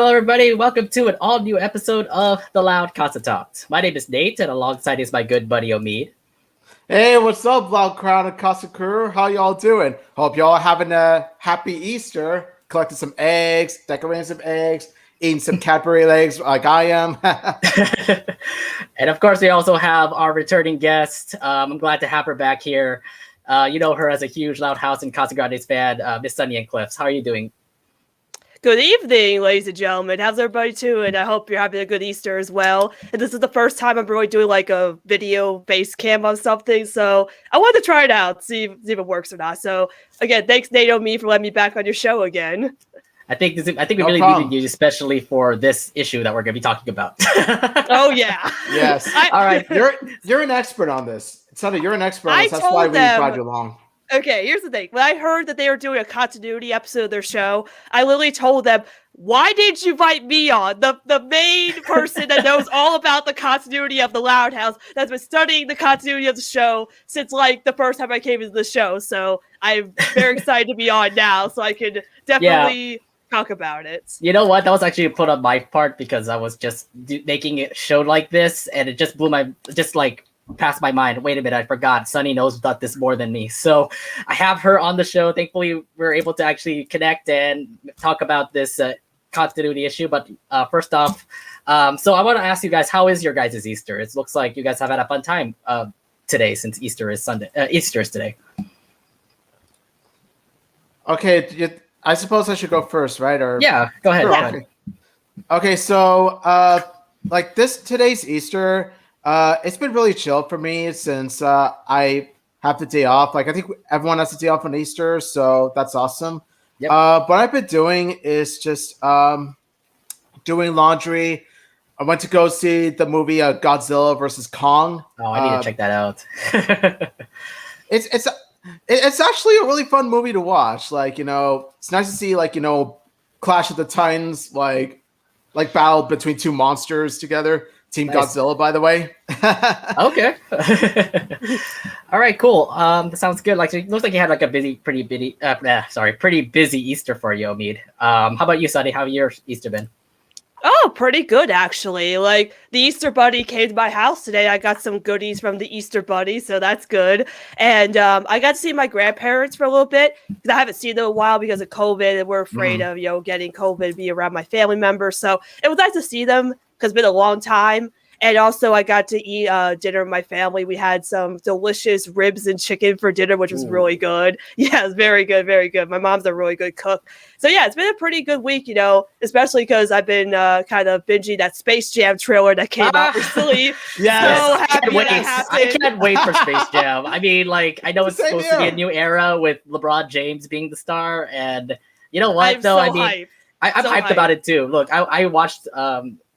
Hello, everybody. Welcome to an all-new episode of the LoudCasa Talks. My name is Nate, and alongside is my good buddy Omid. Hey, what's up, Loud Crowd and Casa Crew? How y'all doing? Hope y'all having a happy Easter. Collecting some eggs, decorating some eggs, eating some Cadbury eggs like I am. And of course, we also have our returning guest. I'm glad to have her back here. You know her as a huge Loud House and Casa Grande's fan, Miss Sunny and Cliffs. How are you doing? Good evening, ladies and gentlemen. How's everybody doing? I hope you're having a good Easter as well. And this is the first time I'm really doing like a video-based cam on something, so I wanted to try it out, see if it works or not. So again, thanks Nate for letting me back on your show again. I think we really needed you, especially for this issue that we're going to be talking about. Oh yeah. Yes. All right. You're an expert on this. Sunny, you're an expert on this. That's why we brought you along. Okay, here's the thing. When I heard that they were doing a continuity episode of their show, I literally told them, why didn't you invite me on? The main person that knows all about the continuity of the Loud House, that's been studying the continuity of the show since like the first time I came into the show. So I'm very excited to be on now, so I could definitely talk about it. You know what? That was actually put on my part because I was just making a show like this, and it just passed my mind. Wait a minute, I forgot. Sunny knows about this more than me. So I have her on the show. Thankfully, we're able to actually connect and talk about this continuity issue. But first off, so I want to ask you guys, how is your guys' Easter? It looks like you guys have had a fun time today since Easter is Sunday. Easter is today. Okay, I suppose I should go first, right? Or yeah, go ahead. Sure, okay. Okay, so like today's Easter. It's been really chill for me since I have the day off. Like I think everyone has the day off on Easter, so that's awesome. Yep. What I've been doing is just doing laundry. I went to go see the movie Godzilla versus Kong. Oh, I need to check that out. It's actually a really fun movie to watch. Like, you know, it's nice to see like, you know, Clash of the Titans like battle between two monsters together. Team nice. Godzilla, by the way. Okay. All right, cool. That sounds good. Like, it looks like you had like a pretty busy Easter for you, Omid. How about you, Sunny? How your Easter been? Oh, pretty good, actually. Like, the Easter Bunny came to my house today. I got some goodies from the Easter Bunny, so that's good. And I got to see my grandparents for a little bit because I haven't seen them in a while because of COVID, and we're afraid of, you know, getting COVID and be around my family members. So it was nice to see them because it's been a long time. And also, I got to eat dinner with my family. We had some delicious ribs and chicken for dinner, which was really good. Yeah, it's very good, very good. My mom's a really good cook. So yeah, it's been a pretty good week, you know, especially because I've been kind of binging that Space Jam trailer that came out recently. Yes, so happy that happened. I can't wait for Space Jam. I mean, like, I know it's supposed to be a new era with LeBron James being the star. And you know what, I'm hyped about it too. Look, I watched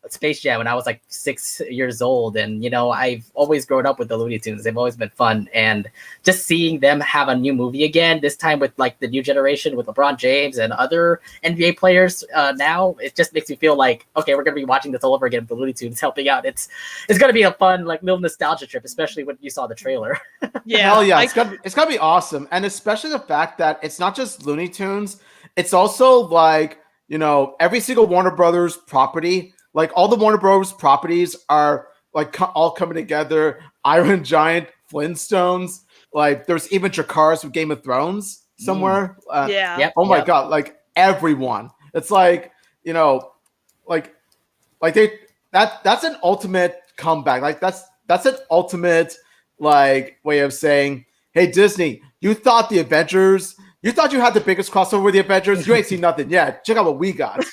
Space Jam when I was like 6 years old, and you know, I've always grown up with the Looney Tunes. They've always been fun, and just seeing them have a new movie again, this time with like the new generation with LeBron James and other NBA players now, it just makes me feel like, okay, we're gonna be watching this all over again with the Looney Tunes helping out. It's gonna be a fun like little nostalgia trip, especially when you saw the trailer. Yeah, hell yeah, it's gonna be awesome, and especially the fact that it's not just Looney Tunes, it's also like, you know, every single Warner Brothers property. Like all the Warner Bros. Properties are like all coming together. Iron Giant, Flintstones. Like there's even Dracarys with Game of Thrones somewhere. Yeah. Oh my God! Like everyone. It's like, you know, like that's an ultimate comeback. Like that's an ultimate like way of saying, hey Disney, you thought the Avengers. You thought you had the biggest crossover with the Avengers? You ain't seen nothing yet. Check out what we got.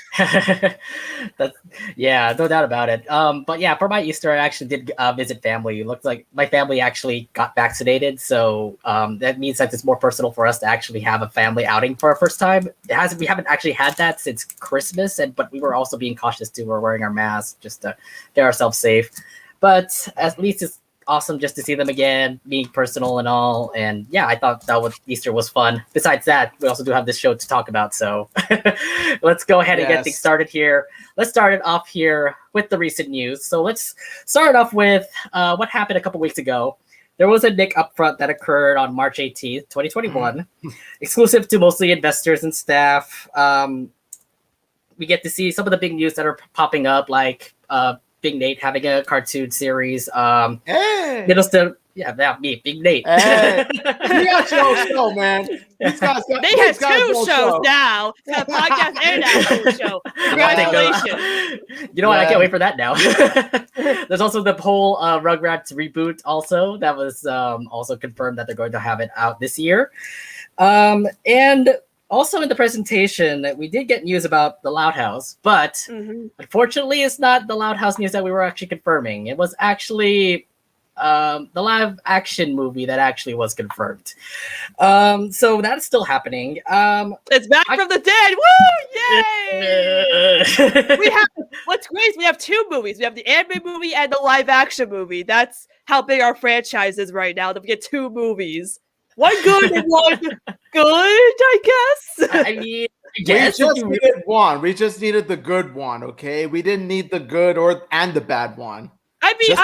Yeah, no doubt about it. But yeah, for my Easter, I actually did visit family. It looks like my family actually got vaccinated, so that means that it's more personal for us to actually have a family outing for our first time. We haven't actually had that since Christmas, but we were also being cautious too. We're wearing our masks just to get ourselves safe. But at least it's awesome just to see them again, being personal and all. And yeah, I thought Easter was fun. Besides that, we also do have this show to talk about. So let's go ahead and get things started here. Let's start it off here with the recent news. So let's start off with what happened a couple weeks ago. There was a Nick upfront that occurred on March 18th, 2021, exclusive to mostly investors and staff. we get to see some of the big news that are popping up, like Big Nate having a cartoon series. Hey, Me, Big Nate. hey, we got your own show, man. These guys got, They have two shows now. It's got a podcast and an actual show. Congratulations. You know what? I can't wait for that now. There's also the whole Rugrats reboot also. That was also confirmed that they're going to have it out this year. And also in the presentation, we did get news about the Loud House, but unfortunately it's not the Loud House news that we were actually confirming. It was actually the live action movie that actually was confirmed. So that's still happening. It's back from the dead. Woo! Yay! What's great is we have two movies. We have the anime movie and the live action movie. That's how big our franchise is right now, that we get two movies. One good and one good, I guess. I mean, we just needed one. We just needed the good one, okay? We didn't need the good and the bad one. I mean,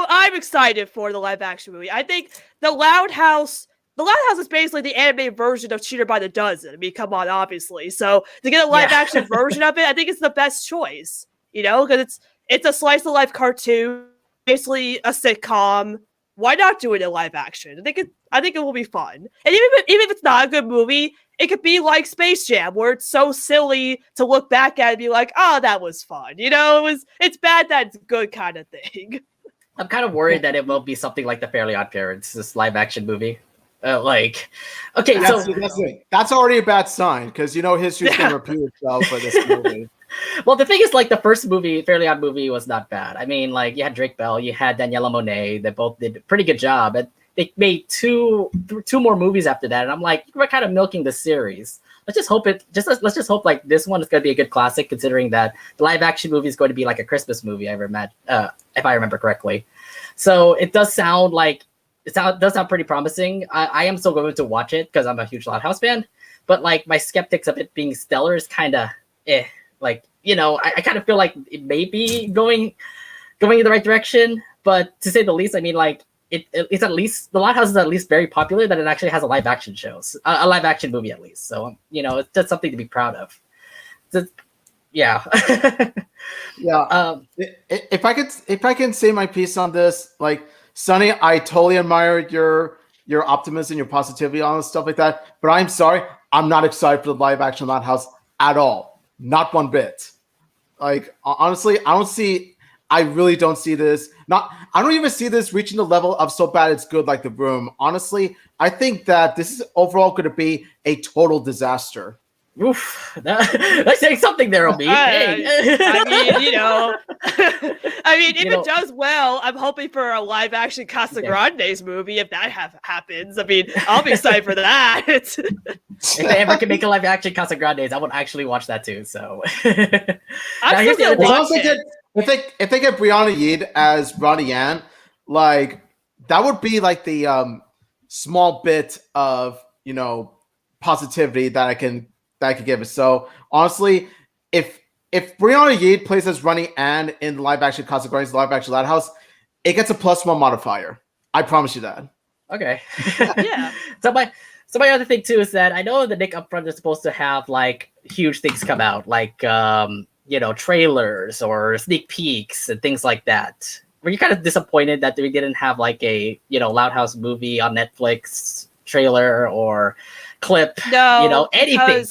I'm excited for the live action movie. I think the Loud House is basically the anime version of Cheater by the Dozen. I mean, come on, obviously. So to get a live action version of it, I think it's the best choice. You know, because it's a slice of life cartoon, basically a sitcom. Why not do it in live action? I think it will be fun. And even if it's not a good movie, it could be like Space Jam, where it's so silly to look back at and be like, "Oh, that was fun." You know, it's bad that it's good kind of thing. I'm kind of worried that it will be something like the Fairly Odd Parents, this live action movie. That's already a bad sign, because history's going to repeat itself for this movie. Well, the thing is, like, the first movie, Fairly Odd movie, was not bad. I mean, like, you had Drake Bell, you had Daniela Monet. They both did a pretty good job. And they made two more movies after that. And I'm like, we're kind of milking the series. Let's just hope let's just hope like this one is going to be a good classic, considering that the live action movie is going to be like a Christmas movie, if I remember correctly. So it does sound pretty promising. I am still going to watch it because I'm a huge Loud House fan. But like my skeptics of it being stellar is kind of Like, I kind of feel like it may be going in the right direction, but to say the least, I mean, like it's at least the Loud House is at least very popular that it actually has a live action a live action movie at least. So it's just something to be proud of. Yeah. If I can say my piece on this, like Sonny, I totally admire your optimism, your positivity on stuff like that. But I'm sorry, I'm not excited for the live action Loud House at all. Not one bit. Like, honestly, I really don't see this. I don't even see this reaching the level of so bad it's good like The Room. Honestly, I think that this is overall going to be a total disaster. Oof, that's saying something there, Obi. I mean, if it does well, I'm hoping for a live action Casa Grande's movie if that happens. I mean, I'll be excited for that. If they ever can make a live action Casa Grande's, I would actually watch that too. So I'm still gonna watch it. If they get Brianna Yeaid as Ronnie Yan, like that would be like the small bit of positivity that I can give it. So honestly, if Brianna Yeaid plays as Ronnie Ann in the live action Casa Grande's live action Loud House, it gets a +1 modifier. I promise you that. Okay. Yeah. So my other thing too is that I know the Nick Upfront is supposed to have like huge things come out, like trailers or sneak peeks and things like that. Were you kind of disappointed that we didn't have like a Loud House movie on Netflix trailer or clip? No, anything? Because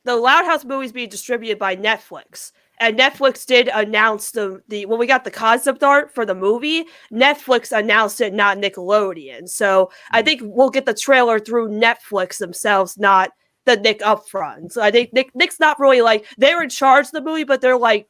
the Loud House movie is being distributed by Netflix. And Netflix did announce when we got the concept art for the movie, Netflix announced it, not Nickelodeon. So I think we'll get the trailer through Netflix themselves, not the Nick Upfront. So I think Nick's not really like, they're in charge of the movie, but they're like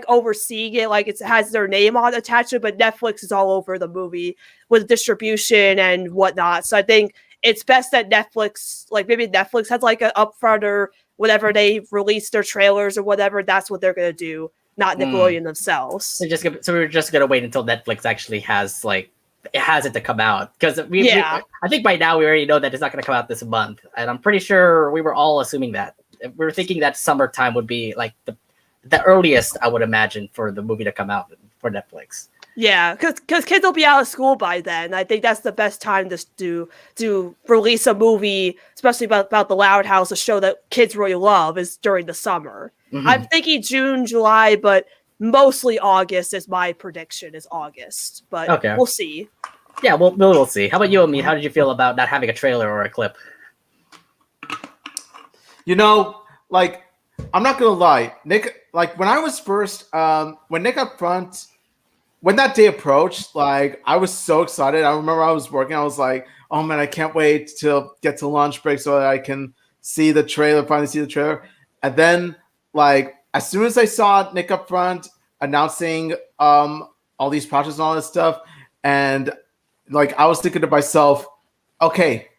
overseeing it, like it has their name on attached to it, but Netflix is all over the movie with distribution and whatnot. So I think it's best that Netflix, like maybe Netflix has like an upfront or whatever, they release their trailers or whatever, that's what they're going to do, not Nickelodeon themselves. So we're just going to wait until Netflix actually has it to come out. Because I think by now we already know that it's not going to come out this month. And I'm pretty sure we were all assuming that. We were thinking that summertime would be like the earliest, I would imagine, for the movie to come out for Netflix. Yeah, because kids will be out of school by then. I think that's the best time to release a movie, especially about the Loud House, a show that kids really love, is during the summer. Mhm. I'm thinking June, July, but mostly August is my prediction. Is August, but Okay. we'll see. Yeah, we'll see. How about you, Amit? How did you feel about not having a trailer or a clip? You know, like, I'm not gonna lie, Nick. Like, when I was first, when Nick up front, when that day approached, like, I was so excited. I remember I was working. I was like, oh man, I can't wait to get to lunch break so that I can see the trailer, finally see the trailer. And then, like, as soon as I saw Nick up front announcing all these projects and all this stuff, and like, I was thinking to myself, okay,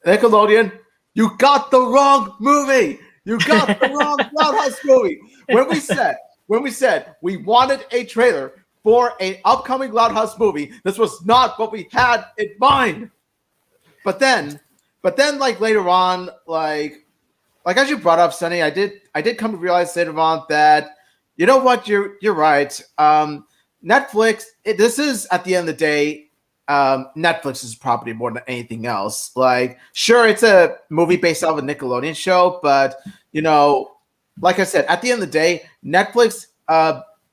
Nickelodeon, you got the wrong movie. You got the wrong Loud House movie. When we said we wanted a trailer for an upcoming Loud House movie, this was not what we had in mind. But then, like, later on, like as you brought up, Sunny, I did come to realize later on that, you know what, you're right. Netflix, this is, at the end of the day, Netflix's property more than anything else. Like, sure, it's a movie based off a Nickelodeon show, but, you know, like I said, at the end of the day, Netflix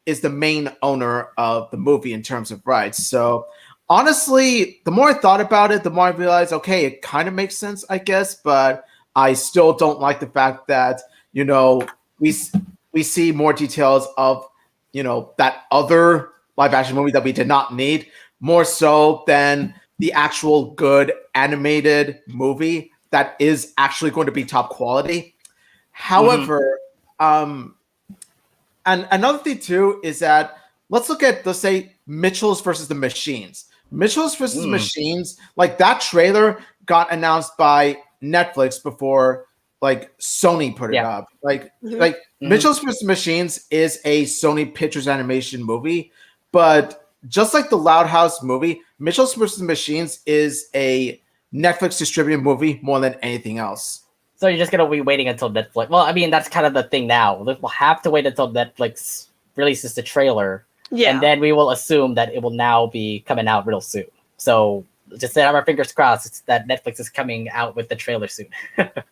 is the main owner of the movie in terms of rights. So honestly, the more I thought about it, the more I realized, okay, it kind of makes sense, I guess, but I still don't like the fact that, you know, we see more details of, you know, that other live action movie that we did not need, more so than the actual good animated movie that is actually going to be top quality. However, and another thing too is that, let's look at, let's say, Mitchell's versus the Machines. Mitchell's versus the Machines, like, that trailer got announced by Netflix before, like, Sony put it up. Like Mitchell's versus the Machines is a Sony Pictures Animation movie, but just like the Loud House movie, Mitchell's vs. the Machines is a Netflix distributed movie more than anything else. So you're just going to be waiting until Netflix. Well, I mean, that's kind of the thing now. We'll have to wait until Netflix releases the trailer. Yeah. And then we will assume that it will now be coming out real soon. So just have our fingers crossed that Netflix is coming out with the trailer soon.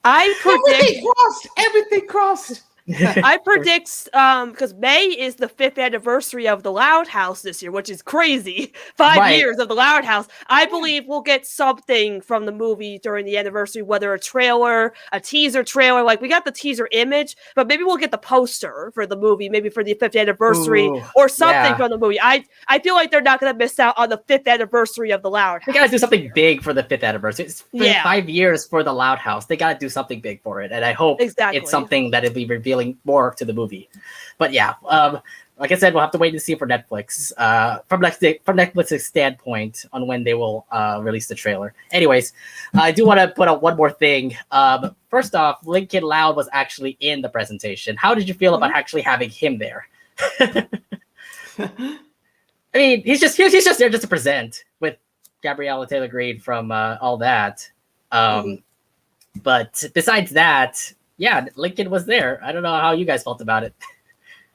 I predict everything crossed. I predict because May is the 5th anniversary of the Loud House this year, which is crazy. 5 years of the Loud House. I believe we'll get something from the movie during the anniversary, whether a trailer, a teaser trailer. Like, we got the teaser image, but maybe we'll get the poster for the movie, maybe for the 5th anniversary or something from the movie. I feel like they're not going to miss out on the 5th anniversary of the Loud House. They got to do something big for the 5th anniversary. It's been 5 years for the Loud House. They got to do something big for it, and I hope it's something that it'll be revealing more to the movie. But yeah, like I said, we'll have to wait and see for Netflix from Netflix's standpoint on when they will release the trailer. Anyways, I do want to put out one more thing. First off, Lincoln Loud was actually in the presentation. How did you feel about actually having him there? I mean, he's just there just to present with Gabriella Taylor Greene from all that. But besides that, yeah, Lincoln was there. I don't know how you guys felt about it.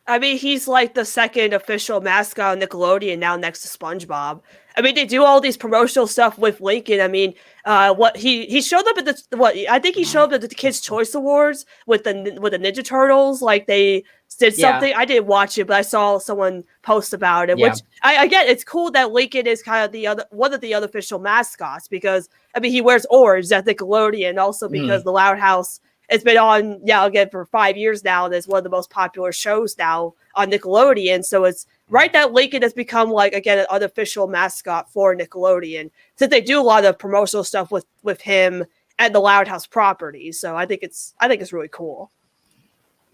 I mean, he's like the second official mascot on Nickelodeon now, next to SpongeBob. I mean, they do all these promotional stuff with Lincoln. I mean, what he showed up at I think he showed up at the Kids' Choice Awards with the Ninja Turtles. Like, they did something. I didn't watch it, but I saw someone post about it. Which I get. It's cool that Lincoln is kind of one of the unofficial mascots, because I mean, he wears orange at Nickelodeon, also because the Loud House. It's been on, again, for 5 years now, and it's one of the most popular shows now on Nickelodeon. So it's right that Lincoln has become, like, again, an unofficial mascot for Nickelodeon, since they do a lot of promotional stuff with him and the Loud House property. So I think it's really cool.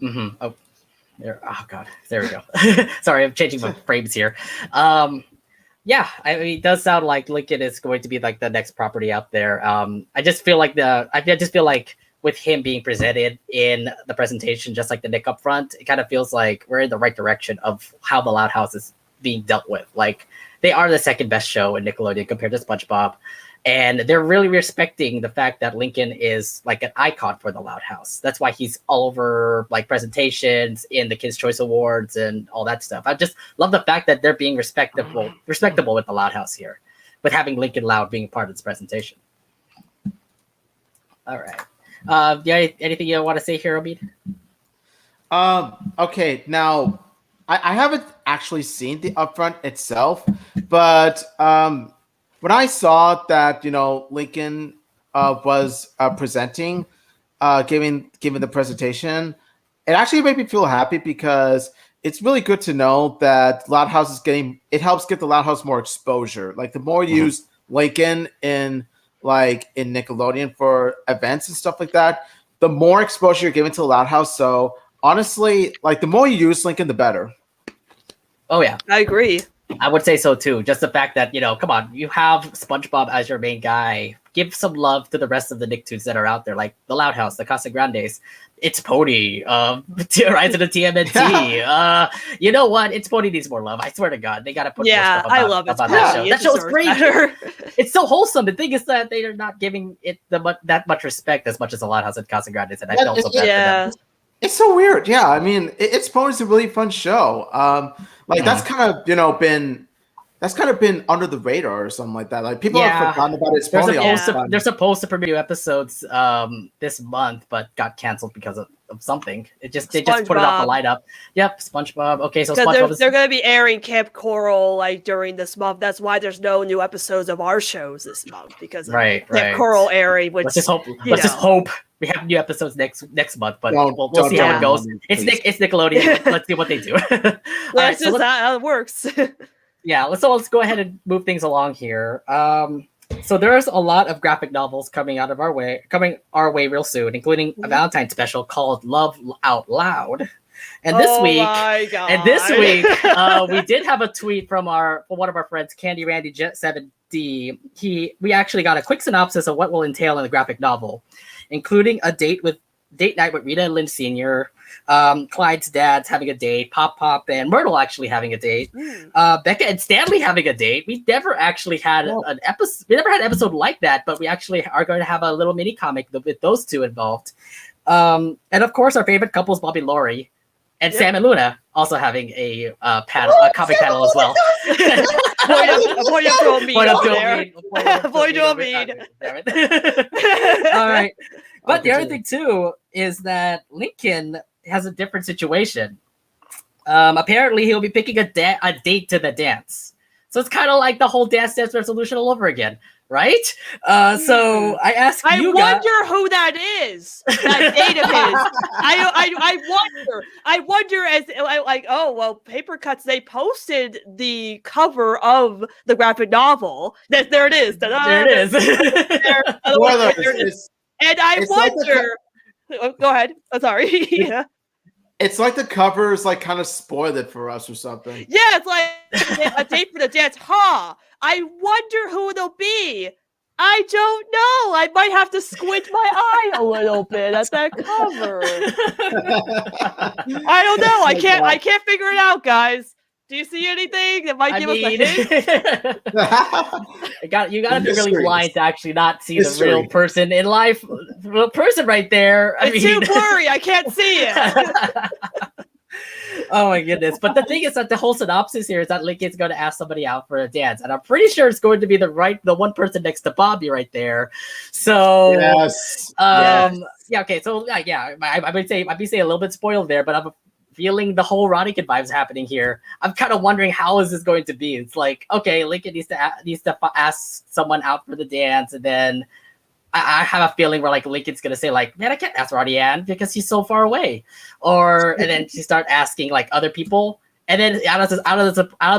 Oh God, there we go. Sorry, I'm changing my frames here. Yeah, I mean, it does sound like Lincoln is going to be like the next property out there. I just feel like with him being presented in the presentation, just like the Nick up front, it kind of feels like we're in the right direction of how the Loud House is being dealt with. Like, they are the second best show in Nickelodeon compared to SpongeBob. And they're really respecting the fact that Lincoln is like an icon for the Loud House. That's why he's all over like presentations in the Kids' Choice Awards and all that stuff. I just love the fact that they're being respectable with the Loud House here, with having Lincoln Loud being part of this presentation. All right. Yeah, anything you want to say here, Omid? Okay, now I haven't actually seen the upfront itself, but when I saw that, Lincoln was presenting, giving the presentation, it actually made me feel happy because it's really good to know that Loud House it helps get the Loud House more exposure. Like the more you use Lincoln in Nickelodeon for events and stuff like that, the more exposure you're giving to the Loud House. So honestly, like the more you use Lincoln, the better. Oh yeah, I agree. I would say so too. Just the fact that, come on, you have SpongeBob as your main guy. Give some love to the rest of the Nicktoons that are out there, like the Loud House, the Casa Grandes. It's Pony, Rise of the TMNT. You know what? It's Pony needs more love. I swear to God, they gotta put more stuff I love about that show. That show is great. Better. It's so wholesome. The thing is that they are not giving it that much respect as much as the Loud House and Casa Grandes, and I felt so bad for them. It's so weird. Yeah, I mean, it's Pony's a really fun show. That's kind of been under the radar or something like that. Like people have forgotten about it. They're supposed to premiere episodes this month, but got canceled because of something. They just put it off the lineup. Yep, SpongeBob. Okay, so SpongeBob they're going to be airing Camp Coral during this month. That's why there's no new episodes of our shows this month because of Camp Coral airing. Which let's just hope we have new episodes next month, but we'll see how it goes. It's Nickelodeon. Let's see what they do. That's just how it works. Yeah, let's go ahead and move things along here. So there's a lot of graphic novels coming our way real soon, including a Valentine's special called Love Out Loud. And this week, we did have a tweet from one of our friends, Candy Randy Jet 7D. We actually got a quick synopsis of what will entail in the graphic novel, including a date night with Rita and Lynn Sr., Clyde's dad's having a date, Pop and Myrtle actually having a date, Becca and Stanley having a date. We never actually had an episode. We never had an episode like that, but we actually are going to have a little mini comic with those two involved. And of course, our favorite couples, Bobby Laurie and Sam and Luna, also having a comic panel as well. Point up to a mean. All right. But the other thing too is that Lincoln has a different situation. Apparently, he'll be picking a date to the dance. So it's kind of like the whole Dance Resolution all over again, right? So I ask you guys. I wonder who that is. That date of his. I wonder as Paper Cuts, they posted the cover of the graphic novel. There it is. There it is. And I wonder. Go ahead. I'm sorry. Yeah. It's like the covers kind of spoiled it for us or something. Yeah, it's like a date for the dance. I wonder who it'll be. I don't know. I might have to squint my eye a little bit at that cover. I don't know. I can't figure it out, guys. Do you see anything that might give us a hint? You got to be really blind to actually not see the real person in life. Real person right there. It's too blurry. I can't see it. Oh my goodness. But the thing is that the whole synopsis here is that Lincoln's going to ask somebody out for a dance. And I'm pretty sure it's going to be the one person next to Bobby right there. So yes. Yeah, okay. So I would say a little bit spoiled there, but I'm feeling the whole Ronikin vibes happening here. I'm kind of wondering how is this going to be. It's like, okay, Lincoln needs to ask someone out for the dance, and then I have a feeling where Lincoln's gonna say man, I can't ask Ronnie Ann because he's so far away, and then she start asking other people, and then out of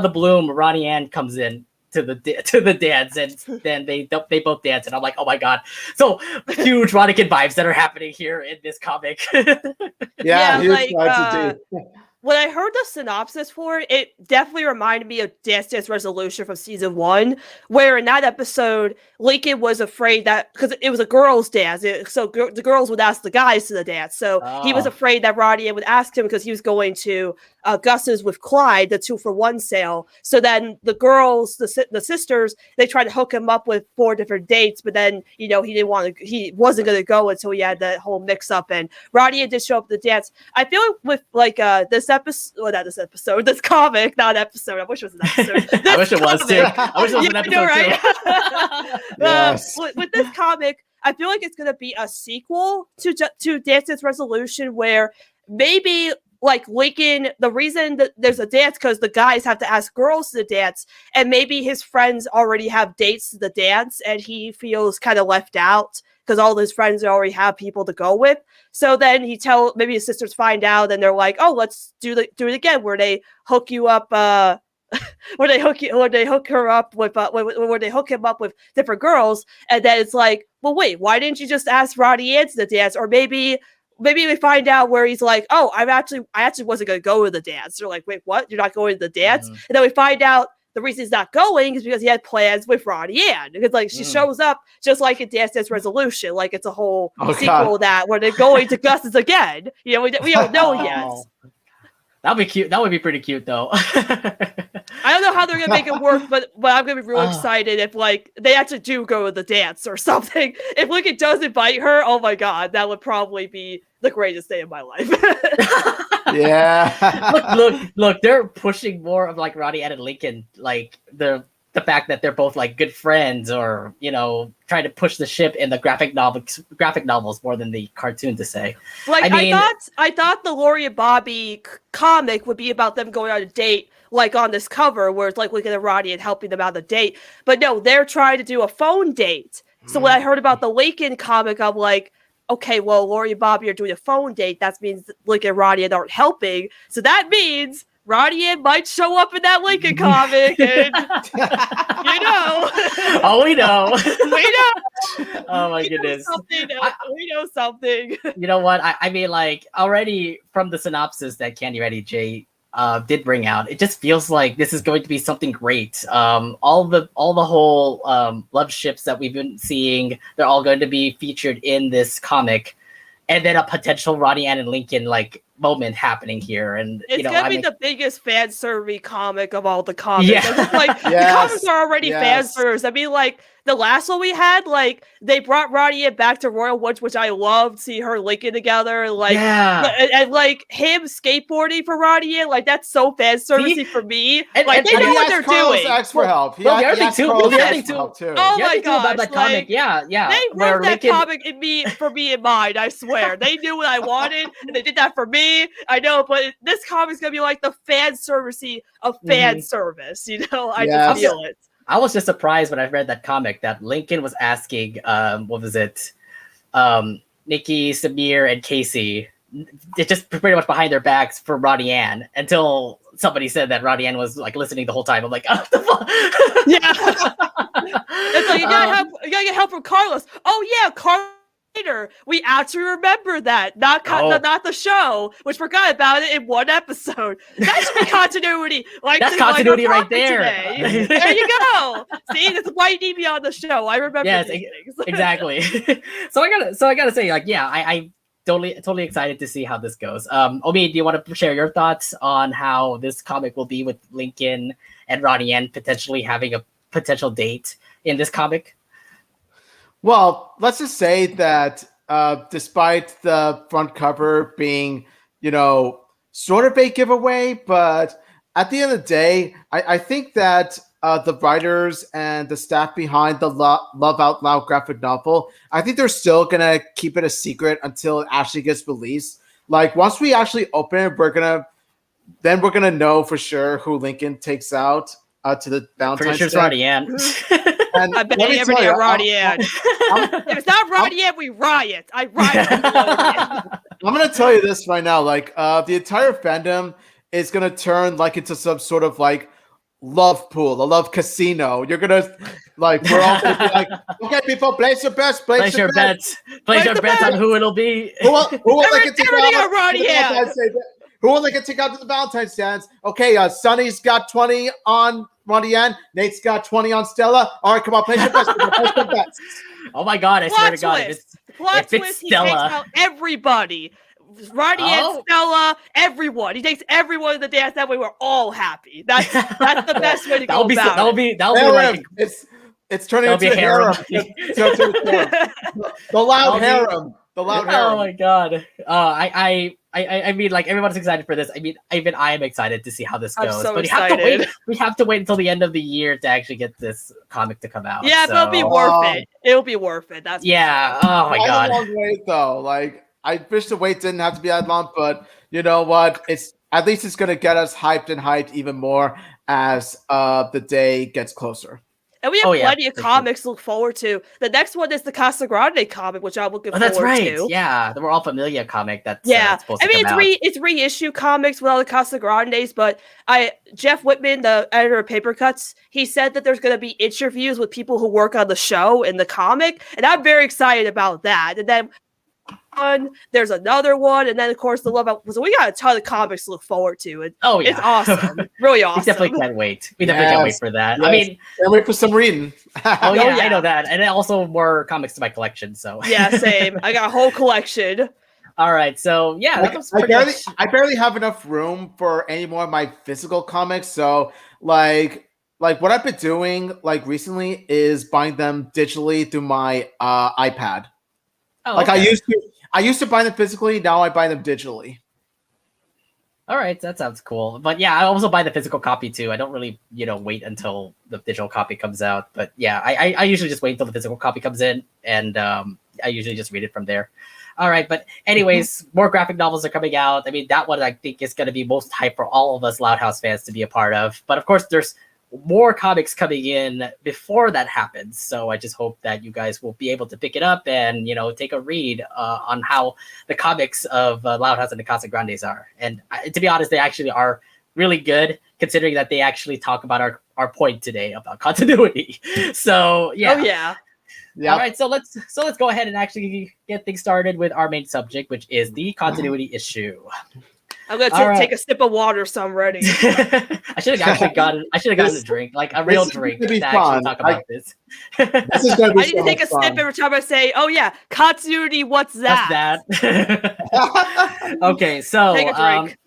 the bloom, Ronnie Ann comes in to the dance, and then they both dance, and I'm like, oh my god, so huge Ronikin vibes that are happening here in this comic. Yeah, huge vibes indeed. when I heard the synopsis for it, it definitely reminded me of Dance Dance Resolution from season 1, where in that episode, Lincoln was afraid that, because it was a girls' dance, the girls would ask the guys to the dance. So he was afraid that Roddy would ask him because he was going to Gus's with Clyde, the 2-for-1 sale. So then the girls, the sisters, they tried to hook him up with 4 different dates, but then, he wasn't going to go until he had that whole mix up. And Roddy did show up at the dance. I feel like with this comic, not episode. I wish it was an episode. I wish it was too. I wish it was an episode too. Yes. With this comic, I feel like it's going to be a sequel to Dance Dance Resolution, where maybe like Lincoln, the reason that there's a dance because the guys have to ask girls to the dance, and maybe his friends already have dates to the dance, and he feels kind of left out because all his friends already have people to go with. So then maybe his sisters find out, and they're like, "Oh, let's do it again," where they hook you up, where they hook him up with different girls, and then it's like, well, wait, why didn't you just ask Roddy Ann to the dance? Or maybe we find out where he's like, oh, I actually wasn't going to go to the dance. They're like, wait, what? You're not going to the dance? And then we find out the reason he's not going is because he had plans with Roddy Ann. Because like she shows up just like in Dance Dance Resolution, like it's a whole sequel where they're going to Gus's again. We don't know yet. That'd be cute. That would be pretty cute, though. I don't know how they're gonna make it work, but I'm gonna be real excited if like they actually do go to the dance or something. If Lincoln does invite her, oh my god, that would probably be the greatest day of my life. Yeah. Look, they're pushing more of like Roddy Ann and Lincoln, like the fact that they're both like good friends, or trying to push the ship in the graphic novels more than the cartoon to say. Like I thought the Lori and Bobby comic would be about them going on a date, like on this cover where it's like Lincoln and Roddy and helping them out on the date. But no, they're trying to do a phone date. So when I heard about the Lincoln comic, I'm like, okay, well, Lori and Bobby are doing a phone date. That means Lincoln and Roddy aren't helping. So that means Roddy Ann might show up in that Lincoln comic, and Oh, we know. We know. Oh my goodness. We know something. You know what? I mean, like already from the synopsis that Candy Ready J did bring out, it just feels like this is going to be something great. All the whole love ships that we've been seeing, they're all going to be featured in this comic, and then a potential Roddy Ann and Lincoln like moment happening here, and it's gonna be the biggest fan service comic of all the comics. Yeah. Like the comics are already fan service. I mean, like the last one we had, like they brought Roddy Ann back to Royal Woods, which I loved. See her Lincoln together, like and like him skateboarding for Roddy Ann, like that's so fan servicey for me. Like they know what they're doing. Asked for help. The other thing too. Oh my god, about that comic, yeah. They wrote that comic for me in mind. I swear, they knew what I wanted, and they did that for me. I know, but this comic's gonna be like the fan servicey of fan service. I just feel it. I was just surprised when I read that comic that Lincoln was asking, what was it, Nikki, Samir, and Casey, it's just pretty much behind their backs for Roddy Ann, until somebody said that Roddy Ann was like listening the whole time. I'm like, oh, the fuck? Yeah. It's like you gotta get help from Carlos. Oh yeah, Carlos. We actually remember that, not the show, which forgot about it in one episode. That should be continuity. That's continuity right there. There you go. See, that's why you need me on the show. I remember. Yes, these things. Exactly. So I gotta say, like, yeah, I totally excited to see how this goes. Omi, do you want to share your thoughts on how this comic will be with Lincoln and Roddy Ann potentially having a potential date in this comic? Well, let's just say that despite the front cover being, sort of a giveaway, but at the end of the day, I think that the writers and the staff behind the Love Out Loud graphic novel, I think they're still going to keep it a secret until it actually gets released. Like, once we actually open it, we're going to know for sure who Lincoln takes out to the Valentine's Day. Pretty sure it's Roddy Ann. And I bet everybody at Roddy Ann. If it's not Roddy Ann, we riot. I riot. I'm going to tell you this right now. Like, the entire fandom is going to turn like into some sort of like love pool, a love casino. You're going to like, we're all going to be like, okay, people, place your bets. Place your bets. Place your bets on who it'll be. Who will like it everything on Roddy Ann. Who will they get to take out to the Valentine's dance? Okay, Sonny's got 20 on Ronnie-Ann. Nate's got 20 on Stella. All right, come on, place your bets. Place your bets. Oh my god, I swear to God, if it's Plot Stella. twist, he takes out everybody. Ronnie and Stella, everyone. He takes everyone to the dance. That way we're all happy. That's the best way to go about it. That'll be like it's turning into a harem. The loud harem. The loud harem. Oh my god. I mean, like, everyone's excited for this. I mean, even I am excited to see how this goes. So but excited. We have to wait until the end of the year to actually get this comic to come out. Yeah, but it'll be worth it. It'll be worth it. That's Oh my god. A long wait though. Like, I wish the wait didn't have to be that long, but you know what? It's at least it's gonna get us hyped even more as the day gets closer. And we have plenty of comics to look forward to. The next one is the Casa Grande comic, which I'm looking forward to. That's right. Yeah, the We're All Familia comic. That's supposed to come out. It's reissue comics with all the Casa Grandes, but Jeff Whitman, the editor of Paper Cuts, he said that there's going to be interviews with people who work on the show in the comic, and I'm very excited about that. And then there's another one, and then of course the Love Out. So we got a ton of comics to look forward to. And it's awesome, really awesome. We definitely can't wait. We definitely can't wait for that. Yes. I mean, can't wait for some reading. I know that, and also more comics to my collection. So yeah, same. I got a whole collection. All right, so yeah, I barely have enough room for any more of my physical comics. So like what I've been doing like recently is buying them digitally through my iPad. Oh, like I used to buy them physically. Now I buy them digitally. All right, that sounds cool. But yeah, I also buy the physical copy too. I don't really, wait until the digital copy comes out. But yeah, I usually just wait until the physical copy comes in, and I usually just read it from there. All right, but anyways, more graphic novels are coming out. I mean, that one I think is going to be most hype for all of us Loud House fans to be a part of. But of course, there's more comics coming in before that happens, so I just hope that you guys will be able to pick it up and take a read on how the comics of Loud House and the Casa Grandes are. And to be honest, they actually are really good, considering that they actually talk about our point today about continuity. So yeah. All right, so let's go ahead and actually get things started with our main subject, which is the continuity issue. I'm gonna take a sip of water, so I'm ready. I should have actually gotten a drink, like a real drink, to actually talk about this. This is gonna be I need to take a sip every time I say, "Oh yeah, continuity." What's that? Okay, so take a drink.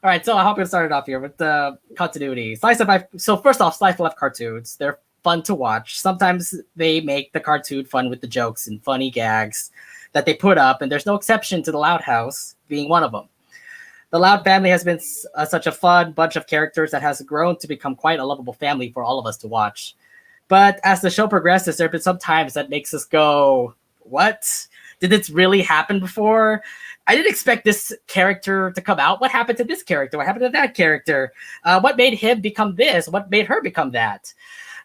All right, so I hope we start it off here with the continuity. Slice of life. So first off, slice of life cartoons. They're fun to watch. Sometimes they make the cartoon fun with the jokes and funny gags that they put up, and there's no exception to the Loud House being one of them. The Loud family has been such a fun bunch of characters that has grown to become quite a lovable family for all of us to watch. But as the show progresses, there have been some times that makes us go, what? Did this really happen before? I didn't expect this character to come out. What happened to this character? What happened to that character? What made him become this? What made her become that?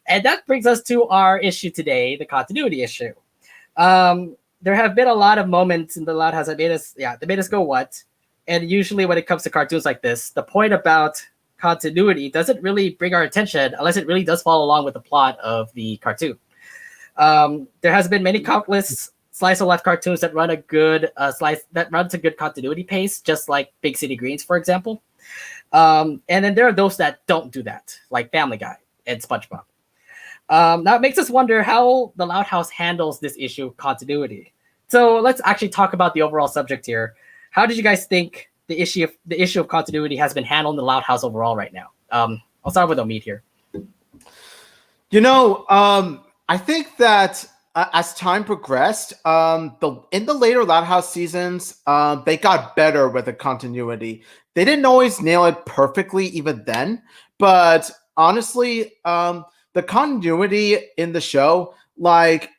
And that brings us to our issue today, the continuity issue. There have been a lot of moments in the Loud House that made us go, what? And usually when it comes to cartoons like this, the point about continuity doesn't really bring our attention unless it really does follow along with the plot of the cartoon. There has been many countless slice of life cartoons that run a good good continuity pace, just like Big City Greens, for example. And then there are those that don't do that, like Family Guy and SpongeBob. Now it makes us wonder how the Loud House handles this issue of continuity. So let's actually talk about the overall subject here. How did you guys think the issue of continuity has been handled in the Loud House overall right now? I'll start with Omid here. I think that as time progressed, in the later Loud House seasons, they got better with the continuity. They didn't always nail it perfectly even then, but honestly, the continuity in the show, like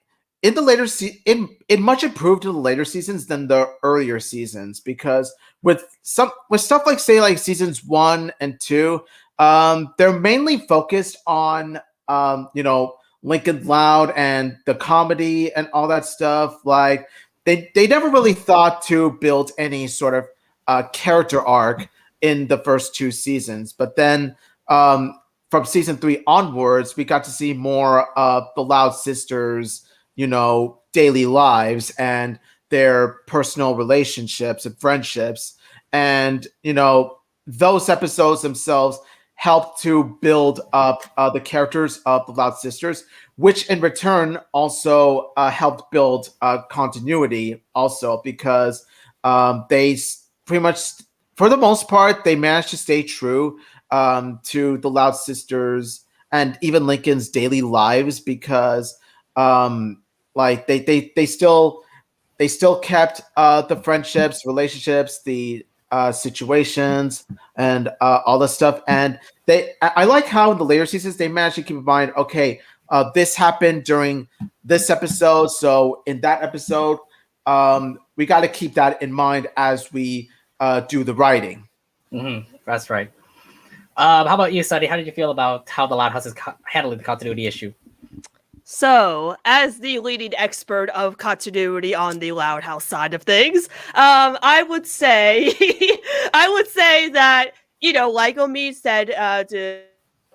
in the later it much improved in the later seasons than the earlier seasons, because with stuff like seasons 1 and 2, they're mainly focused on Lincoln Loud and the comedy and all that stuff. Like they never really thought to build any sort of character arc in the first 2 seasons, but then from season 3 onwards, we got to see more of the Loud sisters, daily lives and their personal relationships and friendships. And, those episodes themselves helped to build up the characters of the Loud Sisters, which in return also helped build continuity also, because they pretty much, for the most part, they managed to stay true to the Loud Sisters and even Lincoln's daily lives, because like they still kept the friendships, relationships, the situations, and all this stuff. And I like how in the later seasons they managed to keep in mind, okay, this happened during this episode, so in that episode, we got to keep that in mind as we do the writing. That's right. How about you, Sunny? How did you feel about how the Loud House is handling the continuity issue? So, as the leading expert of continuity on the Loud House side of things, I would say, that, like Omi said,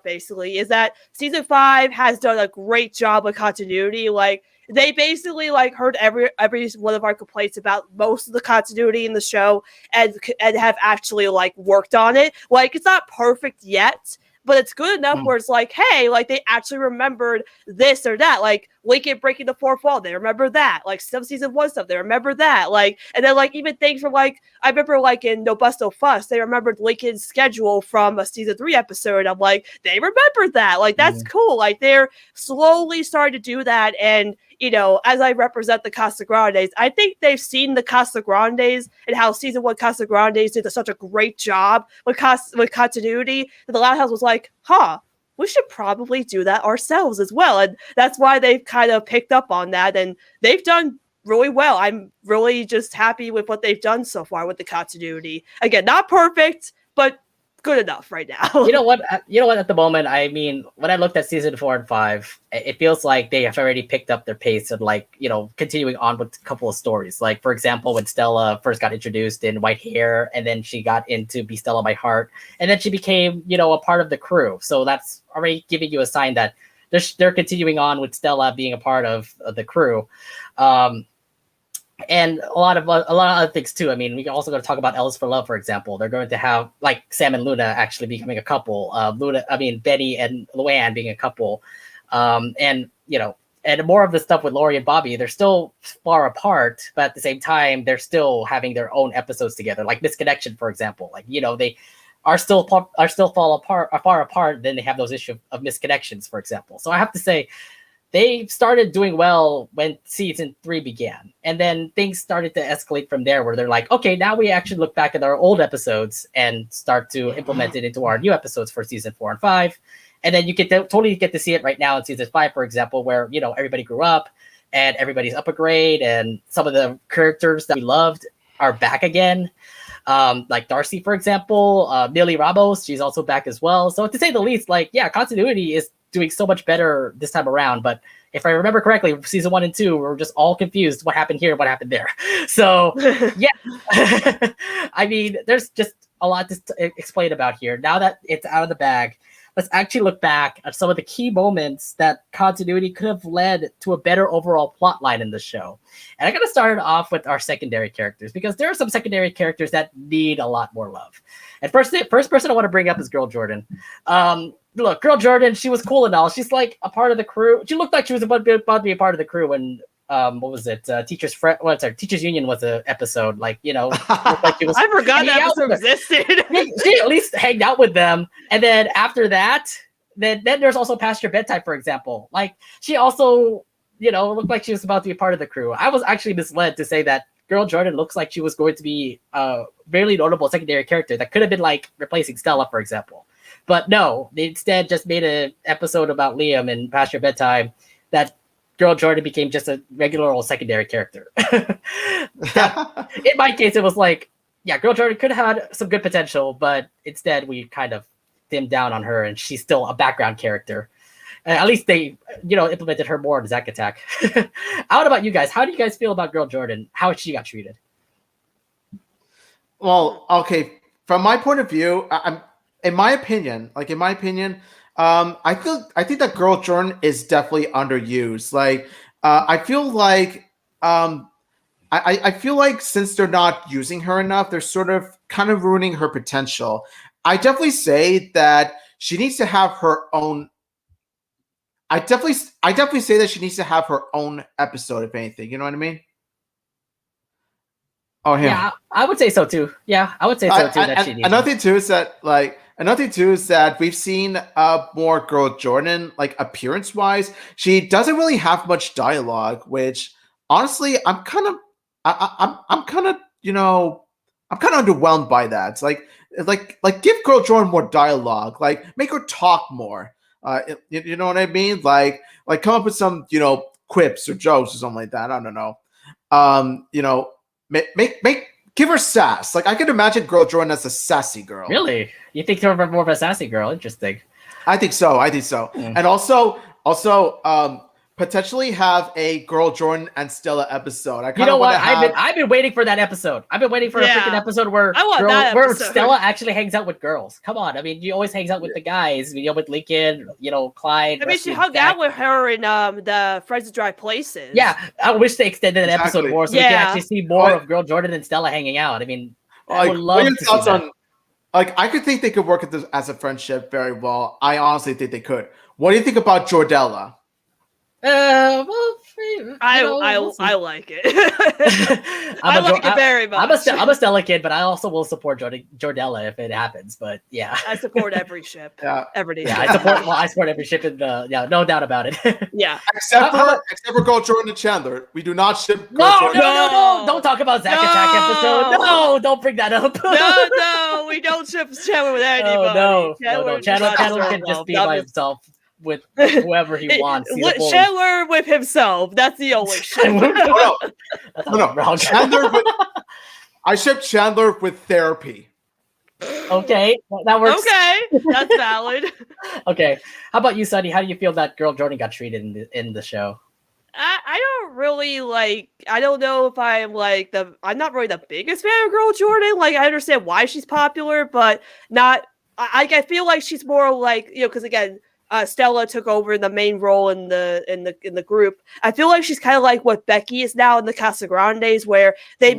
basically, is that season 5 has done a great job with continuity. Like, they basically heard every one of our complaints about most of the continuity in the show, and have actually worked on it. Like, it's not perfect yet, but it's good enough where it's like, hey, they actually remembered this or that. Like, Lincoln breaking the fourth wall, they remember that. Like, some season 1 stuff, they remember that. Like, and then even things from I remember in No Bust No Fuss, they remembered Lincoln's schedule from a season 3 episode. I'm like, they remembered that. Like, that's cool. Like, they're slowly starting to do that. And as I represent the Casa Grandes, I think they've seen the Casa Grandes and how season 1 Casa Grandes did such a great job with continuity that the Loud House was like, we should probably do that ourselves as well. And that's why they've kind of picked up on that, and they've done really well. I'm really just happy with what they've done so far with the continuity. Again, not perfect, but good enough right now. You know what? At the moment, I mean, when I looked at season 4 and 5, it feels like they have already picked up their pace and continuing on with a couple of stories. Like, for example, when Stella first got introduced in White Hair, and then she got into Be Stella My Heart, and then she became a part of the crew. So that's already giving you a sign that they're continuing on with Stella being a part of the crew. And a lot of other things too. I mean, we also going to talk about Ellis for Love, for example. They're going to have Sam and Luna actually becoming a couple. Betty and Luann being a couple. And more of the stuff with Lori and Bobby. They're still far apart, but at the same time, they're still having their own episodes together. Like Misconnection, for example. They are still far apart. Then they have those issues of misconnections, for example. So I have to say, they started doing well when season 3 began. And then things started to escalate from there, where they're like, okay, now we actually look back at our old episodes and start to implement it into our new episodes for season 4 and 5. And then you totally get to see it right now in season 5, for example, where, everybody grew up and everybody's up a grade, and some of the characters that we loved are back again. Like Darcy, for example, Millie Ramos, she's also back as well. So to say the least, continuity is doing so much better this time around. But if I remember correctly, season 1 and 2, we're just all confused what happened here, what happened there. So yeah, I mean, there's just a lot to explain about here. Now that it's out of the bag, let's actually look back at some of the key moments that continuity could have led to a better overall plot line in the show. And I'm going to start off with our secondary characters, because there are some secondary characters that need a lot more love. And first person I want to bring up is Girl Jordan. Look, Girl Jordan, she was cool and all. She's a part of the crew. She looked like she was about to be a part of the crew when what was it? Teachers Union was an episode. Looked like she was. I forgot that episode existed. She at least hanged out with them, and then after that, then there's also Past Your Bedtime, for example. She also, looked like she was about to be a part of the crew. I was actually misled to say that Girl Jordan looks like she was going to be a really notable secondary character that could have been replacing Stella, for example. But no, they instead just made an episode about Liam and Past Your Bedtime that Girl Jordan became just a regular old secondary character. In my case, it was Girl Jordan could have had some good potential, but instead we kind of dimmed down on her, and she's still a background character. At least they, implemented her more in Zack Attack. How about you guys? How do you guys feel about Girl Jordan? How she got treated? Well, okay. From my point of view, in my opinion, I think that Girl Jordan is definitely underused. I feel like I feel like since they're not using her enough, they're sort of kind of ruining her potential. I definitely say that she needs to have her own. I definitely say that she needs to have her own episode, if anything. You know what I mean? Oh, him. Yeah, I would say so too. Yeah, I would say so too. Another thing too is that we've seen more Girl Jordan, like appearance wise. She doesn't really have much dialogue, which honestly, I'm kind of underwhelmed by that. Like give Girl Jordan more dialogue, like make her talk more. You know what I mean? Like come up with some quips or jokes or something like that. I don't know. Give her sass. Like I could imagine Girl Jordan as a sassy girl. Really? You think you're more of a sassy girl? Interesting. I think so. And also, potentially have a Girl Jordan and Stella episode. You know what? I've been waiting for that episode. I've been waiting for a freaking episode where Stella actually hangs out with girls. Come on. I mean, you always hangs out with the guys. With Lincoln, Clyde. I mean, she hung out with her in the Friends of Dry Places. Yeah, I wish they extended that episode more so we can actually see more of Girl Jordan and Stella hanging out. I mean, I would love to see that. I could think they could work as a friendship very well. I honestly think they could. What do you think about Jordella? I like it. I like it very much. I'm a Stella kid, but I also will support Jordella if it happens. But yeah, I support every ship. Yeah, every day. Yeah, I support every ship in the. Yeah, no doubt about it. Yeah, except for Girl Jordan and Chandler, we do not ship. No, don't talk about Zack Attack episode. No, don't bring that up. No, we don't ship Chandler with anybody. No. Chandler can just be by himself. With whoever he wants. Chandler with himself. That's the only ship. No. I ship Chandler with therapy. Okay, that works. Okay, that's valid. Okay, how about you, Sunny? How do you feel that Girl Jordan got treated in the show? I don't really like. I don't know if I'm like I'm not really the biggest fan of Girl Jordan. Like I understand why she's popular, but not. I feel like she's more like because again. Stella took over the main role in the group. I feel like she's kind of like what Becky is now in the Casa Grandes, where they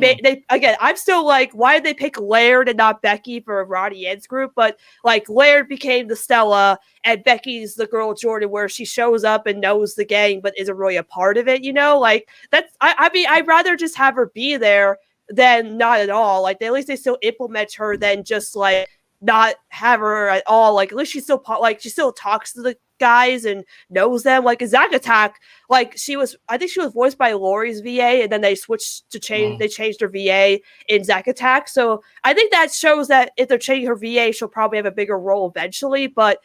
again. I'm still like, why did they pick Laird and not Becky for Roddy Ed's group? But like Laird became the Stella, and Becky's the Girl Jordan, where she shows up and knows the gang, but isn't really a part of it. Like that's. I mean, I'd rather just have her be there than not at all. Like at least they still implement her than just like. Not have her at all. Like at least she still talks to the guys and knows them. Like a Zack Attack, like I think she was voiced by Lori's VA, and then they switched to change. They changed her VA in Zack Attack. So I think that shows that if they're changing her VA, she'll probably have a bigger role eventually. But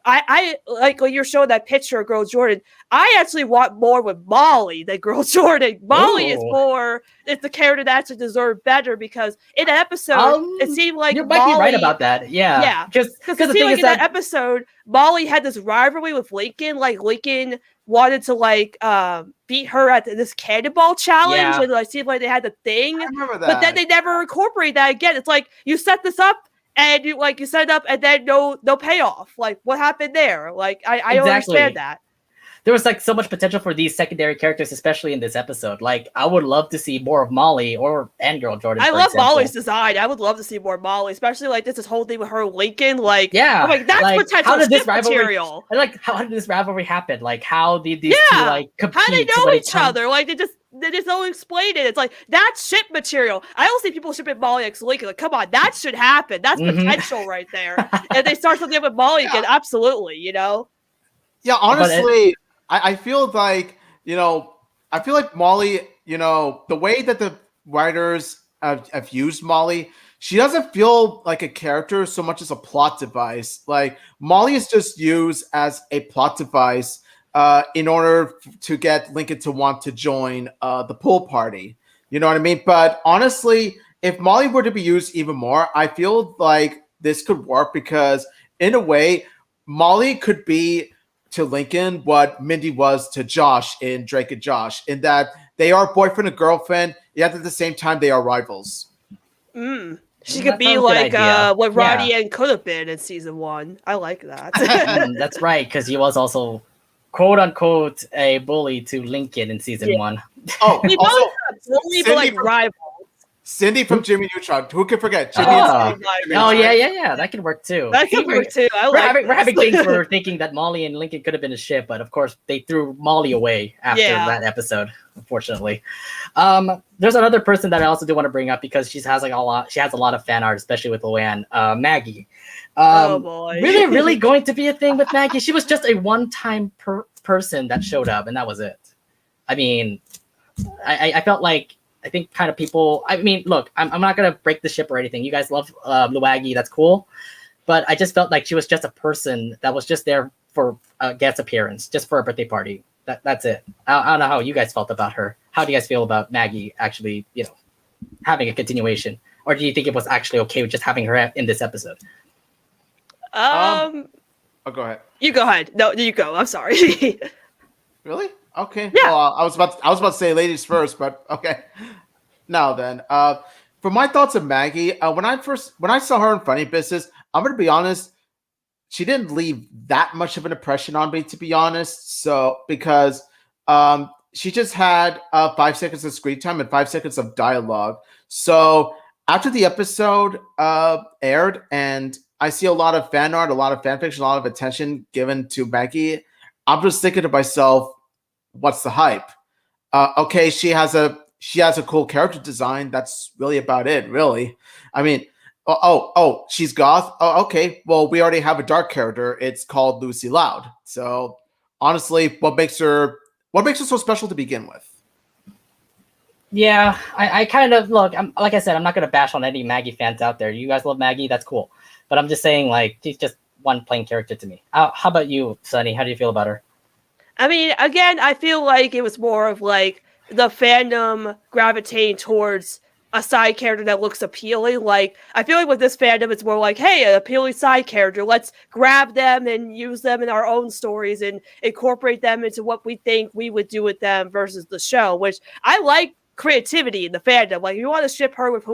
I like when you're showing that picture of Girl Jordan. I actually want more with Molly than Girl Jordan. Molly is the character that actually deserved better because in that episode, it seemed like you might be right about that. Yeah, because it seemed like in that episode, Molly had this rivalry with Lincoln. Like Lincoln wanted to beat her at this cannonball challenge, and it seemed like they had the thing. I remember that. But then they never incorporate that again. It's like you set this up. And you set it up, and then no payoff. Like, what happened there? Like, I don't understand that. There was so much potential for these secondary characters, especially in this episode. Like, I would love to see more of Molly and Girl Jordan. I love Molly's design. I would love to see more Molly, especially this whole thing with her Lincoln. Like, yeah, I'm like that's potential ship material. And how did this rivalry happen? Like, how did these two compete? How do they know each other? Like, they just don't explain it. It's like that's ship material. I don't see people shipping Molly next to Lincoln. Like, come on, that should happen. That's potential right there. And they start something up with Molly again. Absolutely, Yeah, honestly, I feel like Molly. The way that the writers have used Molly, she doesn't feel like a character so much as a plot device. Like Molly is just used as a plot device. In order to get Lincoln to want to join the pool party. You know what I mean? But honestly, if Molly were to be used even more, I feel like this could work because in a way, Molly could be to Lincoln what Mindy was to Josh in Drake and Josh, in that they are boyfriend and girlfriend, yet at the same time they are rivals. She could be like what Roddy Ann could have been in season 1. I like that. That's right, because he was also quote unquote a bully to Lincoln in season 1. Oh, Only but like rivals. Cindy from Jimmy Neutron. Who can forget? Jimmy yeah. That could work too. That could work too. We're having things where we're thinking that Molly and Lincoln could have been a ship, but of course they threw Molly away after that episode. Unfortunately, there's another person that I also do want to bring up because she has a lot of fan art, especially with Luann. Maggie. Oh boy! really going to be a thing with Maggie? She was just a one-time person that showed up, and that was it. I mean, I felt like. I think kind of people. I mean, look, I'm not gonna break the ship or anything. You guys love Luagi, that's cool, but I just felt like she was just a person that was just there for a guest appearance, just for a birthday party. That's it. I don't know how you guys felt about her. How do you guys feel about Maggie actually, having a continuation, or do you think it was actually okay with just having her in this episode? Oh, go ahead. You go ahead. No, you go. I'm sorry. Really? Okay. Yeah. Well, I was about to say ladies first, but okay. Now then, for my thoughts of Maggie, when I saw her in Funny Business, I'm gonna be honest, she didn't leave that much of an impression on me, to be honest. So because she just had 5 seconds of screen time and 5 seconds of dialogue. So after the episode aired, and I see a lot of fan art, a lot of fan fiction, a lot of attention given to Maggie, I'm just thinking to myself, what's the hype? Okay, she has a cool character design. That's really about it, really. I mean, she's goth. Oh, okay. Well, we already have a dark character. It's called Lucy Loud. So honestly, what makes her so special to begin with? Yeah, I kind of look. Like I said, I'm not gonna bash on any Maggie fans out there. You guys love Maggie, that's cool. But I'm just saying, like, she's just one plain character to me. How about you, Sunny? How do you feel about her? I mean, again, I feel like it was more of like the fandom gravitating towards a side character that looks appealing. Like, I feel like with this fandom, it's more like, hey, an appealing side character. Let's grab them and use them in our own stories and incorporate them into what we think we would do with them versus the show, which I like creativity in the fandom. Like, if you want to ship her with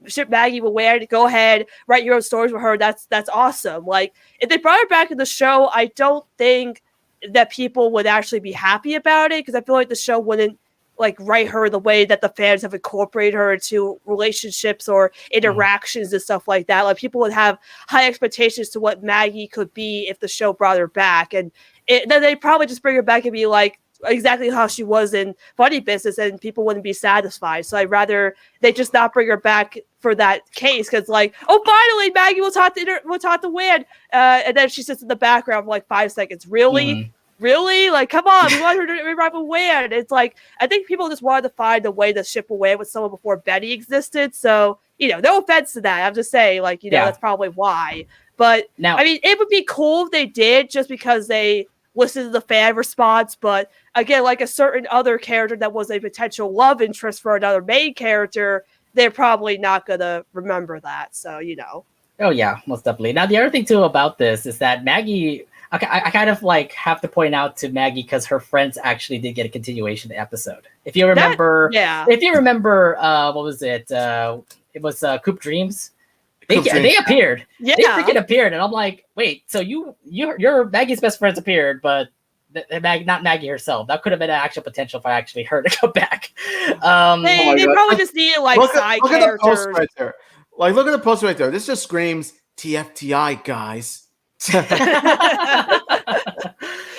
ship Maggie with Ware, go ahead, write your own stories with her. That's awesome. Like, if they brought her back in the show, I don't think that people would actually be happy about it, because I feel like the show wouldn't like write her the way that the fans have incorporated her into relationships or interactions and stuff like that. Like, people would have high expectations to what Maggie could be if the show brought her back, and then they'd probably just bring her back and be like exactly how she was in Funny Business, and people wouldn't be satisfied. So I'd rather they just not bring her back for that case, because like, oh, finally Maggie will talk to Win, and then she sits in the background for like 5 seconds. Really? Like, come on, we want her to rewrite with Win. It's like, I think people just wanted to find a way to ship away with someone before Betty existed. So, no offense to that. I'm just saying, like, that's probably why. But now, I mean, it would be cool if they did, just because they listened to the fan response. But again, like a certain other character that was a potential love interest for another main character, they're probably not going to remember that. So, Oh, yeah, most definitely. Now, the other thing, too, about this is that Maggie, I kind of like have to point out to Maggie, because her friends actually did get a continuation of the episode. If you remember, what was it? It was Coop Dreams. They appeared. Yeah. They freaking appeared. And I'm like, wait, so your Maggie's best friends appeared, but not Maggie herself. That could have been an actual potential for actually her to come back. They probably just needed like side characters. Look at the post right there. Like, look at the post right there. This just screams TFTI, guys.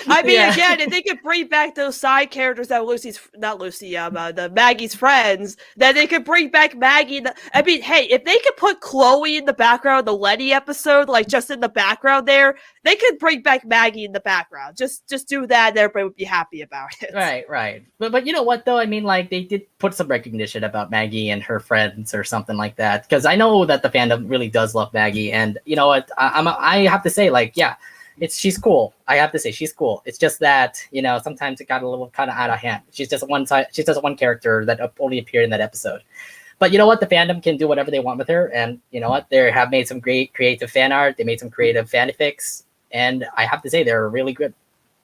I mean, again, if they could bring back those side characters that the Maggie's friends, then they could bring back Maggie. I mean, hey, if they could put Chloe in the background of the Letty episode, like just in the background there, they could bring back Maggie in the background. Just do that, and everybody would be happy about it. Right. But you know what, though? I mean, like, they did put some recognition about Maggie and her friends or something like that, because I know that the fandom really does love Maggie, and you know what? I have to say, like, yeah. She's cool. I have to say she's cool. It's just that, sometimes it got a little kind of out of hand. She's just one character that only appeared in that episode. But you know what? The fandom can do whatever they want with her. And you know what? They have made some great creative fan art. They made some creative fanfics. And I have to say they're really good.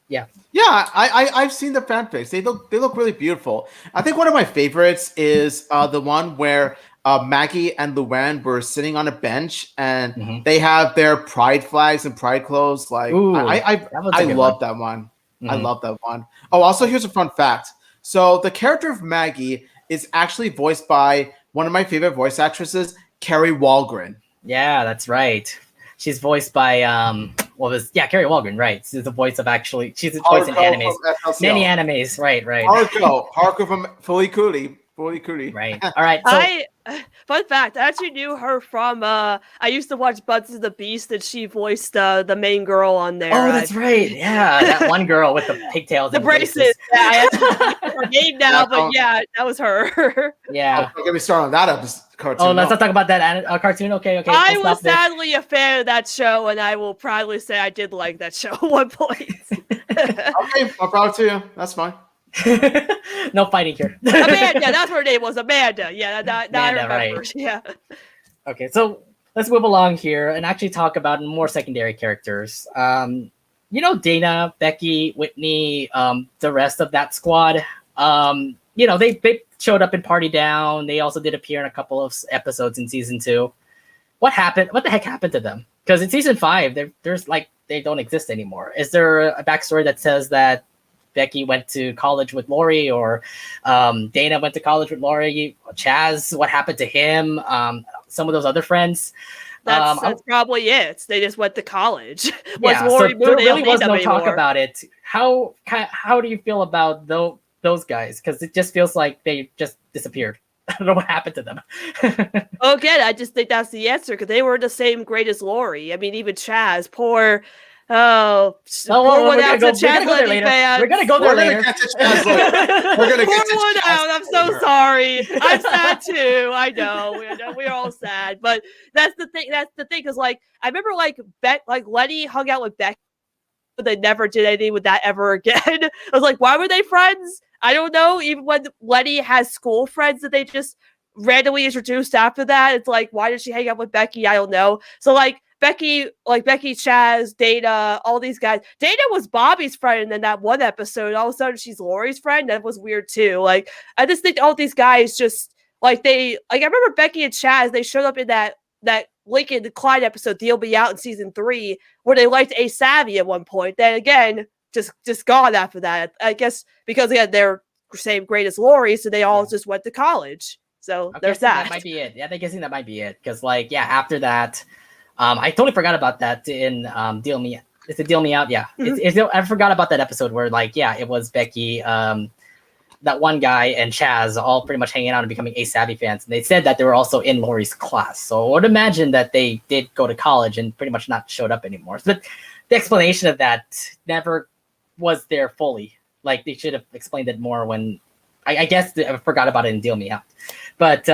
Yeah. Yeah, I've seen the fanfics. They look really beautiful. I think one of my favorites is the one where Maggie and Luann were sitting on a bench, and they have their pride flags and pride clothes. Like, I love that one. I love that one. Oh, also, here's a fun fact. So the character of Maggie is actually voiced by one of my favorite voice actresses, Carrie Walgren. Yeah, that's right. She's voiced by Carrie Walgren, right? She's the voice of she's the voice in animes. Many animes, right. Haruko from Fully Coolie. Right. All right. So, fun fact, I actually knew her from I used to watch Buds of the Beast, and she voiced the main girl on there. Oh, that's right. Yeah, that one girl with the pigtails, the and braces. Yeah, I actually know her name now, but yeah, that was her. Yeah. Don't get me started on that episode. Cartoon. Oh, let's not talk about that cartoon. Okay. I was sadly a fan of that show, and I will proudly say I did like that show at one point. Okay, I'm proud too. That's fine. No fighting here. Amanda, that's her name was Amanda. Yeah, Amanda, I remember. Right. Yeah. Okay, so let's move along here and actually talk about more secondary characters. Dana, Becky, Whitney, the rest of that squad. They showed up in Party Down. They also did appear in a couple of episodes in season 2. What happened? What the heck happened to them? Because in season 5, they don't exist anymore. Is there a backstory that says that Becky went to college with Lori, or Dana went to college with Lori? Chaz, what happened to him? Some of those other friends. That's probably it. They just went to college. Yeah, Lori so there really was no anymore. talk about it. How do you feel about those guys? Because it just feels like they just disappeared. I don't know what happened to them. Again, I just think that's the answer, because they were the same grade as Lori. I mean, even Chaz, poor one out to Chaz Lenny fans. We're gonna go there later. We're gonna get to one out. I'm so sorry. I'm sad too. I know. We're all sad. But that's the thing. Because I remember Lenny hung out with Becky, but they never did anything with that ever again. I was like, why were they friends? I don't know. Even when Lenny has school friends that they just randomly introduced after that, it's like, why did she hang out with Becky? I don't know. So Becky, Chaz, Dana, all these guys. Dana was Bobby's friend, and then that one episode, all of a sudden she's Lori's friend. That was weird too. I just think all these guys just I remember Becky and Chaz, they showed up in that Lincoln and Clyde episode, Deal Me Out in season 3, where they liked A Savvy at one point. Then again, just gone after that. I guess because again, they're same grade as Lori, so they all just went to college. So there's that. That might be it. Yeah, I'm guessing that might be it. Because after that, I totally forgot about that in Deal Me. Is it Deal Me Out? Yeah. Mm-hmm. I forgot about that episode where it was Becky, that one guy, and Chaz all pretty much hanging out and becoming A Savvy fans. And they said that they were also in Lori's class. So I would imagine that they did go to college and pretty much not showed up anymore. But the explanation of that never was there fully. They should have explained it more when I guess I forgot about it in Deal Me Out. But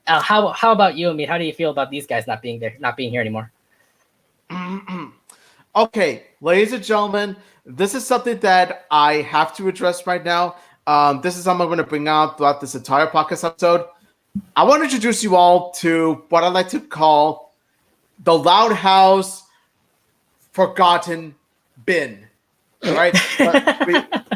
how about you, Amit? How do you feel about these guys not being here anymore? Okay, ladies and gentlemen, this is something that I have to address right now. This is something I'm going to bring out throughout this entire podcast episode. I want to introduce you all to what I like to call the Loud House Forgotten Bin. All right,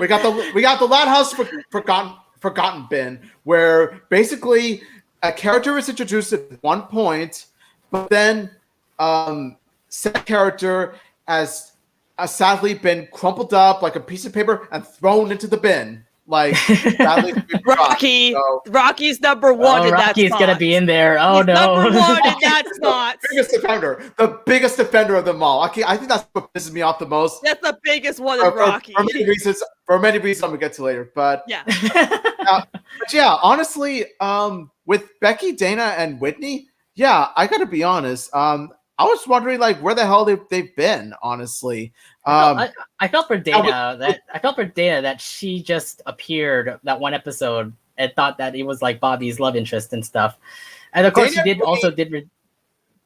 we got the Loud House Forgotten Bin, where basically a character is introduced at one point, but then said character has sadly been crumpled up like a piece of paper and thrown into the bin. Rocky. Rocky's number one in that spot. Rocky's gonna be in there. Oh, he's no. Number one in that spot. The biggest defender of them all. I think that's what pisses me off the most. That's the biggest one in Rocky. For many reasons I'm gonna get to later. But yeah. But yeah, honestly, with Becky, Dana, and Whitney, I gotta be honest. I was wondering where the hell they've been, honestly. I felt for Dana that she just appeared that one episode and thought that it was Bobby's love interest and stuff. And of course, Dana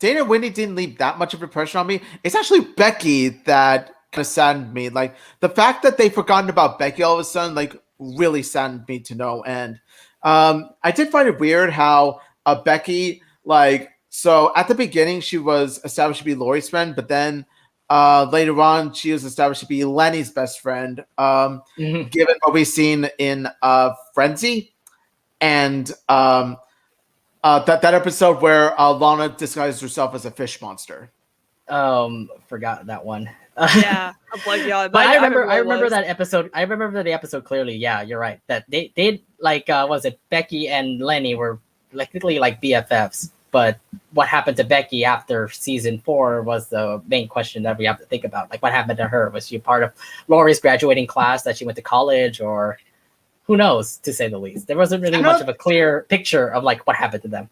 and Whitney didn't leave that much of an impression on me. It's actually Becky that kind of saddened me. The fact that they've forgotten about Becky all of a sudden, really saddened me to no end. I did find it weird how Becky, so at the beginning, she was established to be Lori's friend, but then later on, she was established to be Lenny's best friend, given what we've seen in Frenzy. And that episode where Lana disguises herself as a fish monster. Forgot that one. Yeah, I'm blanking on it, But I what it remember was. that episode. I remember the episode clearly. Yeah, you're right. That they like was it Becky and Lenny were technically like BFFs. But what happened to Becky after season 4 was the main question that we have to think about. Like, what happened to her? Was she part of Lori's graduating class that she went to college, or who knows, to say the least? There wasn't really much of a clear picture of like what happened to them.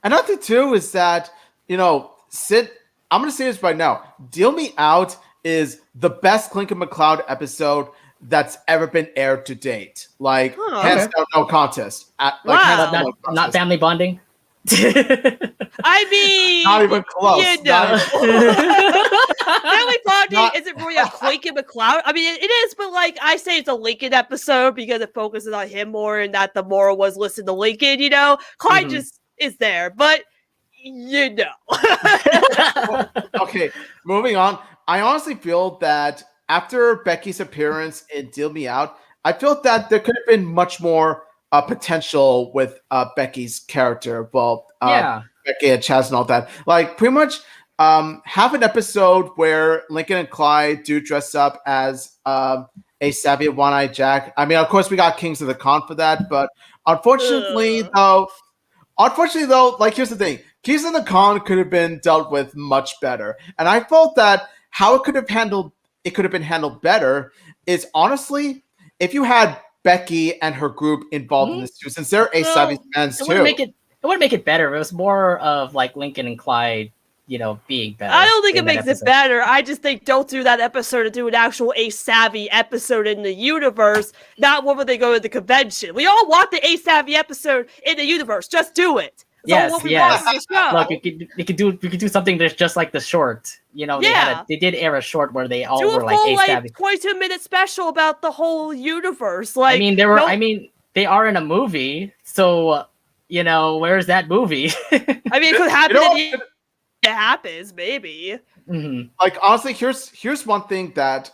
Another thing too is that, Sid, I'm gonna say this right now. Deal Me Out is the best Clink and McCloud episode that's ever been aired to date. Like, hands down, no contest. Wow. Not family bonding. I mean, not even close. You know. Family bonding isn't really a Clink and McCloud. I mean, it is, but like I say, it's a Lincoln episode because it focuses on him more, and that the moral was listen to Lincoln. Clyde just is there, but Okay, moving on. I honestly feel that after Becky's appearance in Deal Me Out, I felt that there could have been much more potential with Becky's character. Well, Becky and Chaz and all that. Like, pretty much have an episode where Lincoln and Clyde do dress up as a savvy one-eyed Jack. I mean, of course, we got Kings of the Con for that, but unfortunately, though, like, here's the thing. Kings of the Con could have been dealt with much better. And I felt that how it could have been handled better is, honestly, if you had Becky and her group involved in this too, since they're savvy fans too. It wouldn't make it better. It was more of like Lincoln and Clyde, being better. I don't think it makes it better. I just think don't do that episode and do an actual Savvy episode in the universe. Not when they go to the convention. We all want the Savvy episode in the universe. Just do it. Yes. Look, we could do something that's just like the short. They did air a short where they all do were a full, like Savvy. 22-minute special about the whole universe. Like, they are in a movie, so where's that movie? I mean, it could happen. It happens, maybe. Mm-hmm. Like, honestly, here's one thing that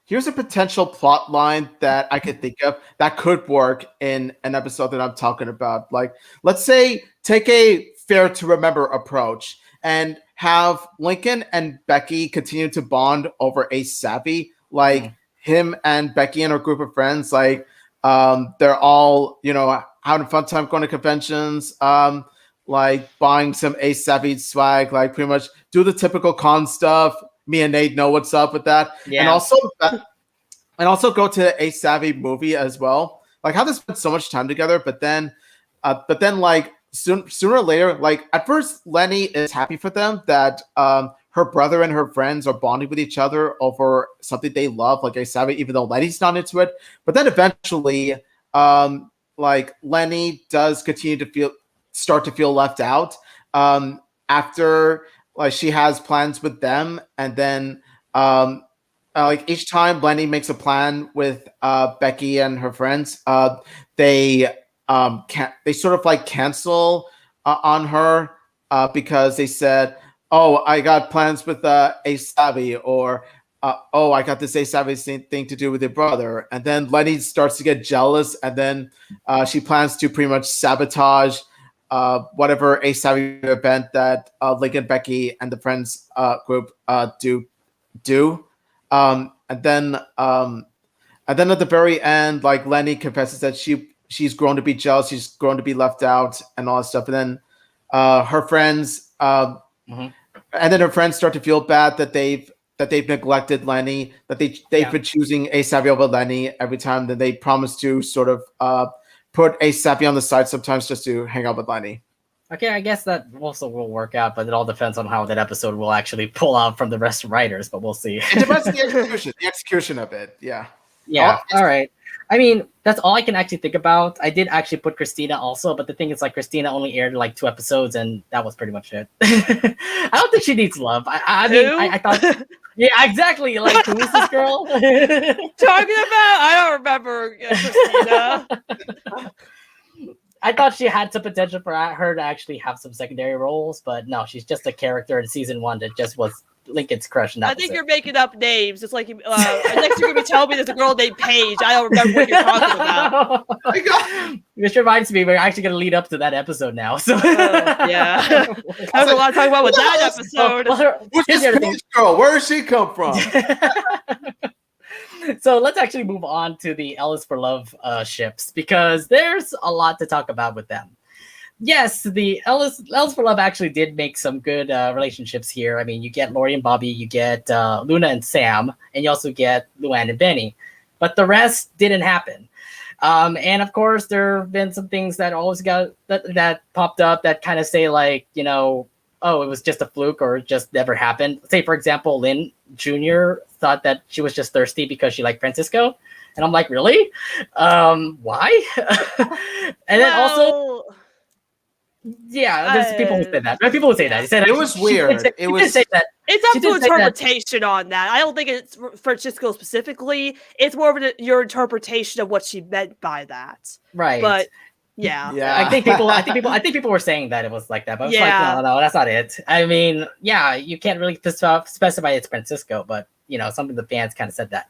here's a potential plot line that I could think of that could work in an episode that I'm talking about. Like, let's say take a fair to remember approach and have Lincoln and Becky continue to bond over savvy. Like, him and Becky and her group of friends, like, they're all, having a fun time going to conventions, like buying some savvy swag, like pretty much do the typical con stuff. Me and Nate know what's up with that. Yeah. And also go to a savvy movie as well. Like, how they spend so much time together, but then like sooner or later, like at first Lenny is happy for them that her brother and her friends are bonding with each other over something they love, like a savvy, even though Lenny's not into it. But then eventually, like Lenny does continue to start to feel left out after like she has plans with them, and then like each time Lenny makes a plan with Becky and her friends, they sort of like cancel on her because they said, "Oh, I got plans with savvy," or "Oh, I got this savvy thing to do with your brother," and then Lenny starts to get jealous, and then she plans to pretty much sabotage whatever savvy event that Lincoln, Becky, and the friends group do. And then at the very end, like Lenny confesses that she's grown to be jealous, she's grown to be left out, and all that stuff. And then her friends, and then her friends start to feel bad that they've neglected Lenny, that they've been choosing savvy over Lenny every time. That they promise to sort of put savvy on the side sometimes just to hang out with Lenny. Okay, I guess that also will work out, but it all depends on how that episode will actually pull out from the rest of writers, but we'll see. It depends on the execution of it, yeah. Yeah, all right. I mean, that's all I can actually think about. I did actually put Christina also, but the thing is, like, Christina only aired like 2 episodes, and that was pretty much it. I don't think she needs love. I thought... Yeah, exactly. Like, who is this girl? Talking about? I don't remember Christina. I thought she had some potential for her to actually have some secondary roles, but no, she's just a character in season 1 that just was Lincoln's crush. And I think you're making up names. It's like next you're gonna be telling me there's a girl named Paige. I don't remember what you're talking about. Which reminds me, we're actually gonna lead up to that episode now. So yeah, I was a lot to talk about with that episode. Who's this Paige girl? Where does she come from? So let's actually move on to the Ellis for Love ships, because there's a lot to talk about with them. Yes, the Ellis for Love actually did make some good relationships here. I mean, you get Lori and Bobby, you get Luna and Sam, and you also get Luann and Benny. But the rest didn't happen. And of course, there have been some things that always got that popped up that kind of say like, you know, oh, it was just a fluke or it just never happened. Say, for example, Lynn Jr. thought that she was just thirsty because she liked Francisco. And I'm like, really? Why? And then also... Yeah, there's people who say that. People would say that. He said it was weird. It was say that. It's up to interpretation on that. I don't think it's Francisco specifically. It's more of your interpretation of what she meant by that. Right. But yeah. I think people were saying that it was like that, but it's like, no, that's not it. I mean, yeah, you can't really specify it's Francisco, but you know, some of the fans kind of said that.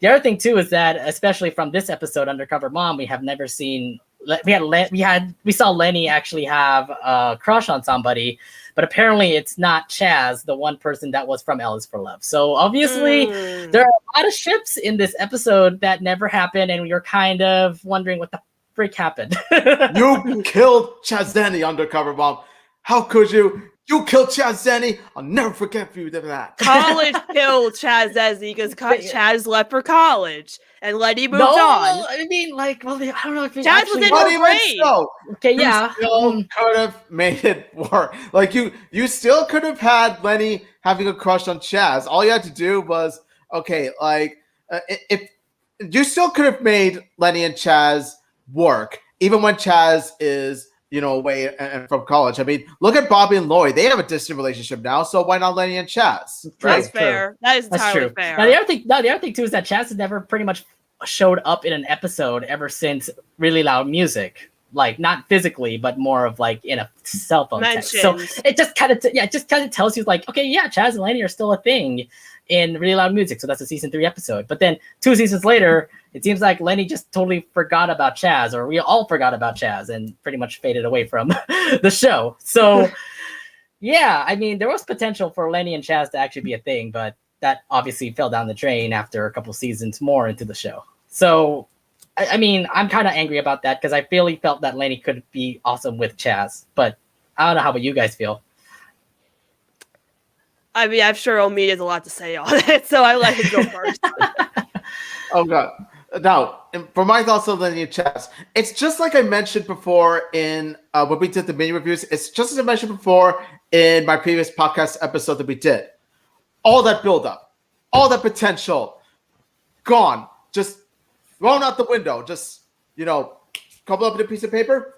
The other thing too is that, especially from this episode, Undercover Mom, we have never seen. We saw Lenny actually have a crush on somebody, but apparently it's not Chaz, the one person that was from Ellis for Love. So obviously there are a lot of ships in this episode that never happened, and you're kind of wondering what the freak happened. You killed Chaz Denny, Undercover Mom. How could you? You killed Chaz Denny. I'll never forget you did that. College killed Chaz Denny because Chaz left for college and Lenny moved on. I mean, like, well, I don't know if Chaz was in her grade. So, okay, yeah. You still could have made it work. Like, you still could have had Lenny having a crush on Chaz. All you had to do was, okay, like, if you still could have made Lenny and Chaz work, even when Chaz is, you know, away and from college. I mean, look at Bobby and Lori. They have a distant relationship now, so why not Lenny and Chaz? That's fair. That is entirely fair. Now, the other thing too is that Chaz has never pretty much showed up in an episode ever since Really Loud Music. Like, not physically, but more of like in a cell phone text. So it just kind of tells you like, okay, yeah, Chaz and Lenny are still a thing in Really Loud Music. So that's a season 3 episode. But then 2 seasons later, it seems like Lenny just totally forgot about Chaz, or we all forgot about Chaz and pretty much faded away from the show. So yeah, I mean, there was potential for Lenny and Chaz to actually be a thing, but that obviously fell down the drain after a couple seasons more into the show. So I mean, I'm kind of angry about that because I really felt that Lenny could be awesome with Chaz, but I don't know how about you guys feel. I mean, I'm sure Omid has a lot to say on it, so I let him go first. Oh, God. Now, for my thoughts on Lenny and Chaz, it's just like I mentioned before in when we did the mini reviews. It's just as I mentioned before in my previous podcast episode that we did. All that buildup, all that potential, gone. Just thrown out the window. Just, you know, couple up in a piece of paper.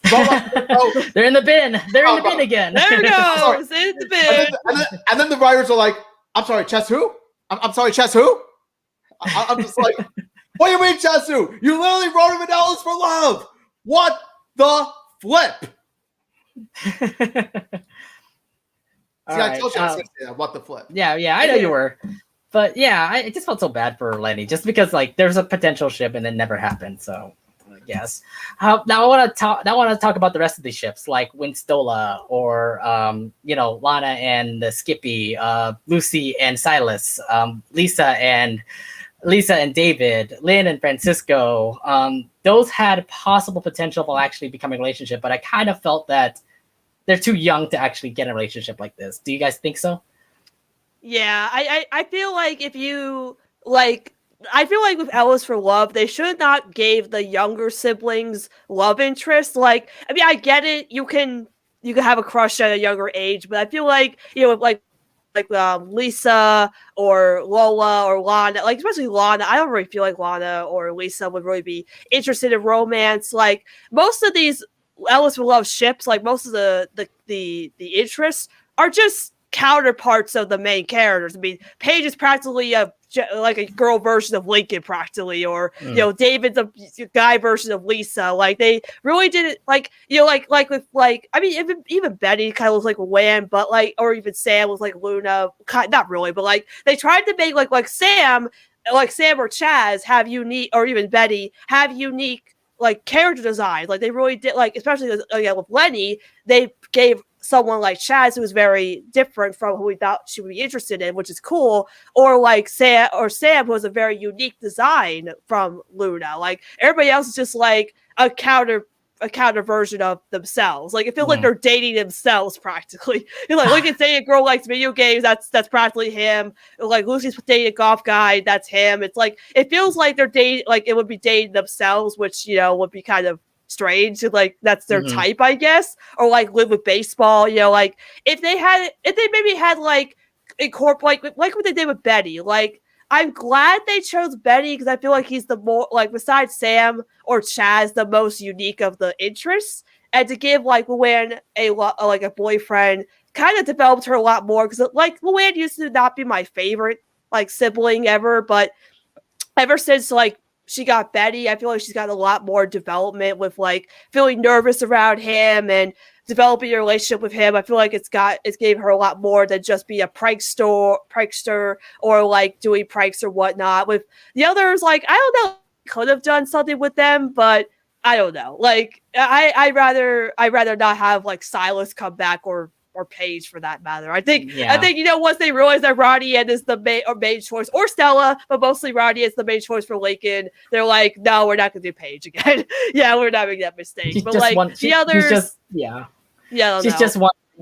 They're in the bin. They're in the bin again. There it goes. In the bin. And then the writers are like, I'm sorry, Chaz who? I'm sorry, Chaz who? I'm just like, what do you mean, Chaz who? You literally wrote him in Ellis for Love. What the flip? I told you I was going to say that. What the flip? Yeah, I know you were. But yeah, it just felt so bad for Lenny, just because like there's a potential ship and it never happened. So I guess now I want to talk about the rest of these ships, like Winstola or you know, Lana and Skippy, Lucy and Silas, Lisa and David, Lynn and Francisco. Those had possible potential of actually becoming a relationship, but I kind of felt that they're too young to actually get a relationship like this. Do you guys think so? Yeah, I feel like if you like, I feel like with Ellis for Love, they should not gave the younger siblings love interest. Like, I mean, I get it. You can have a crush at a younger age, but I feel like, you know, like Lisa or Lola or Lana, like especially Lana, I don't really feel like Lana or Lisa would really be interested in romance. Like most of these Ellis for Love ships, like most of the interests are just counterparts of the main characters. I mean, Paige is practically like a girl version of Lincoln, practically, or David's a guy version of Lisa. Like they really didn't like with I mean, even Betty kind of looks like Wham, but or even Sam was like Luna, not really, but like they tried to make like Sam or Chaz have unique, or even Betty have unique like character designs. Like they really did, like especially with Lenny, they gave someone like Chaz who was very different from who we thought she would be interested in, which is cool. Or like Sam who has a very unique design from Luna. Like everybody else is just like a counter version of themselves. Like it feels like they're dating themselves practically. Like look at say a girl likes video games, that's practically him. Like Lucy's dating a golf guy, that's him. It's like it feels like they're dating, like it would be dating themselves, which would be kind of strange. Like that's their type, I guess. Or like live with baseball. Like if they maybe had like incorporate like what they did with Betty. Like I'm glad they chose Betty because I feel like he's the more, like, besides Sam or Chaz, the most unique of the interests. And to give like Luann a boyfriend kind of developed her a lot more, because like Luann used to not be my favorite like sibling ever, but ever since like she got Betty, I feel like she's got a lot more development with like feeling nervous around him and developing a relationship with him. I feel like it's gave her a lot more than just be a prankster or like doing pranks or whatnot. With the others, like I don't know, could have done something with them, but I don't know. Like I'd rather not have like Silas come back or Paige for that matter. I think once they realize that Ronnie is the main choice, or Stella, but mostly Ronnie is the main choice for Lincoln, they're like, no, we're not gonna do Paige again. Yeah, we're not making that mistake. She's but like the others,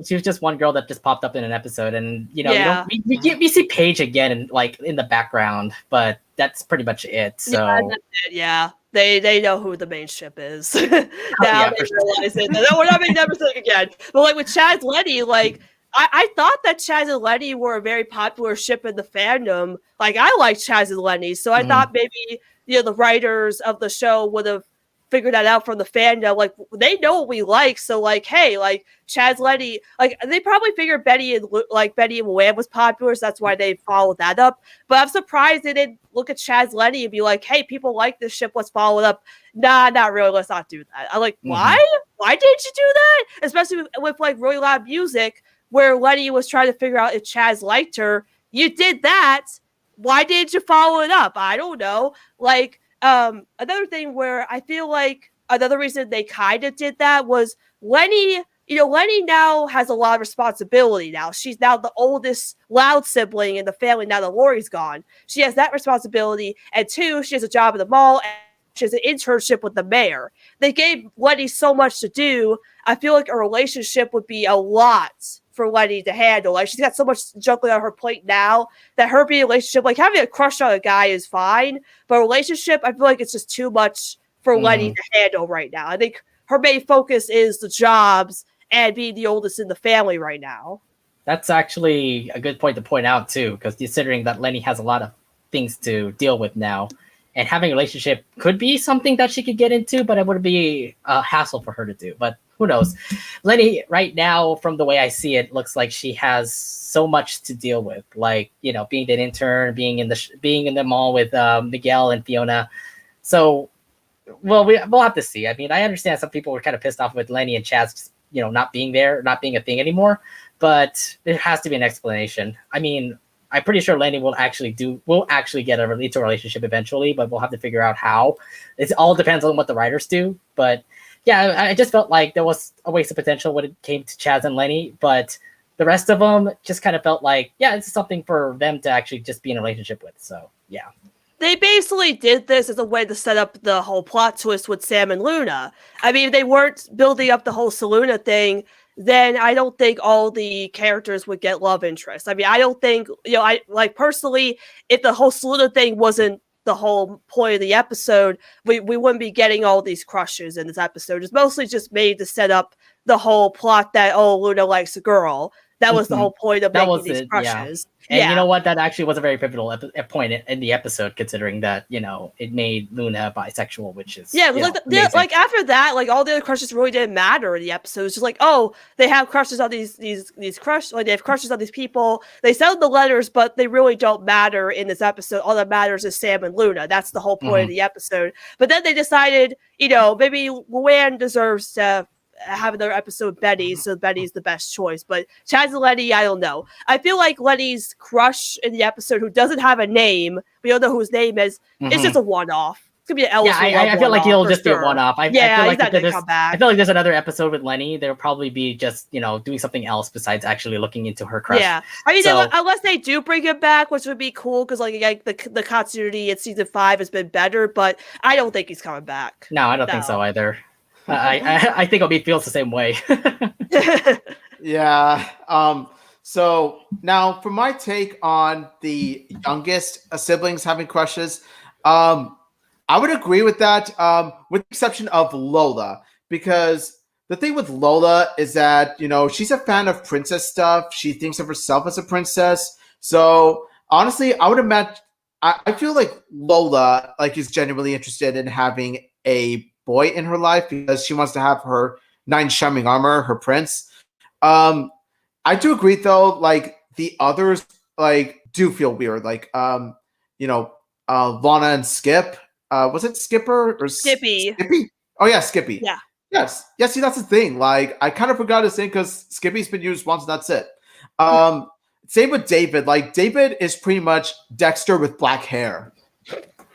she was just one girl that just popped up in an episode, and we see Paige again in the background, but that's pretty much it. So yeah. They know who the main ship is. Now they realize it. No, we're not making that mistake again. But like with Chaz Lenny, like I thought that Chaz and Lenny were a very popular ship in the fandom. Like I like Chaz and Lenny, so I thought maybe the writers of the show would have figured that out from the fandom. Like they know what we like, so like hey, like Chaz Lenny, like they probably figured Betty and Luann was popular, so that's why they followed that up. But I'm surprised they didn't look at Chaz Lenny and be like, hey, people like this ship, let's follow it up. Nah, not really, let's not do that. I'm like, why didn't you do that? Especially with like really loud music where Lenny was trying to figure out if Chaz liked her. You did that, why didn't you follow it up? I don't know. Like another thing where I feel like another reason they kind of did that was Lenny. Lenny now has a lot of responsibility now. She's now the oldest Loud sibling in the family now that Lori's gone. She has that responsibility. And two, she has a job at the mall and she has an internship with the mayor. They gave Lenny so much to do. I feel like a relationship would be a lot for Lenny to handle. Like she's got so much juggling on her plate now that her being a relationship, like having a crush on a guy is fine, but a relationship, I feel like it's just too much for Lenny to handle right now. I think her main focus is the jobs and being the oldest in the family right now. That's actually a good point to point out too, because considering that Lenny has a lot of things to deal with now, and having a relationship could be something that she could get into, but it would be a hassle for her to do. But who knows? Lenny right now, from the way I see it, looks like she has so much to deal with, like being an intern, being in the mall with Miguel and Fiona. So, well, we'll have to see. I mean, I understand some people were kind of pissed off with Lenny and Chaz, not being there, not being a thing anymore, but there has to be an explanation. I mean, I'm pretty sure Lenny will actually get into a relationship eventually, but we'll have to figure out how. It all depends on what the writers do. But yeah, I just felt like there was a waste of potential when it came to Chaz and Lenny, but the rest of them just kind of felt like, yeah, it's something for them to actually just be in a relationship with. So yeah. They basically did this as a way to set up the whole plot twist with Sam and Luna. I mean, if they weren't building up the whole Seluna thing, then I don't think all the characters would get love interest. I mean, I don't think, I like personally, if the whole Seluna thing wasn't the whole point of the episode, we wouldn't be getting all these crushes in this episode. It's mostly just made to set up the whole plot that, oh, Luna likes a girl. That was the whole point of That making was these it, crushes. And you know what? That actually was a very pivotal point in the episode, considering that, you know, it made Luna bisexual, which is like after that, like all the other crushes really didn't matter in the episode. It's just like, oh, they have crushes on these crush, like they have crushes on these people. They send the letters, but they really don't matter in this episode. All that matters is Sam and Luna. That's the whole point of the episode. But then they decided, you know, maybe Luann deserves to have another episode of Betty, so Betty's the best choice. But Chaz and Lenny, I don't know. I feel like Lenny's crush in the episode, who doesn't have a name, we don't know who his name is, it's just a one-off. It's gonna be an Ellis. I feel like he'll just be a one-off. I feel like he's not gonna come back. I feel like there's another episode with Lenny. There'll probably be just, you know, doing something else besides actually looking into her crush. Yeah, I mean, unless they do bring him back, which would be cool, because like the continuity in season 5 has been better, but I don't think he's coming back. No, I don't think so either. I think Obi feels the same way. Yeah. So now for my take on the youngest siblings having crushes, I would agree with that, with the exception of Lola, because the thing with Lola is that, you know, she's a fan of princess stuff. She thinks of herself as a princess. So honestly, I would imagine, I feel like Lola is genuinely interested in having a boy in her life because she wants to have her 9 shining armor, her prince. I do agree though, like the others do feel weird. Lana and Skip. Was it Skipper or Skippy? Skippy? Oh yeah, Skippy. Yeah. Yes. Yeah, see, that's the thing. Like, I kind of forgot his name because Skippy's been used once and that's it. Same with David. Like, David is pretty much Dexter with black hair.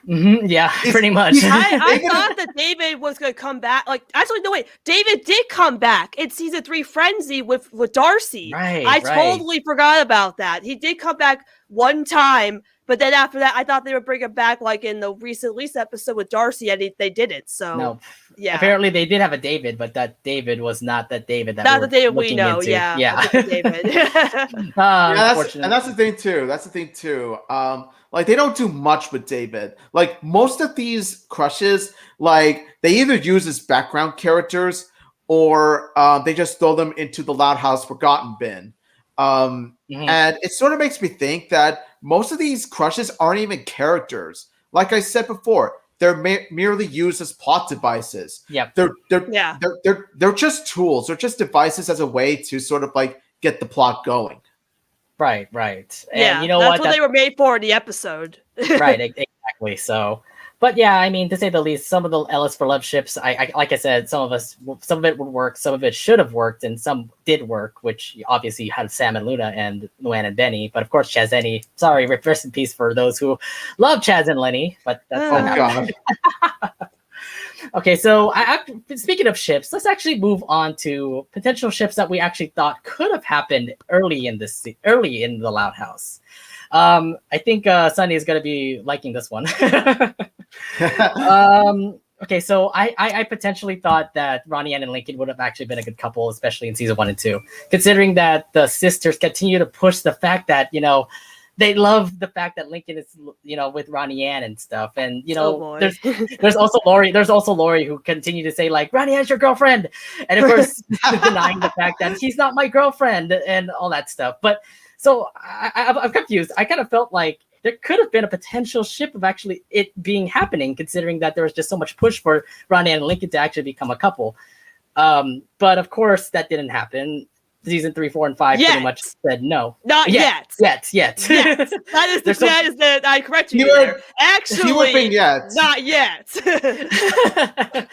Yeah, pretty much. I thought that David was going to come back. Like, actually, no, wait. David did come back in season 3 Frenzy with Darcy. I totally forgot about that. He did come back one time, but then after that, I thought they would bring him back like in the recent release episode with Darcy, and they didn't. So, no. Yeah. Apparently, they did have a David, but that David was not that David that not the David we know. Into. Yeah. David. And that's the thing too. Like, they don't do much with David. Like, most of these crushes, like, they either use as background characters or they just throw them into the Loud House Forgotten bin. And it sort of makes me think that most of these crushes aren't even characters. Like I said before, they're merely used as plot devices. Yeah, they're just tools. They're just devices as a way to sort of like get the plot going. Right. And yeah, you know that's what they were made for in the episode. Right, exactly. So, but yeah, I mean, to say the least, some of the Ellis for Love ships, I like I said, some of it would work, some of it should have worked, and some did work, which obviously had Sam and Luna and Luann and Benny. But of course, Chaz and Lenny. Sorry, rest in peace for those who love Chaz and Lenny. But that's God. Okay, so speaking of ships, let's actually move on to potential ships that we actually thought could have happened early in the Loud House. I think Sunny is going to be liking this one. Okay, so I potentially thought that Ronnie Ann and Lincoln would have actually been a good couple, especially in season 1 and 2, considering that the sisters continue to push the fact that, you know, they love the fact that Lincoln is, you know, with Ronnie Ann and stuff. And, you know, there's also Lori who continue to say, like, Ronnie Ann's your girlfriend. And of course, denying the fact that she's not my girlfriend and all that stuff. But so I'm confused. I kind of felt like there could have been a potential ship of actually it being happening, considering that there was just so much push for Ronnie Ann and Lincoln to actually become a couple. But of course, that didn't happen. Season 3, 4, and 5 pretty much said no. Not yet. Yet. Yes. That is the I correct you there. Actually, not yet.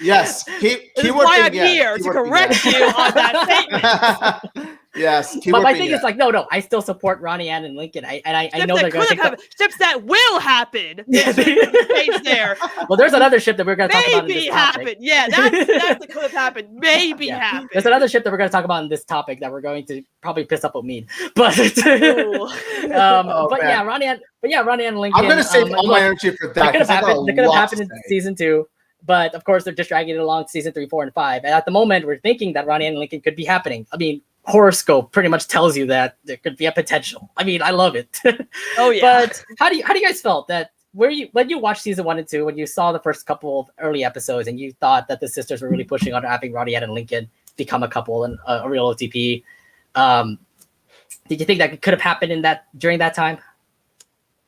Yes. This is why I'm here to correct you on that statement. Yes. But my thing is like, no, I still support Ronnie Ann and Lincoln. I know they're going to take ships that will happen. There. Well, there's another ship that we're going to talk about in this topic. Happen. Yeah, that's what could have happened. Maybe happen. There's another ship that we're going to talk about in this topic that we're going to probably piss up Omid. But yeah, Ronnie Ann and Lincoln. I'm going to save all my energy for that. That could have happened in season 2. But of course, they're just dragging it along season 3, 4, and 5. And at the moment, we're thinking that Ronnie Ann and Lincoln could be happening. I mean, horoscope pretty much tells you that there could be a potential. I mean, I love it. Oh yeah. But how do you guys felt that when you watched season 1 and 2, when you saw the first couple of early episodes and you thought that the sisters were really pushing on having Ronnie Ann and Lincoln become a couple and a real OTP, Did you think that could have happened during that time?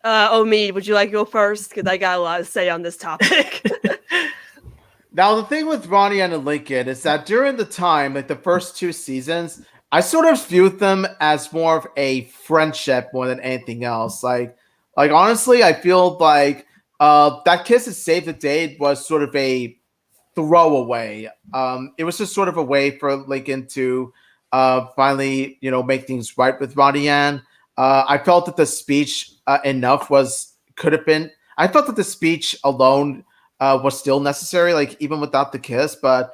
Omi, would you like to go first? Because I got a lot to say on this topic. Now, the thing with Ronnie and Lincoln is that during the time, like the first 2 seasons, I sort of viewed them as more of a friendship more than anything else. Like honestly, I feel like that kiss to save the date was sort of a throwaway. It was just sort of a way for Lincoln to finally, make things right with Ronnie Ann. I felt that the speech could have been. I felt that the speech alone was still necessary, like even without the kiss. But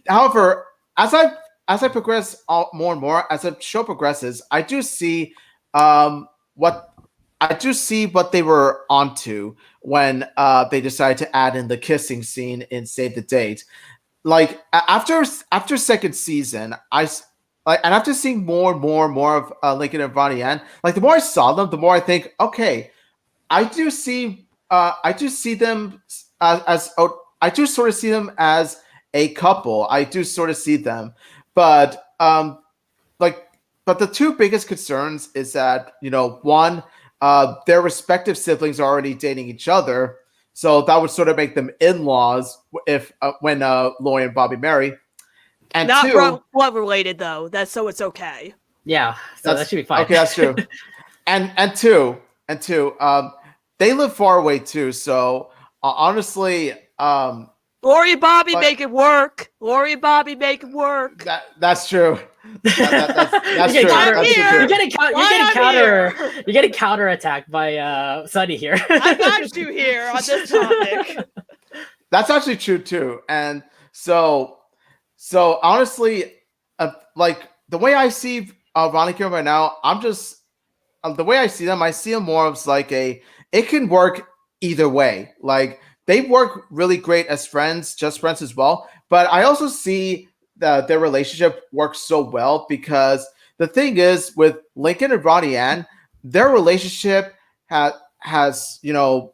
however, as I progress more and more, as the show progresses, I do see what they were onto when they decided to add in the kissing scene in Save the Date. Like after second season, and after seeing more of Lincoln and Ronnie Ann, like the more I saw them, the more I think, okay, I do see them as I do sort of see them as a couple. I do sort of see them, but the two biggest concerns is that one, their respective siblings are already dating each other, so that would sort of make them in-laws when Lori and Bobby marry. And not blood related though. It's okay. Yeah, so that should be fine. Okay, that's true. and two, they live far away too. So honestly, Lori and Bobby make it work. Lori and Bobby make it work. That's true. That's true. You're getting counterattacked by Sunny here. I got you here on this topic. That's actually true too. And so honestly, like the way I see Ronnie Kim right now, I'm just the way I see them more of like it can work either way. Like they work really great as friends, just friends as well. But I also see that their relationship works so well because the thing is with Lincoln and Ronnie Ann, their relationship has their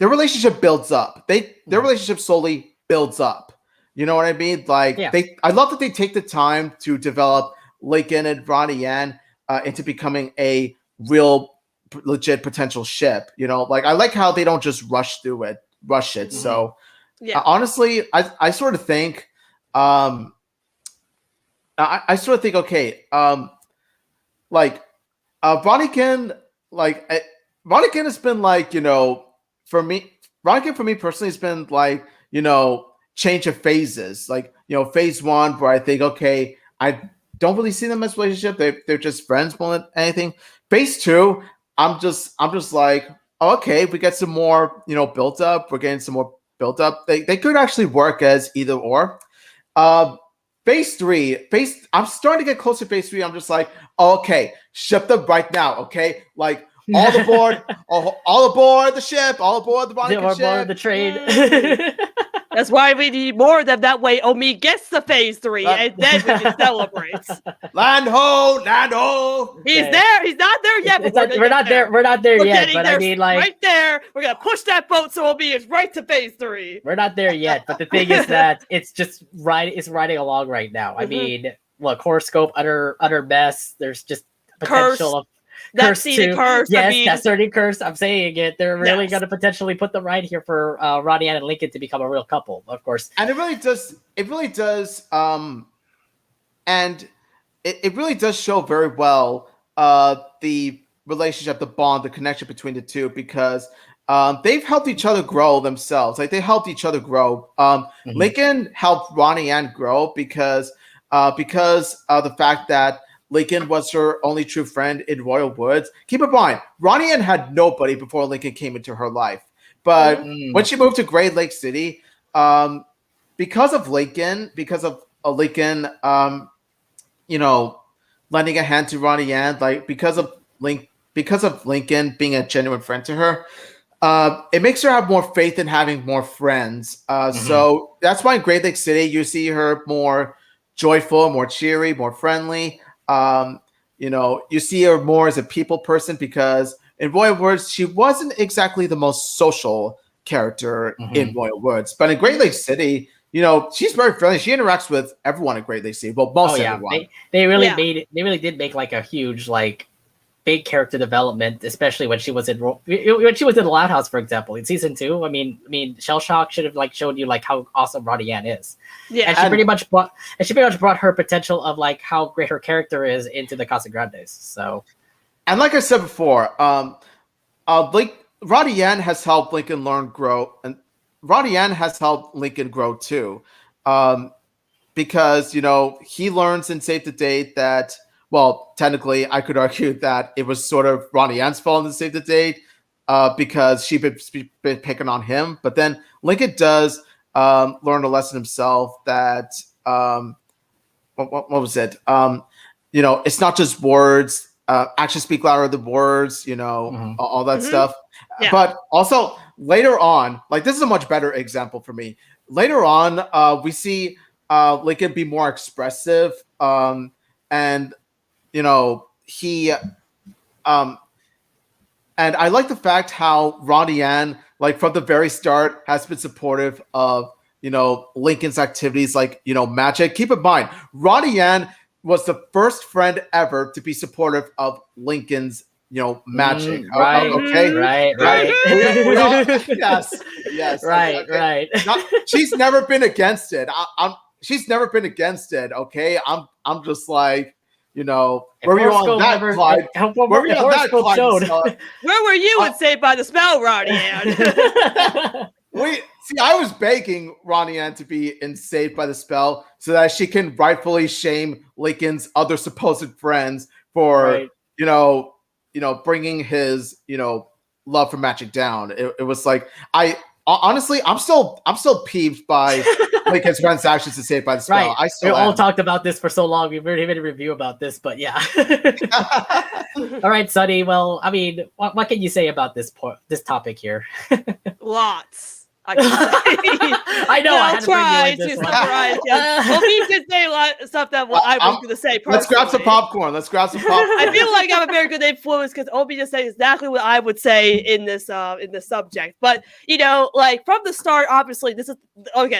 relationship builds up. Their relationship slowly builds up. You know what I mean? Like I love that they take the time to develop Lincoln and Ronnie Ann into becoming a real legit potential ship. Like I like how they don't just rush it. Mm-hmm. So honestly, I sort of think I sort of think okay, Ronnie Ken has been like for me personally has been like change of phases. Like phase 1 where I think okay, I don't really see them as a relationship. They're just friends more than anything. Phase 2, I'm just like, oh, okay, we get some more built up. We're getting some more built up. They could actually work as either or. Phase 3, I'm starting to get closer to phase 3. I'm just like, oh, okay, ship them right now. Okay, like all aboard, all aboard the ship, all aboard the Ronnie ship, aboard the train. That's why we need more of them. That way, Omi gets to phase 3, and then we can celebrate. Land ho! He's there. He's not there yet. We're not there. We're not there yet. But I mean, like right there, we're gonna push that boat so Omi is right to phase 3. We're not there yet. But the thing is that it's just it's riding along right now. I mean, look, horoscope, utter mess. There's just potential of. That scenic curse. Yes, that certain curse. I'm saying it. They're really going to potentially put them right here for Ronnie Ann and Lincoln to become a real couple, of course. And it really does. It really does. And it really does show very well the relationship, the bond, the connection between the two because they've helped each other grow themselves. Like they helped each other grow. Lincoln helped Ronnie Ann grow because of the fact that Lincoln was her only true friend in Royal Woods. Keep in mind, Ronnie Ann had nobody before Lincoln came into her life. But when she moved to Great Lake City, because of Lincoln, lending a hand to Ronnie Ann, like because of Lincoln being a genuine friend to her, it makes her have more faith in having more friends. So that's why in Great Lake City you see her more joyful, more cheery, more friendly. You see her more as a people person because in Royal Woods, she wasn't exactly the most social character in Royal Woods. But in Great Lake City, she's very friendly. She interacts with everyone at Great Lakes Sea. Well, most everyone. They really did make like a huge like big character development, especially when she was in the Loud House, for example, in season 2. I mean, Shell Shock should have like showed you like how awesome Roddy Ann is. Yeah, and she pretty much brought her potential of like how great her character is into the Casa Grandes. So, and like I said before, like Roddy Ann has helped Lincoln grow, and Roddy Ann has helped Lincoln grow too, because he learns in Save the Date that. Well, technically, I could argue that it was sort of Ronnie Ann's fault in Save the Date because she'd been picking on him. But then Lincoln does learn a lesson himself that, what was it? It's not just words. Actions speak louder than words, all that stuff. Yeah. But also later on, like this is a much better example for me. Later on, we see Lincoln be more expressive and he and I like the fact how Ronnie Ann, like from the very start, has been supportive of Lincoln's activities like magic. Keep in mind, Ronnie Ann was the first friend ever to be supportive of Lincoln's magic. Right. Okay. Right. We all, yes. Right. She's never been against it. She's never been against it. Okay. I'm just like. Where were you on that, Clyde? Where were you on that, Clyde? Where were you in Saved by the Spell, Ronnie Ann? I was begging Ronnie Ann to be in Saved by the Spell so that she can rightfully shame Lincoln's other supposed friends for, bringing his, love for magic down. It was like, honestly, I'm still peeved by Lincoln's friends' actions to Saved by the Spell. Right. We all talked about this for so long. We've already made a review about this, but yeah. All right, Sunny. Well, I mean, what can you say about this topic here? Lots. I know. I'll try to summarize. Well, we did say a lot of stuff that I was going to say personally. Let's grab some popcorn. I feel like I'm a very good influence because Obi just said exactly what I would say in this subject. But like from the start, obviously, this is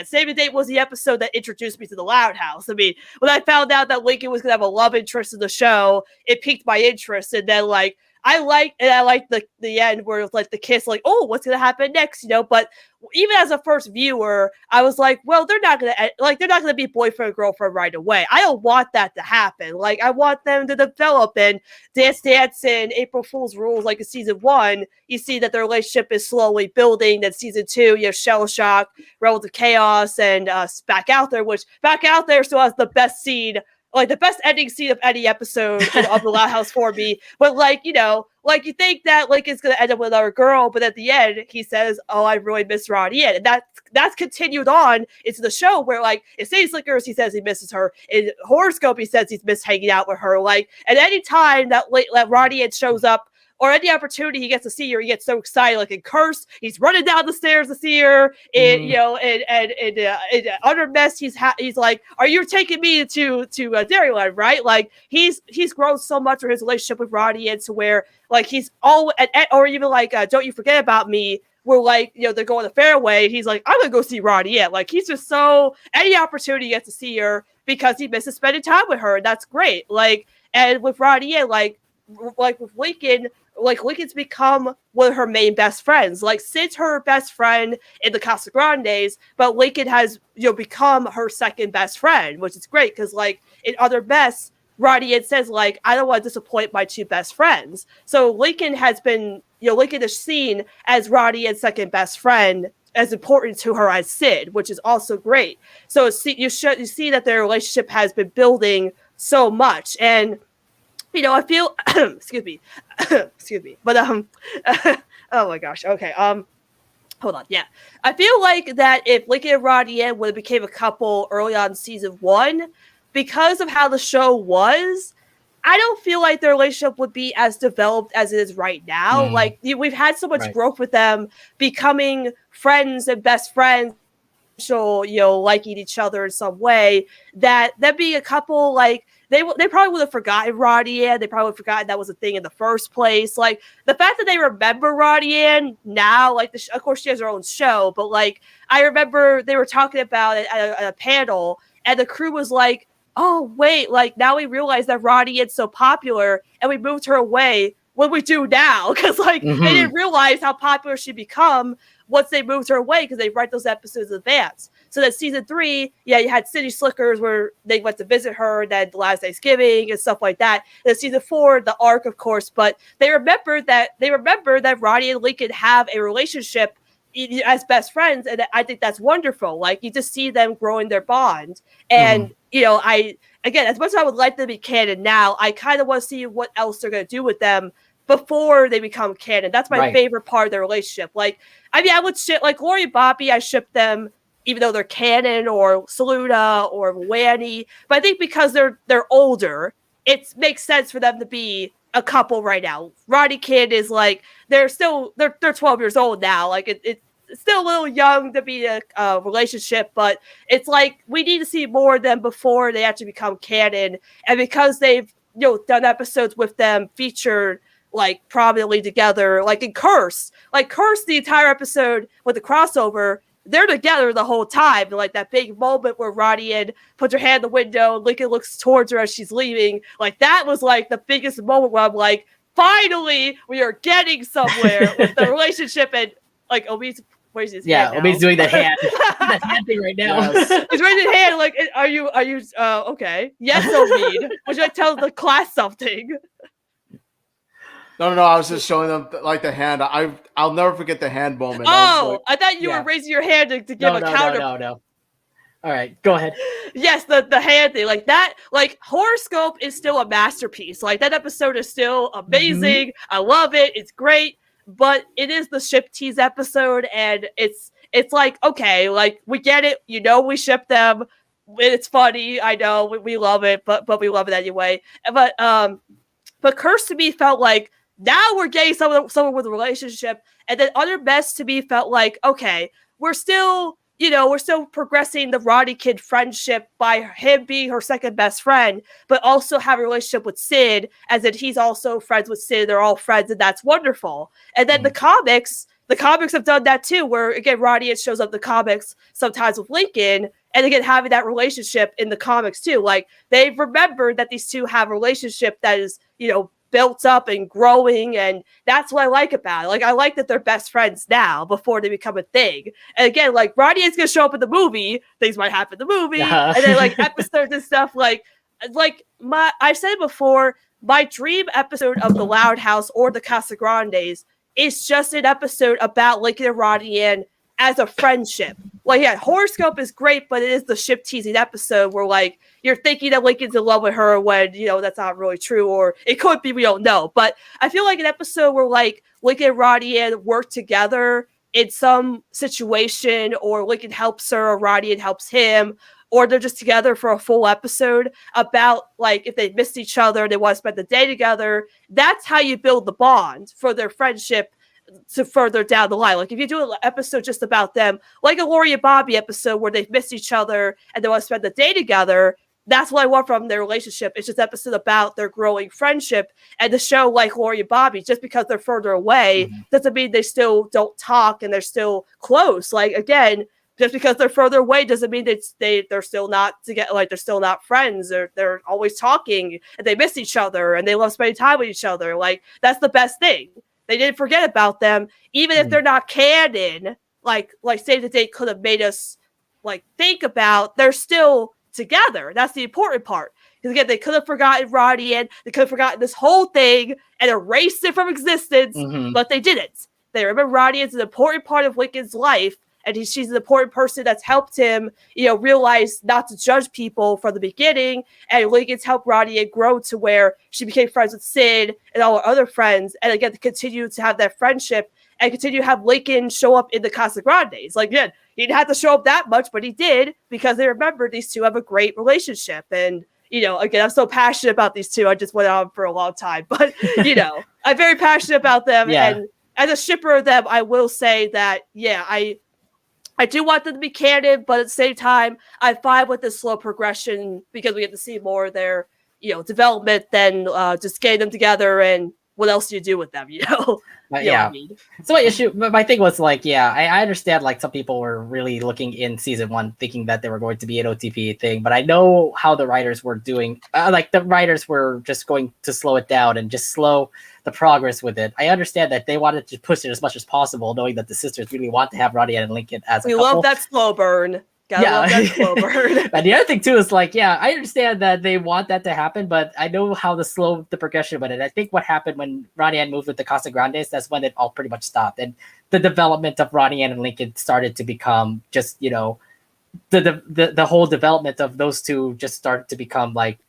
Save the Date was the episode that introduced me to the Loud House. I mean, when I found out that Lincoln was going to have a love interest in the show, it piqued my interest, and then like. I liked the end where it was like the kiss, like, oh, what's gonna happen next, But even as a first viewer, I was like, well, they're not gonna be boyfriend and girlfriend right away. I don't want that to happen. Like, I want them to develop and dance and April Fool's Rules. Like in season 1, you see that their relationship is slowly building. Then season 2, you have Shell Shock, Relative Chaos, and Back Out There still has the best scene. Like the best ending scene of any episode of the Loud House for me. But like you think that Lincoln's gonna end up with another girl, but at the end he says, "Oh, I really miss Ronnie Ann," and that's continued on into the show where like in City Slickers he says he misses her, in Horoscope he says he's missed hanging out with her. Like at any time that Ronnie Ann shows up. Or any opportunity he gets to see her, he gets so excited. Like in Curse, he's running down the stairs to see her. And Under Mess, he's like, "Are you taking me to Dairyland?" Right? Like he's grown so much for his relationship with Roddy, and to where like he's all or even like Don't You Forget About Me. Where like they're going to Fairway, he's like, "I'm gonna go see Roddy Ann." Like he's just so any opportunity he gets to see her because he misses spending time with her, and that's great. Like and with Roddy Ann, like with Lincoln. Like Lincoln's become one of her main best friends. Like Sid's her best friend in the Casa Grandes, but Lincoln has become her second best friend, which is great because like in Other Best, Roddy Ann says like, "I don't want to disappoint my two best friends." So Lincoln has been Lincoln is seen as Roddy Ann's second best friend, as important to her as Sid, which is also great. So you see that their relationship has been building so much. And I feel excuse me. But oh my gosh. Okay. Hold on. Yeah. I feel like that if Lincoln and Roddy Ann would have became a couple early on in season 1, because of how the show was, I don't feel like their relationship would be as developed as it is right now. Like we've had so much growth with them becoming friends and best friends, liking each other in some way, that being a couple, like they probably would have forgotten Ronnie Ann. They probably would have forgotten that was a thing in the first place. Like the fact that they remember Ronnie Ann now, like of course she has her own show, but like I remember they were talking about it at a panel, and the crew was like, "Oh wait, like now we realize that Ronnie Ann's so popular, and we moved her away. What we do now?" Because like they didn't realize how popular she'd become once they moved her away because they write those episodes in advance. So that season 3, you had City Slickers where they went to visit her, and then the last Thanksgiving and stuff like that. And then season 4, the arc, of course, but they remembered that Ronnie and Lincoln have a relationship as best friends, and I think that's wonderful. Like you just see them growing their bond, and again, as much as I would like them to be canon now, I kind of want to see what else they're going to do with them before they become canon. That's my favorite part of their relationship. Like, I mean, I would ship like Lori and Bobby. I ship them even though they're canon, or Saluda or Lanny. But I think because they're older, it makes sense for them to be a couple right now. Roddy Kid is like they're 12 years old now. Like it's still a little young to be a relationship, but it's like we need to see more of them before they actually become canon. And because they've done episodes with them featured like prominently together, like in Curse the entire episode with the crossover, they're together the whole time. Like that big moment where Ronnie Ann puts her hand in the window and Lincoln looks towards her as she's leaving. Like that was like the biggest moment where I'm like, finally we are getting somewhere with the relationship. And like Omi's where's his hand now? Omi's doing that hand thing right now. Yes. He's raising his hand like, are you okay? Yes, Omi. Would you like to tell the class something? No. I was just showing them like the hand. I'll never forget the hand moment. I thought you were raising your hand to give a counter. No. All right, go ahead. Yes, the hand thing like that. Like Horoscope is still a masterpiece. Like that episode is still amazing. I love it. It's great, but it is the ship tease episode, and it's like okay, like we get it. We ship them. It's funny. I know we love it, but we love it anyway. But Curse to me felt like. Now we're getting someone with a relationship, and then Other Best to me felt like, okay, we're still progressing the Roddy Kid friendship by him being her second best friend, but also have a relationship with Sid, as in he's also friends with Sid. They're all friends, and that's wonderful. And then the comics have done that too, where again, Roddy shows up in the comics sometimes with Lincoln, and again, having that relationship in the comics too. Like they've remembered that these two have a relationship that is, built up and growing, and that's what I like about it. Like I like that they're best friends now before they become a thing. And again, like Roddy is gonna show up in the movie, things might happen in the movie, and then like episodes and stuff. Like I've said it before, my dream episode of the Loud House or the Casa Grandes is just an episode about Lincoln and Roddy Ann as a friendship. Like, yeah, Horoscope is great, but it is the ship teasing episode where, like, you're thinking that Lincoln's in love with her when, that's not really true, or it could be, we don't know. But I feel like an episode where, like, Lincoln and Roddy Ann work together in some situation, or Lincoln helps her, or Roddy Ann helps him, or they're just together for a full episode about, like, if they missed each other, they want to spend the day together. That's how you build the bond for their friendship to further down the line. Like if you do an episode just about them, like a Lori and Bobby episode where they've missed each other and they want to spend the day together, that's what I want from their relationship. It's just an episode about their growing friendship. And the show like Lori and Bobby, just because they're further away doesn't mean they still don't talk and they're still close. Like again, just because they're further away doesn't mean they're still not together. Like they're still not friends. They're always talking and they miss each other and they love spending time with each other. Like that's the best thing. They didn't forget about them, even if they're not canon. Like Save the Date could have made us like think about. They're still together. That's the important part. Because again, they could have forgotten Roddy and they could have forgotten this whole thing and erased it from existence, but they didn't. They remember Roddy is an important part of Lincoln's life, and she's an important person that's helped him, realize not to judge people from the beginning. And Lincoln's helped Roddy grow to where she became friends with Sid and all her other friends. And again, to continue to have that friendship and continue to have Lincoln show up in the Casa Grandes. Like, again, he didn't have to show up that much, but he did because they remember these two have a great relationship. And, again, I'm so passionate about these two. I just went on for a long time, but, I'm very passionate about them. Yeah. And as a shipper of them, I will say that, I do want them to be canon, but at the same time, I find with the slow progression because we get to see more of their, development than just getting them together and what else do you do with them, you know? You know what I mean? So my thing was like, I understand like some people were really looking in season 1 thinking that they were going to be an OTP thing, but I know how the writers were doing. Like the writers were just going to slow it down and just slow the progress with it. I understand that they wanted to push it as much as possible, knowing that the sisters really want to have Ronnie and Lincoln as a couple. We love that slow burn. Gotta love that slow burn. And the other thing too is like, I understand that they want that to happen, but I know how to slow the progression with it. I think what happened when Ronnie Ann moved with the Casa Grandes, that's when it all pretty much stopped, and the development of Ronnie Ann and Lincoln started to become just the whole development of those two just started to become like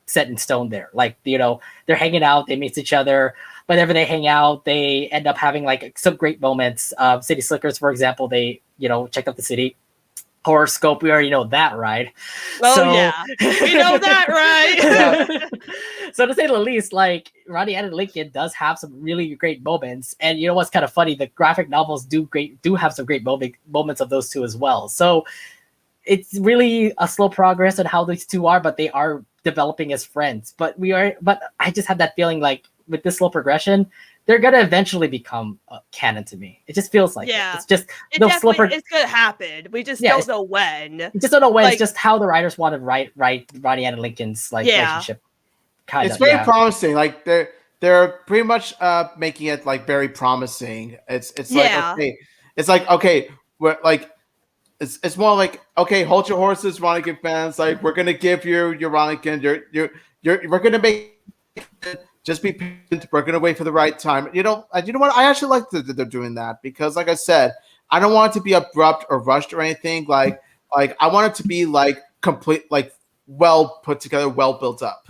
set in stone there. Like they're hanging out, they meet each other. Whenever they hang out, they end up having like some great moments. City Slickers, for example, they checked out the city. Horoscope, we already know that, right? Oh, yeah. We know that, right? So to say the least, like Ronnie Ann and Lincoln does have some really great moments. And you know what's kind of funny? The graphic novels do have some great moments of those two as well. So it's really a slow progress on how these two are, but they are developing as friends. But I just have that feeling like with this slow progression, they're gonna eventually become canon to me. It just feels like it's just it's gonna happen. We just don't know when. We just don't know when. It's just how the writers want to write Ronnie Ann and Lincoln's relationship. It's very promising. Like they're pretty much making it like very promising. It's like okay, we're like it's more like okay, hold your horses, Ronnie fans. Like we're gonna give you your Ronnie, we're gonna make it. Just be patient. We're gonna wait for the right time. You know what? I actually like that they're doing that because, like I said, I don't want it to be abrupt or rushed or anything. Like I want it to be like complete, like well put together, well built up.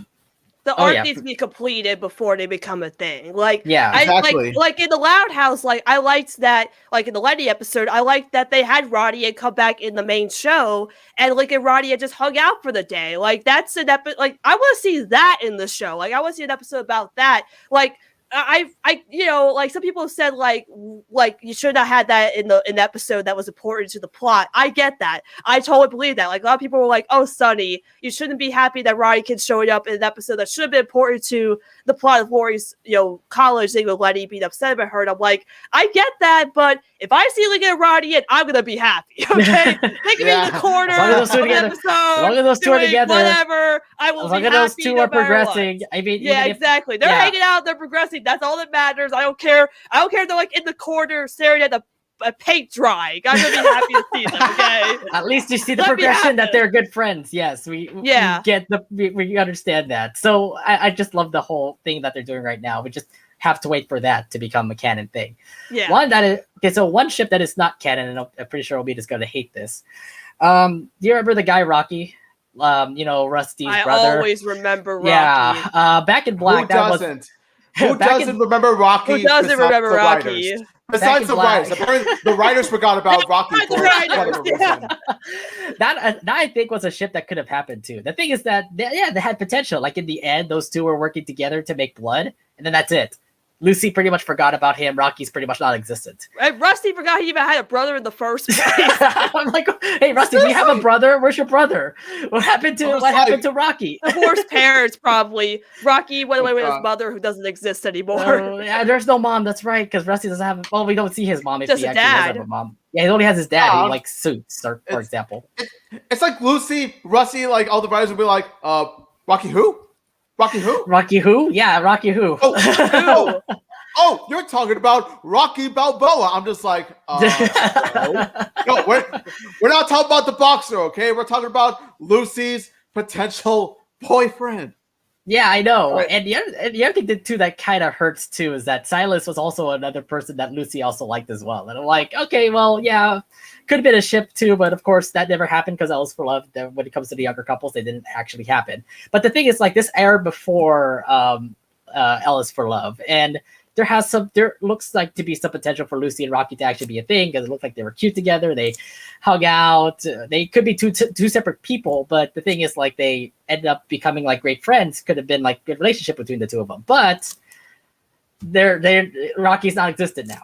The arc needs to be completed before they become a thing. Like, exactly. Like in the Loud House, like I liked that. Like in the Lenny episode, I liked that they had Ronnie and come back in the main show, and like and Ronnie had just hung out for the day. Like that's an episode. Like I want to see that in the show. Like I want to see an episode about that. Like I like some people have said like you should have had that in the episode that was important to the plot. I get that. I totally believe that. Like a lot of people were like, "Oh, Sonny, you shouldn't be happy that Ronnie Kid showing up in an episode that should have been important to the plot of Lori's college thing with Lenny being upset about her." And I'm like, I get that, but if I see Lincoln and Ronnie, I'm gonna be happy. Okay, they can be in the corner of the episode. As long as those two are together, whatever. I will be happy. As long as those two are progressing. I mean, exactly. They're hanging out. They're progressing. That's all that matters. I don't care. If they're like in the corner staring at a paint drying. I'm gonna be happy to see them. Okay. At least you see the progression that they're good friends. Yes, we get we understand that. So I just love the whole thing that they're doing right now. We just have to wait for that to become a canon thing. Yeah. One ship that is not canon, and I'm pretty sure Obita's gonna hate this. Do you remember the guy Rocky? Rusty's brother. I always remember Rocky. Yeah. Back in Black. Who doesn't remember Rocky? Who doesn't remember Rocky? Besides the writers. Apparently, the writers forgot about Rocky for whatever reason. That I think was a ship that could have happened too. The thing is that they had potential. Like in the end, those two were working together to make blood, and then that's it. Lucy pretty much forgot about him. Rocky's pretty much non-existent. And Rusty forgot he even had a brother in the first place. I'm like, hey, Rusty, do you have a brother? Where's your brother? What happened to Rocky? Divorced parents, probably. Rocky went away with his mother, who doesn't exist anymore. There's no mom. That's right, because Rusty doesn't have. Well, we don't see his mom if just he actually does have a mom. Yeah, he only has his dad who like suits, for example. It's like Rusty, like all the writers will be like, Rocky who? Rocky who? Rocky who? Yeah, Rocky who? Oh, you're talking about Rocky Balboa. I'm just like, no, we're not talking about the boxer, okay? We're talking about Lucy's potential boyfriend. Yeah, I know. Right. And the other thing too that kind of hurts too is that Silas was also another person that Lucy also liked as well. And I'm like, okay, well, yeah, could have been a ship too, but of course that never happened because Ellis for Love. When it comes to the younger couples, they didn't actually happen. But the thing is, like, this aired before Ellis for Love, and there looks like to be some potential for Lucy and Rocky to actually be a thing because it looked like they were cute together. They hung out. They could be two separate people, but the thing is, like, they ended up becoming like great friends. Could have been like good relationship between the two of them, but Rocky's non-existent now.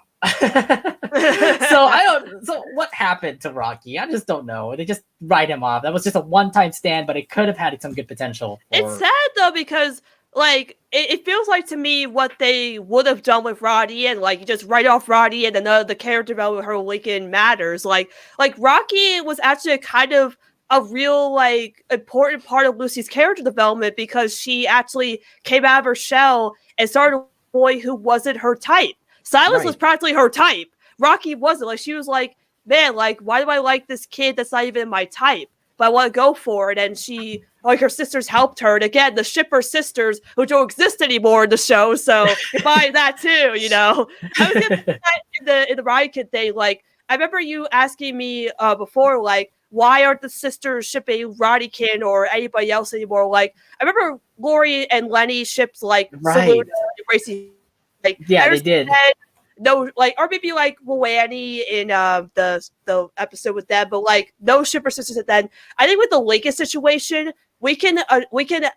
So what happened to Rocky? I just don't know. They just write him off. That was just a one-time stand, but it could have had some good potential. It's sad though, because like it feels like to me what they would have done with Roddy, and like you just write off Roddy and then the character development with her Lincoln matters. Like Rocky was actually a kind of a real like important part of Lucy's character development, because she actually came out of her shell and started a boy who wasn't her type. Silas was practically her type. Rocky wasn't. Like she was like, man, like why do I like this kid that's not even my type? But I want to go for it. And she, like, her sisters helped her. And again, the shipper sisters who don't exist anymore in the show. So goodbye that too, you know. I was gonna say in the Riot Kid thing, like, I remember you asking me before, like, why aren't the sisters shipping Roddy Kid or anybody else anymore? Like, I remember Lori and Lenny shipped like Salute and Gracie. Like, yeah, they did. No, like, or maybe like Luanny in the episode with them, but like no shipper sisters at then. I think with the Lincoln situation, we can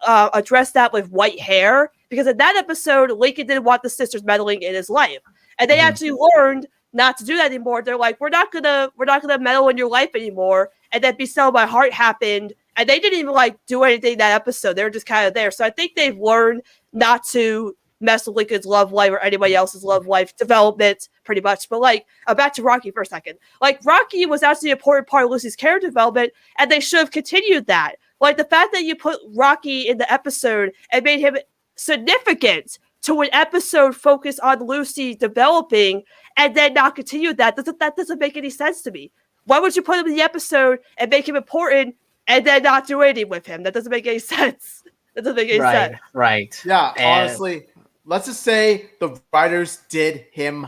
address that with white hair, because in that episode, Lincoln didn't want the sisters meddling in his life, and they actually learned not to do that anymore. They're like, we're not gonna meddle in your life anymore. And then Be Still My Heart happened, and they didn't even like do anything that episode. They were just kind of there. So I think they've learned not to mess with Lincoln's love life or anybody else's love life development, pretty much. But like, back to Rocky for a second. Like, Rocky was actually an important part of Lucy's character development, and they should have continued that. Like, the fact that you put Rocky in the episode and made him significant to an episode focused on Lucy developing, and then not continue that doesn't make any sense to me. Why would you put him in the episode and make him important and then not do anything with him? That doesn't make any sense. That doesn't make any sense. Right. Yeah, honestly, let's just say the writers did him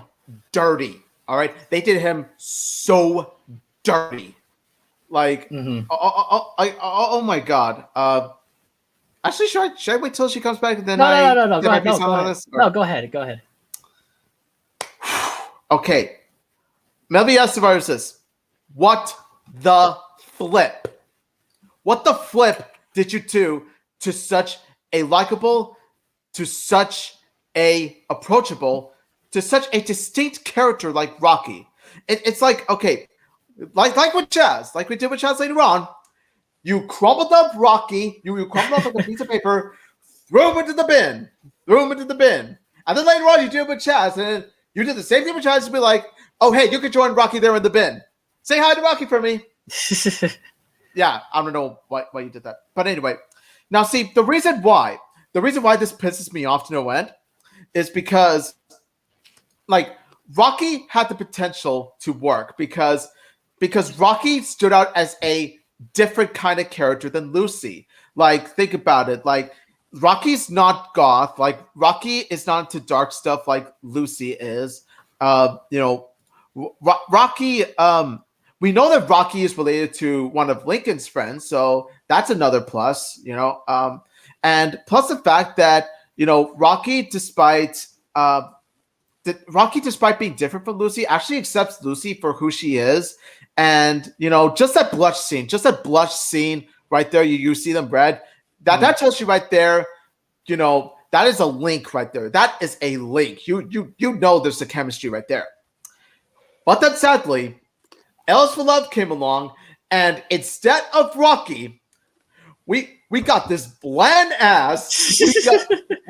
dirty. All right, they did him so dirty. Like, oh my god. Actually, should I wait till she comes back and then no. Go ahead. No, go ahead. Go ahead. Okay. Melby Estevaro says, what the flip? What the flip did you do to such a likable, to such a approachable, to such a distinct character like Rocky? It's like, okay, like with Chaz, like we did with Chaz later on, you crumbled up Rocky, you crumbled up like a piece of paper, threw him into the bin. And then later on, you do it with Chaz, and then you did the same thing with Chaz to be like, oh, hey, you could join Rocky there in the bin. Say hi to Rocky for me. Yeah, I don't know why you did that. But anyway, now see, the reason why this pisses me off to no end is because, like, Rocky had the potential to work because Rocky stood out as a different kind of character than Lucy. Like, think about it. Like, Rocky's not goth. Like, Rocky is not into dark stuff like Lucy is. Rocky, we know that Rocky is related to one of Lincoln's friends, so that's another plus, and plus the fact that, Rocky, despite being different from Lucy, actually accepts Lucy for who she is. And, just that blush scene right there, you see them, Brad, that tells you right there, that is a link right there. That is a link. You know there's a chemistry right there. But then sadly, Alice for Love came along, and instead of Rocky, we got this bland ass,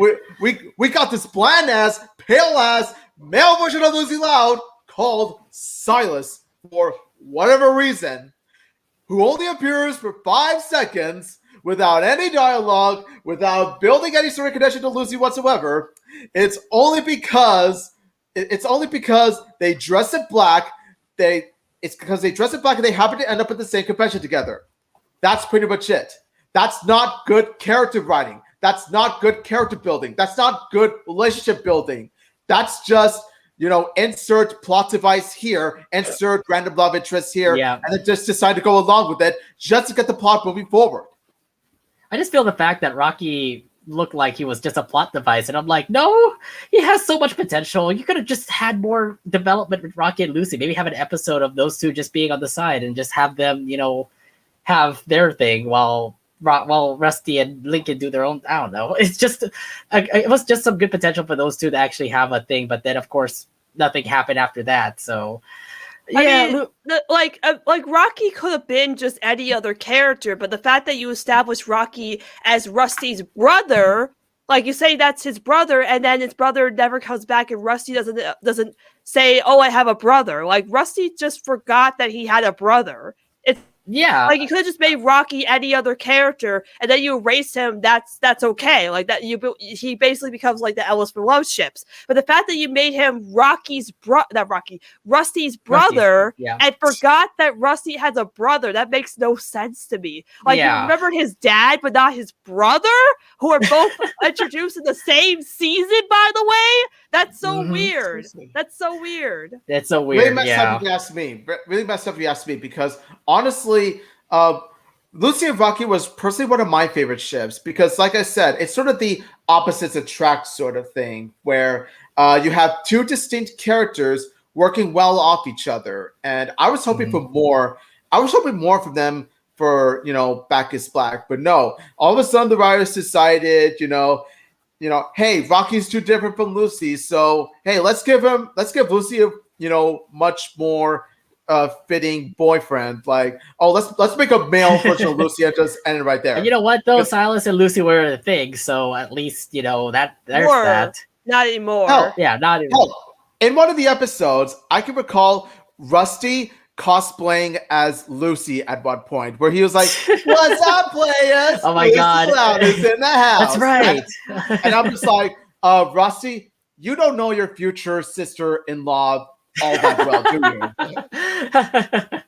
we got this bland ass, pale ass, male version of Lucy Loud called Silas for whatever reason, who only appears for 5 seconds without any dialogue, without building any sort of connection to Lucy whatsoever. It's only because they dress in black. It's because they dress in black and they happen to end up at the same convention together. That's pretty much it. That's not good character writing. That's not good character building. That's not good relationship building. That's just, insert plot device here, insert random love interest here, and then just decide to go along with it just to get the plot moving forward. I just feel the fact that Rocky looked like he was just a plot device, and I'm like, no, he has so much potential. You could have just had more development with Rocky and Lucy. Maybe have an episode of those two just being on the side and just have them, have their thing while Rusty and Lincoln do their own. I don't know. It's just, it was just some good potential for those two to actually have a thing. But then, of course, nothing happened after that. So I mean, like Rocky could have been just any other character, but the fact that you establish Rocky as Rusty's brother, like you say that's his brother, and then his brother never comes back, and Rusty doesn't say, "Oh, I have a brother." Like Rusty just forgot that he had a brother. It's Yeah, like you could have just made Rocky any other character, and then you erase him. That's okay. Like that, he basically becomes like the Ellis Fellowships. But the fact that you made him Rusty's brother, yeah. and forgot that Rusty has a brother, that makes no sense to me. Like you remembered his dad, but not his brother, who are both introduced in the same season. By the way, that's so weird. That's so weird. That's so weird. Really messed up if you ask me. Really messed up if you ask me, because honestly, Lucy and Rocky was personally one of my favorite ships because, like I said, it's sort of the opposites attract sort of thing where you have two distinct characters working well off each other. And I was hoping for more. I was hoping more from them for, Back is Black. But no, all of a sudden the writers decided, hey, Rocky's too different from Lucy. So, hey, let's give Lucy a, much more fitting boyfriend. Like, oh, let's make a male version of Lucy and just end it right there. And you know what though? Silas and Lucy were a thing, so at least there's that. Not anymore. Not anymore. In one of the episodes, I can recall Rusty cosplaying as Lucy at one point, where he was like, "What's up, players? Oh my God, Loud is in the house." That's right. And I'm just like, Rusty, you don't know your future sister-in-law all that well, do you?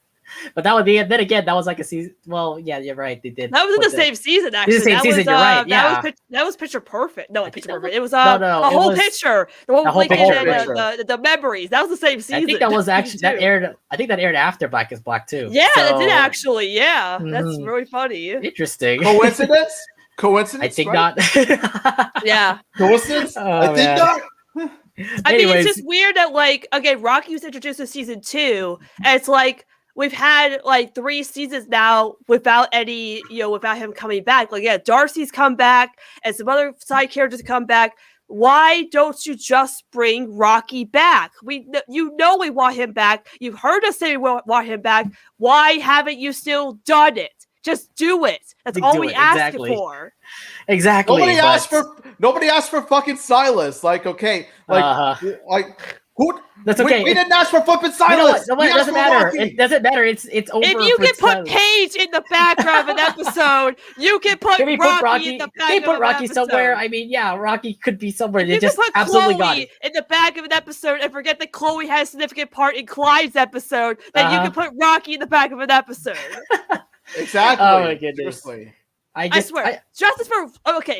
But that would be it. Then again, that was like a season. Well, yeah, you're right. They did. That was in the same season, actually. The same season. You're right. Yeah, that was Picture Perfect. No, Picture Perfect. It was the whole picture. The whole picture. The memories. That was the same season. I think that was actually that aired. I think that aired after Black is Black too. Yeah, it did actually. Yeah, that's really funny. Interesting. Coincidence? I think not. Yeah. Coincidence? I think not. I mean, it's just weird that Rocky was introduced in season 2, and it's like we've had like 3 seasons now without any, without him coming back. Like, Darcy's come back, and some other side characters come back. Why don't you just bring Rocky back? We want him back. You've heard us say we want him back. Why haven't you still done it? Just do it. That's all we asked for. Exactly. Nobody asked for fucking Silas. Like, okay, who? That's okay. We didn't ask for flipping Silas. It doesn't matter. It doesn't matter. It's over. If you can put Paige in the background of an episode, you can put Rocky in the back. They put Rocky somewhere. I mean, yeah, Rocky could be somewhere. They just put absolutely Chloe got it in the back of an episode, and forget that Chloe has a significant part in Clyde's episode. Then you can put Rocky in the back of an episode. Exactly. Oh my goodness. Seriously. I swear, justice for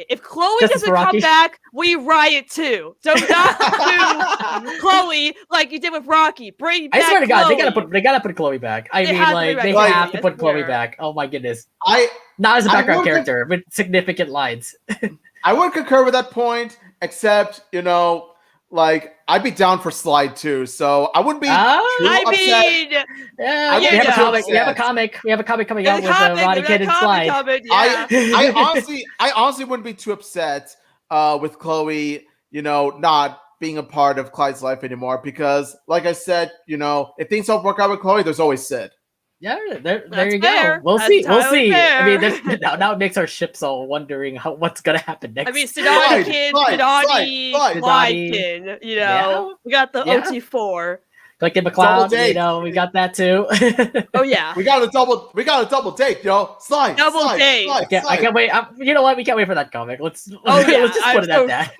if Chloe doesn't come back, we riot too. So not do Chloe like you did with Rocky. Bring back I swear to God, Chloe. they gotta put Chloe back. They have to put Chloe back. Oh my goodness. Not as a background character with significant lines. I would concur with that point, except I'd be down for Slide too, so I wouldn't be upset. We have a comic coming out with Roddy Kid and Slide. I honestly wouldn't be too upset with Chloe, not being a part of Clyde's life anymore, because, like I said, if things don't work out with Chloe, there's always Sid. Yeah, there you go. We'll see. Fair. I mean, now it makes our ships all wondering what's gonna happen next. I mean, Sidani, Clyde, we got the OT4. Collected McLeod, we got that too. Oh yeah, we got a double date, Slide. Double date. I can't wait. You know what? We can't wait for that comic. Let's just put it at that.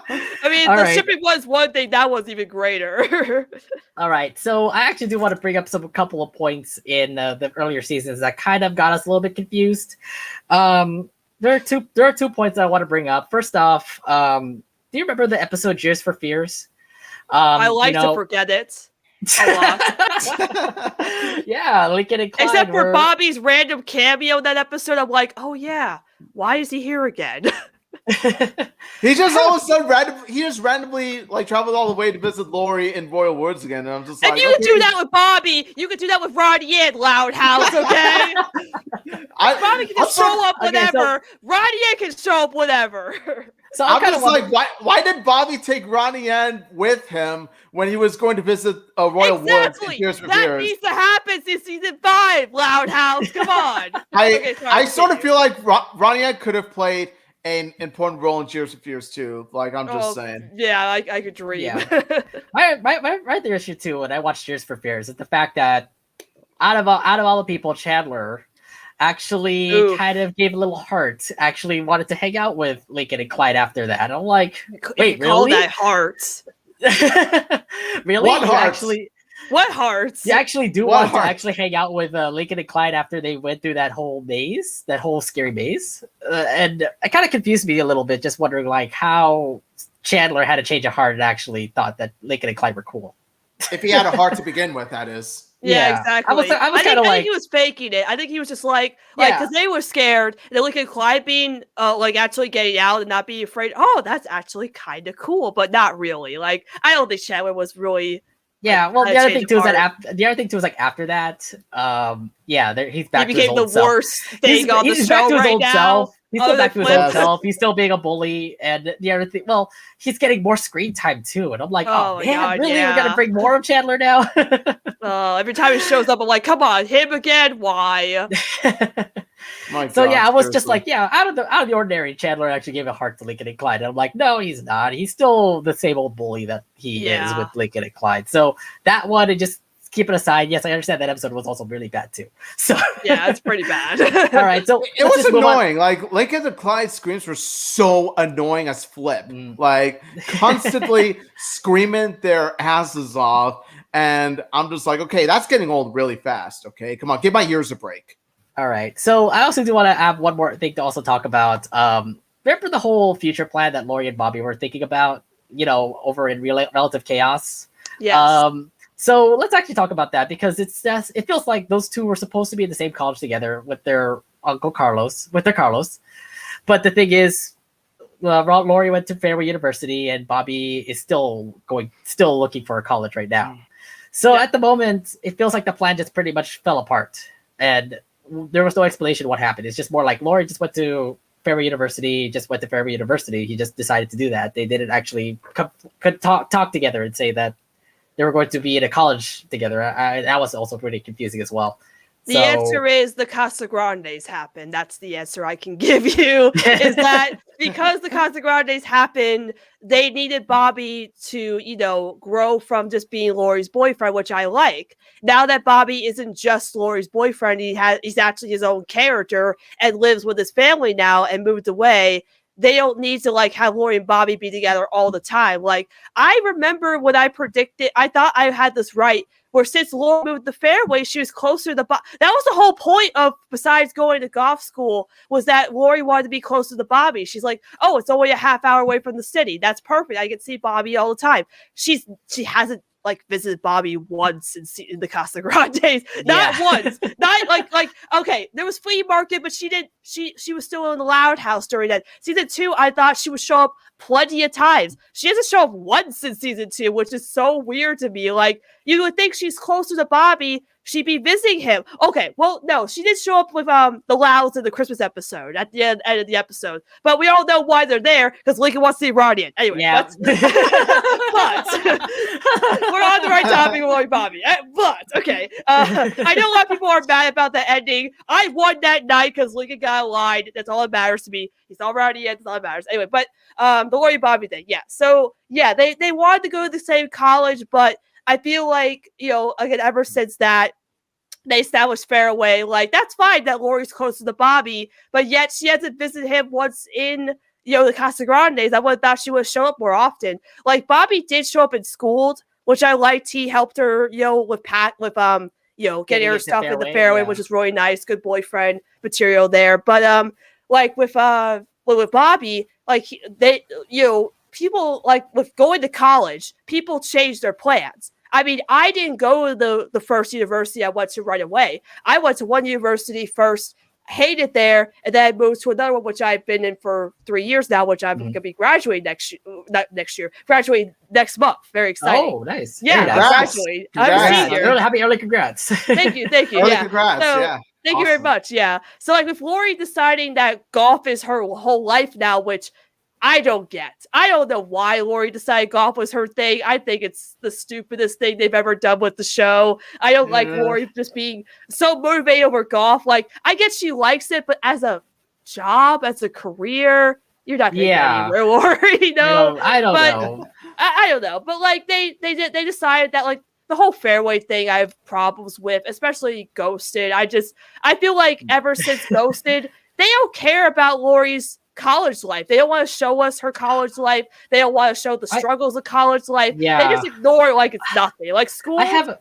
I mean, the shipping was one thing that was even greater. All right, so I actually do want to bring up a couple of points in the earlier seasons that kind of got us a little bit confused. There are two points I want to bring up. First off, do you remember the episode "Cheers for Fears"? I like to forget it a lot. Yeah, Lincoln and Clyde. Except for Bobby's random cameo in that episode, I'm like, oh yeah, why is he here again? He just all of a sudden randomly traveled all the way to visit Lori in Royal Woods again, and I'm just like, you can do that with Bobby. You can do that with Roddy and Loud House, okay? Bobby can just show up whenever. Roddy can show up whenever. So I'm just like, why did Bobby take Ronnie Ann with him when he was going to visit Royal Woods in Tears for That Fears? needs to happen in season 5, Loud House. Come on. I sort of feel like Ronnie Ann could have played an important role in Tears for Fears too. Like, I'm just saying. Yeah, I could dream. Yeah. my other issue too when I watched Tears for Fears is the fact that out of all the people, Chandler actually kind of gave a little heart. Actually wanted to hang out with Lincoln and Clyde after that. And I'm like, wait, really? Call that heart? Really? What hearts? What hearts? You actually do want to actually hang out with Lincoln and Clyde after they went through that whole maze, that whole scary maze, and it kind of confused me a little bit, just wondering like how Chandler had a change of heart and actually thought that Lincoln and Clyde were cool. If he had a heart to begin with, that is. Yeah, exactly. I think he was faking it. I think he was just like because they were scared. And Lincoln and Clyde being like actually getting out and not being afraid. Oh, that's actually kind of cool, but not really. Like I don't think Chandler was really. Yeah, well, the other thing too was like after that, he's back. He became the worst thing on the show right now. He's still back to his old self. He's still being a bully, and the other thing, well, he's getting more screen time too. And I'm like, oh man, God, really? We're gonna bring more of Chandler now. Every time he shows up, I'm like, come on, him again? Why? I was just like, out of the ordinary, Chandler actually gave a heart to Lincoln and Clyde. And I'm like, no, he's not. He's still the same old bully that he is with Lincoln and Clyde. So that one, and just keep it aside. Yes, I understand that episode was also really bad too. So yeah, it's pretty bad. All right, so it was annoying. Like Lincoln and Clyde's screams were so annoying as flip. Like constantly screaming their asses off. And I'm just like, okay, that's getting old really fast. Okay, come on, give my ears a break. All right. So I also do want to have one more thing to also talk about. Remember the whole future plan that Lori and Bobby were thinking about, over in Relative Chaos? Yes. So let's actually talk about that because it feels like those two were supposed to be in the same college together with their Carlos. But the thing is, Lori went to Fairway University and Bobby is still looking for a college right now. So at the moment, it feels like the plan just pretty much fell apart. And there was no explanation what happened. It's just more like Lori just went to Fairway University, He just decided to do that. They didn't actually could talk together and say that they were going to be in a college together. That was also pretty confusing as well. The answer is the Casa Grandes happened. That's the answer I can give you. Is that because the Casa Grandes happened, they needed Bobby to, grow from just being Lori's boyfriend, which I like. Now that Bobby isn't just Lori's boyfriend, he's actually his own character and lives with his family now and moved away. They don't need to have Lori and Bobby be together all the time. Like I remember when I predicted, I thought I had this right, where since Lori moved the Fairway, she was closer to that was the whole point of, besides going to golf school, was that Lori wanted to be closer to Bobby. She's like, oh, it's only a half hour away from the city. That's perfect. I can see Bobby all the time. She hasn't visited Bobby once in the Casa Grandes. Not once. Not okay, there was flea market, but she was still in the Loud House during that. Season 2, I thought she would show up plenty of times. She doesn't show up once in season 2, which is so weird to me. Like, you would think she's closer to Bobby, she'd be visiting him. Okay, well, no, she did show up with the Louds in the Christmas episode at the end of the episode. But we all know why they're there, because Lincoln wants to see Ronnie. Anyway, but we're on the right topic with Bobby. But okay, I know a lot of people are mad about the ending. I won that night because Lincoln got a line. That's all that matters to me. He's all Ronnie, that's all that matters. Anyway, but the Lori and Bobby thing, yeah. So yeah, they wanted to go to the same college, but I feel like, again, ever since that they established Fairway, that's fine that Lori's closer to Bobby, but yet she hasn't visited him once in, the Casa Grandes. I would have thought she would show up more often. Like, Bobby did show up in school, which I liked. He helped her, with getting her stuff in the Fairway, which is really nice. Good boyfriend material there. But, with Bobby, people, with going to college, people change their plans. I mean, I didn't go to the first university I went to right away. I went to one university first, hated there, and then moved to another one, which I've been in for 3 years now, which I'm going to be graduating graduating next month. Very exciting. Oh, nice. Yeah, I'm graduating. I'm a senior. Happy early congrats. Thank you. Early congrats, yeah. Thank you very much, yeah. So, with Lori deciding that golf is her whole life now, which I don't get. I don't know why Lori decided golf was her thing. I think it's the stupidest thing they've ever done with the show. I don't like Lori just being so motivated over golf. Like, I get she likes it, but as a job, as a career, you're not gonna get anywhere, Lori. You know? I don't know. I don't know. But like they decided that like the whole fairway thing I have problems with, especially Ghosted. I feel like ever since Ghosted, they don't care about Lori's college life. They don't want to show us her college life. They don't want to show the struggles of college life. Yeah. They just ignore it like it's nothing. Like school. I have a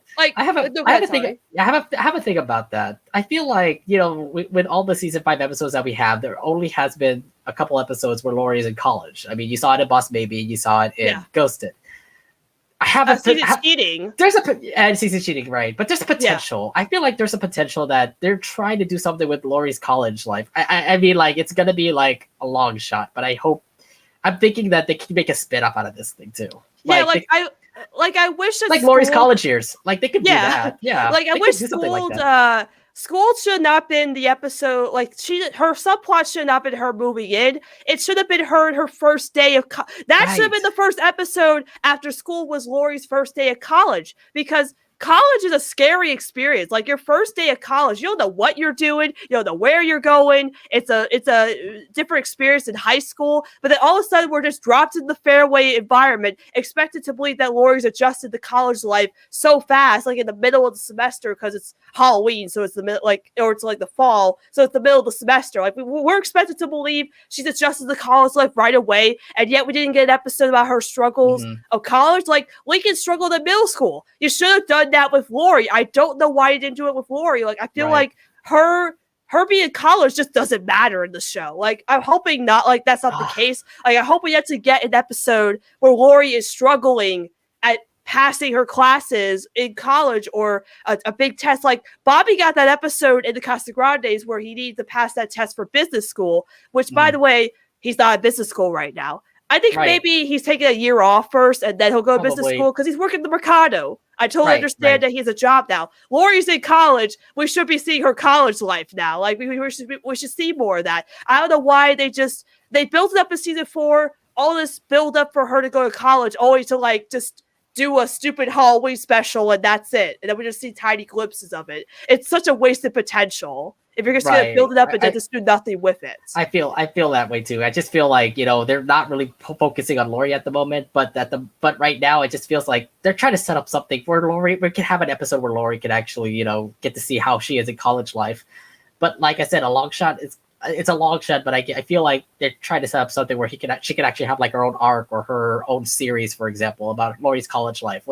thing about that. I feel like, you know, with all the season 5 episodes that we have, there only has been a couple episodes where Lori is in college. I mean, you saw it in Boss Baby, you saw it in Ghosted. I have cheating. And season cheating, right? But there's potential. I feel like there's a potential that they're trying to do something with Lori's college life. I mean, like, it's gonna be like a long shot, but I'm thinking that they can make a spin-off out of this thing too. I wish that like Lori's college years. Like they could do that. Yeah. Like I wish School should have not been the episode. Like her subplot should not have been her moving in. It should have been her first day of that should have been the first episode after school was Lori's first day of college, because college is a scary experience. Like your first day of college, you don't know what you're doing, you don't know where you're going. It's a different experience in high school, but then all of a sudden we're just dropped in the fairway environment, expected to believe that Lori's adjusted to college life so fast, like in the middle of the semester because it's Halloween, so it's the middle, or it's like the fall, so it's the middle of the semester. Like we're expected to believe she's adjusted to college life right away, and yet we didn't get an episode about her struggles of college. Like Lincoln struggled in middle school. You should have done that with Lori. I don't know why you didn't do it with Lori. Like I feel like her being in college just doesn't matter in the show. Like I'm hoping not like that's not the case. Like I hope we get to get an episode where Lori is struggling at passing her classes in college or a big test. Like Bobby got that episode in the Casa Grandes where he needed to pass that test for business school, which by the way, he's not at business school right now. I think maybe he's taking a year off first and then he'll go to business school because he's working the Mercado. I totally understand that he has a job now. Lori's in college. We should be seeing her college life now. Like we should see more of that. I don't know why they built it up in season 4, all this build up for her to go to college, only to like just do a stupid Halloween special and that's it. And then we just see tiny glimpses of it. It's such a wasted potential. If you're just going to build it up and then just do nothing with it. I feel that way too. I just feel like, you know, they're not really focusing on Lori at the moment, but right now it just feels like they're trying to set up something where Lori, we can have an episode where Lori can actually, you know, get to see how she is in college life. But like I said, a long shot it's a long shot, but I feel like they're trying to set up something where she can actually have like her own arc or her own series, for example, about Lori's college life.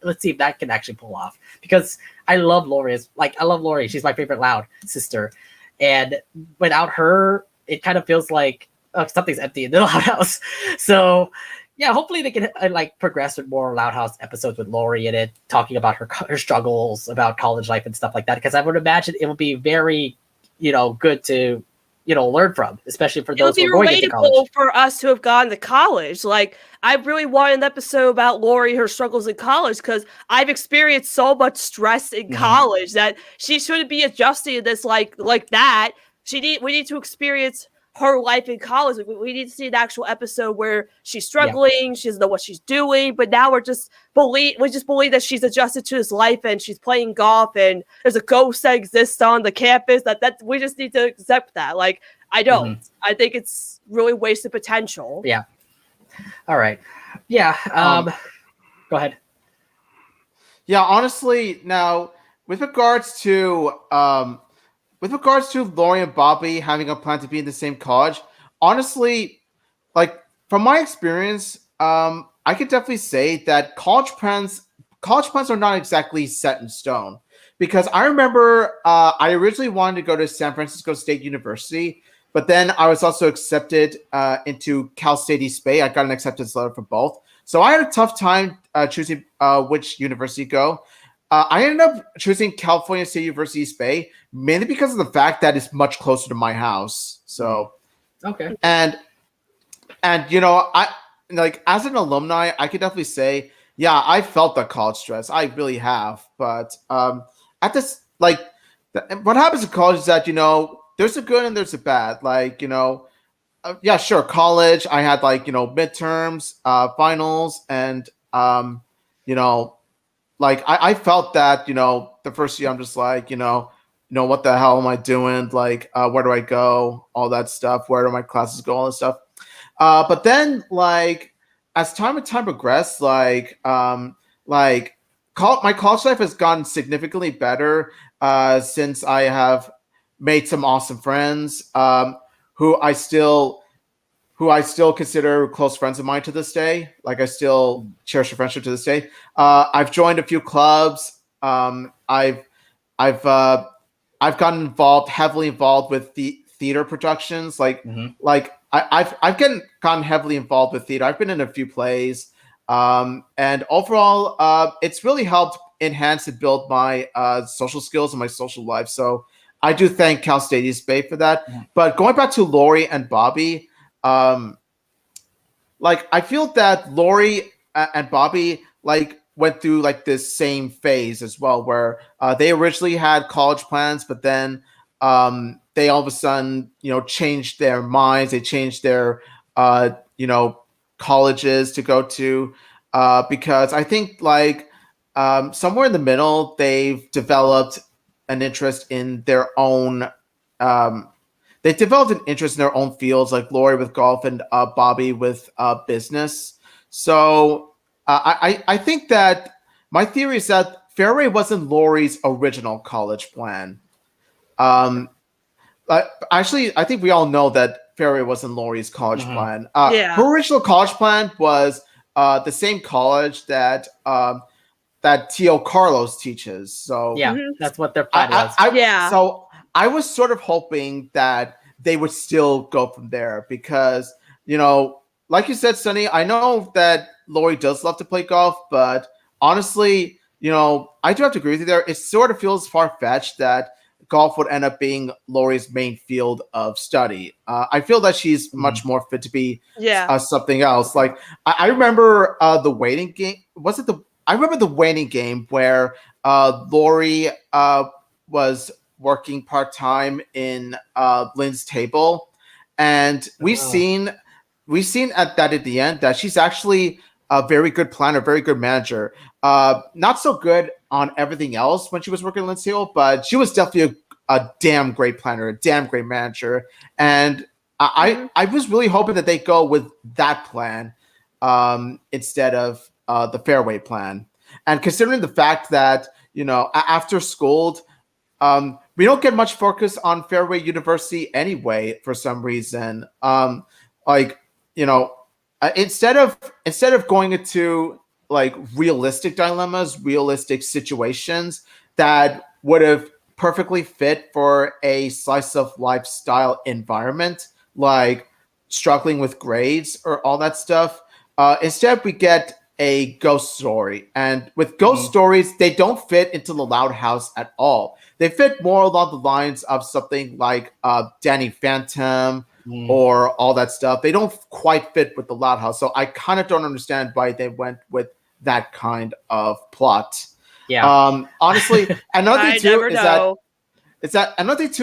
Let's see if that can actually pull off, because I love Lori. She's my favorite Loud sister, and without her, it kind of feels like something's empty in the Loud House. So yeah, hopefully they can like progress with more Loud House episodes with Lori in it, talking about her struggles about college life and stuff like that. Because I would imagine it would be very, you know, good to, you know, learn from, especially for those who are going into college. For us who have gone to college. Like, I really want an episode about Lori, her struggles in college, because I've experienced so much stress in college that she shouldn't be adjusting to this like that. We need to experience her life in college. We need to see an actual episode where she's struggling, she doesn't know what she's doing, but now we just believe that she's adjusted to this life and she's playing golf and there's a ghost that exists on the campus. That we just need to accept that. Like, I don't. I think it's really wasted potential. Yeah. All right. Yeah. Go ahead. Yeah, honestly, now with regards to Lori and Bobby having a plan to be in the same college, honestly, like from my experience, I could definitely say that college plans are not exactly set in stone. Because I remember I originally wanted to go to San Francisco State University, but then I was also accepted into Cal State East Bay. I got an acceptance letter for both. So I had a tough time choosing which university to go. I ended up choosing California State University East Bay, mainly because of the fact that it's much closer to my house. So, okay. And you know, I like as an alumni, I could definitely say, yeah, I felt the college stress. I really have. But at this, like, what happens in college is that, you know, there's a good and there's a bad. Like, you know, Yeah, sure. College, I had like, midterms, finals, and you know, like I felt that, the first year I'm just like, what the hell am I doing? Like, where do I go? All that stuff. Where do my classes go? All that stuff. But then, like, as time and time progressed, like my college life has gotten significantly better since I have made some awesome friends who I still consider close friends of mine to this day. Like I still cherish a friendship to this day. I've joined a few clubs. I've I've gotten heavily involved with the theater productions. I've gotten heavily involved with theater. I've been in a few plays, and overall, it's really helped enhance and build my social skills and my social life. So I do thank Cal State East Bay for that. Yeah. But going back to Lori and Bobby, like I feel that Lori and Bobby like went through like this same phase as well, where they originally had college plans, but then they all of a sudden changed their minds. They changed their colleges to go to because I think like somewhere in the middle they've developed an interest in their own. They developed an interest in their own fields, like Lori with golf and Bobby with business. So I think that my theory is that Fairway wasn't Lori's original college plan. Actually, I think we all know that Fairway wasn't Lori's college plan. Yeah. Her original college plan was the same college that Tio Carlos teaches. So Yeah, that's what their plan was. Yeah. So I was sort of hoping that they would still go from there because, like you said, Sunny, I know that Lori does love to play golf, but honestly, I do have to agree with you there. It sort of feels far-fetched that golf would end up being Lori's main field of study. I feel that she's much more fit to be something else. Like I remember the waiting game. I remember the waiting game where Lori was working part-time in Lynn's table, and we've seen at the end that she's actually a very good planner, very good manager. Not so good on everything else when she was working at Lynn's table, but she was definitely a damn great planner, a damn great manager. And I was really hoping that they go with that plan instead of the Fairway plan. And considering the fact that, after school, we don't get much focus on Fairway University anyway, for some reason. Instead of going into like realistic dilemmas, realistic situations that would have perfectly fit for a slice of lifestyle environment, like struggling with grades or all that stuff, instead we get a ghost story. And with ghost stories, they don't fit into the Loud House at all. They fit more along the lines of something like Danny Phantom or all that stuff. They don't quite fit with the Loud House. So I kind of don't understand why they went with that kind of plot. Yeah. Honestly, another thing too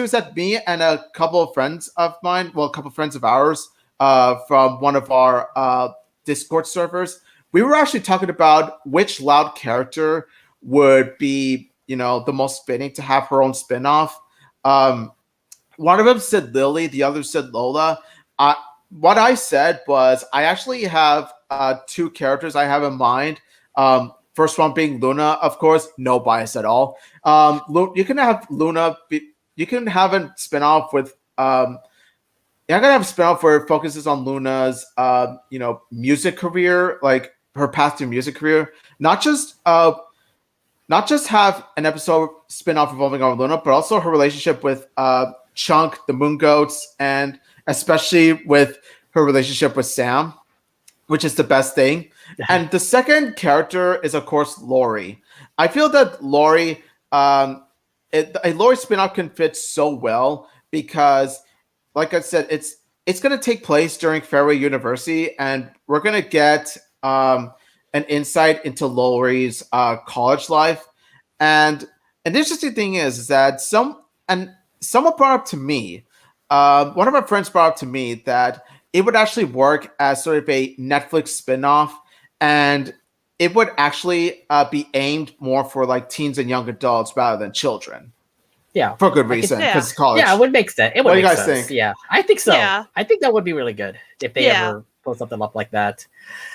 is that me and a couple of friends of mine, well, a couple of friends of ours from one of our Discord servers, we were actually talking about which Loud character would be, the most fitting to have her own spinoff. One of them said Lily, the other said Lola. What I said was I actually have two characters I have in mind. First one being Luna, of course, no bias at all. You can have Luna. You can have a spinoff with. You're gonna have a spinoff where it focuses on Luna's, music career, like her path to music career. Not just have an episode spinoff revolving around Luna, but also her relationship with Chunk, the Moon Goats, and especially with her relationship with Sam, which is the best thing. And the second character is, of course, Lori. I feel that Lori, a Lori spinoff can fit so well because, like I said, it's going to take place during Fairway University, and we're going to get an insight into Lori's college life. And an interesting thing is that someone brought up to me one of my friends brought up to me that it would actually work as sort of a Netflix spin-off, and it would actually be aimed more for like teens and young adults rather than children. Yeah, for good reason, because college. Yeah, it would make sense. What do you guys think? Yeah, I think so. Yeah. I think that would be really good if they ever pull something up like that.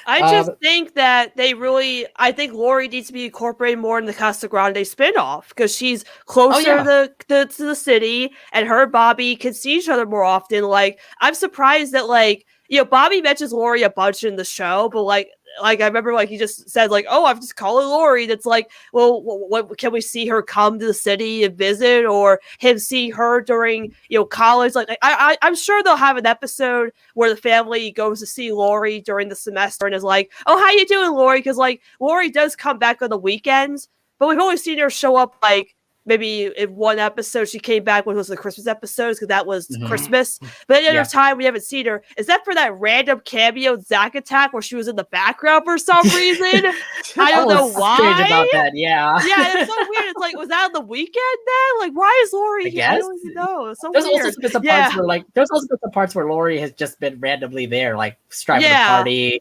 I just think that I think Lori needs to be incorporated more in the Casa Grande spinoff because she's closer to the city, and her and Bobby can see each other more often. Like, I'm surprised that, like, Bobby mentions Lori a bunch in the show, but like I remember, like, he just said, like, "Oh, I'm just calling Lori." That's like, well, what can we see her come to the city and visit, or him see her during college? Like, I'm sure they'll have an episode where the family goes to see Lori during the semester and is like, "Oh, how you doing, Lori?" Because like Lori does come back on the weekends, but we've only seen her show up like maybe in one episode. She came back when it was the Christmas episodes because that was Christmas. But any other time we haven't seen her. Is that for that random cameo Zack Attack where she was in the background for some reason? I don't know why. Strange about that, yeah. Yeah, it's so weird. It's like, was that on the weekend then? Like, why is Lori here? I don't even know. It's so weird. Also been some parts where, like, there's also been some parts where Lori has just been randomly there, like striving the party.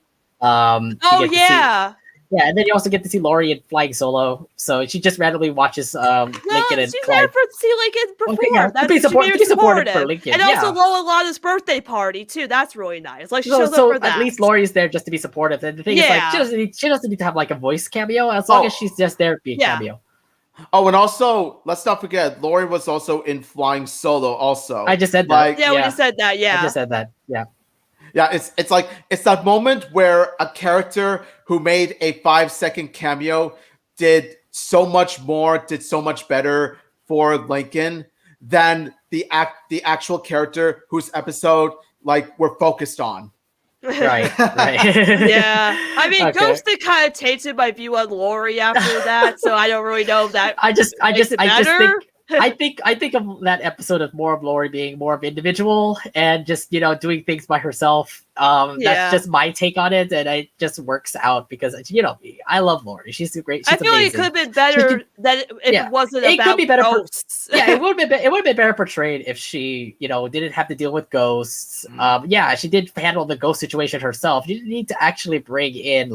Yeah, and then you also get to see Lori in Flying Solo. So she just randomly watches Lincoln and she's Clyde. there to see Lincoln perform. To be supportive for Lincoln. And also Lola Lana's birthday party, too. That's really nice. Like, she shows up for that. At least Lori's there just to be supportive. And the thing is, like, she doesn't need to have, like, a voice cameo as long as she's just there to be a cameo. Oh, and also, let's not forget, Lori was also in Flying Solo also. I just said that. Like, we just said that, I just said that, yeah. Yeah, it's like it's that moment where a character who made a 5-second cameo did so much more, did so much better for Lincoln than the actual character whose episode like we're focused on. Right. Yeah. I mean, Ghosted kind of tainted my view on Lori after that, so I don't really know if that I just think I think of that episode as more of Lori being more of individual and just doing things by herself. That's just my take on it, and it just works out because I love Lori. She's great. She's I feel amazing. like it could have been better if it wasn't about could be better ghosts. It would have been better portrayed if she didn't have to deal with ghosts. She did handle the ghost situation herself. You didn't need to actually bring in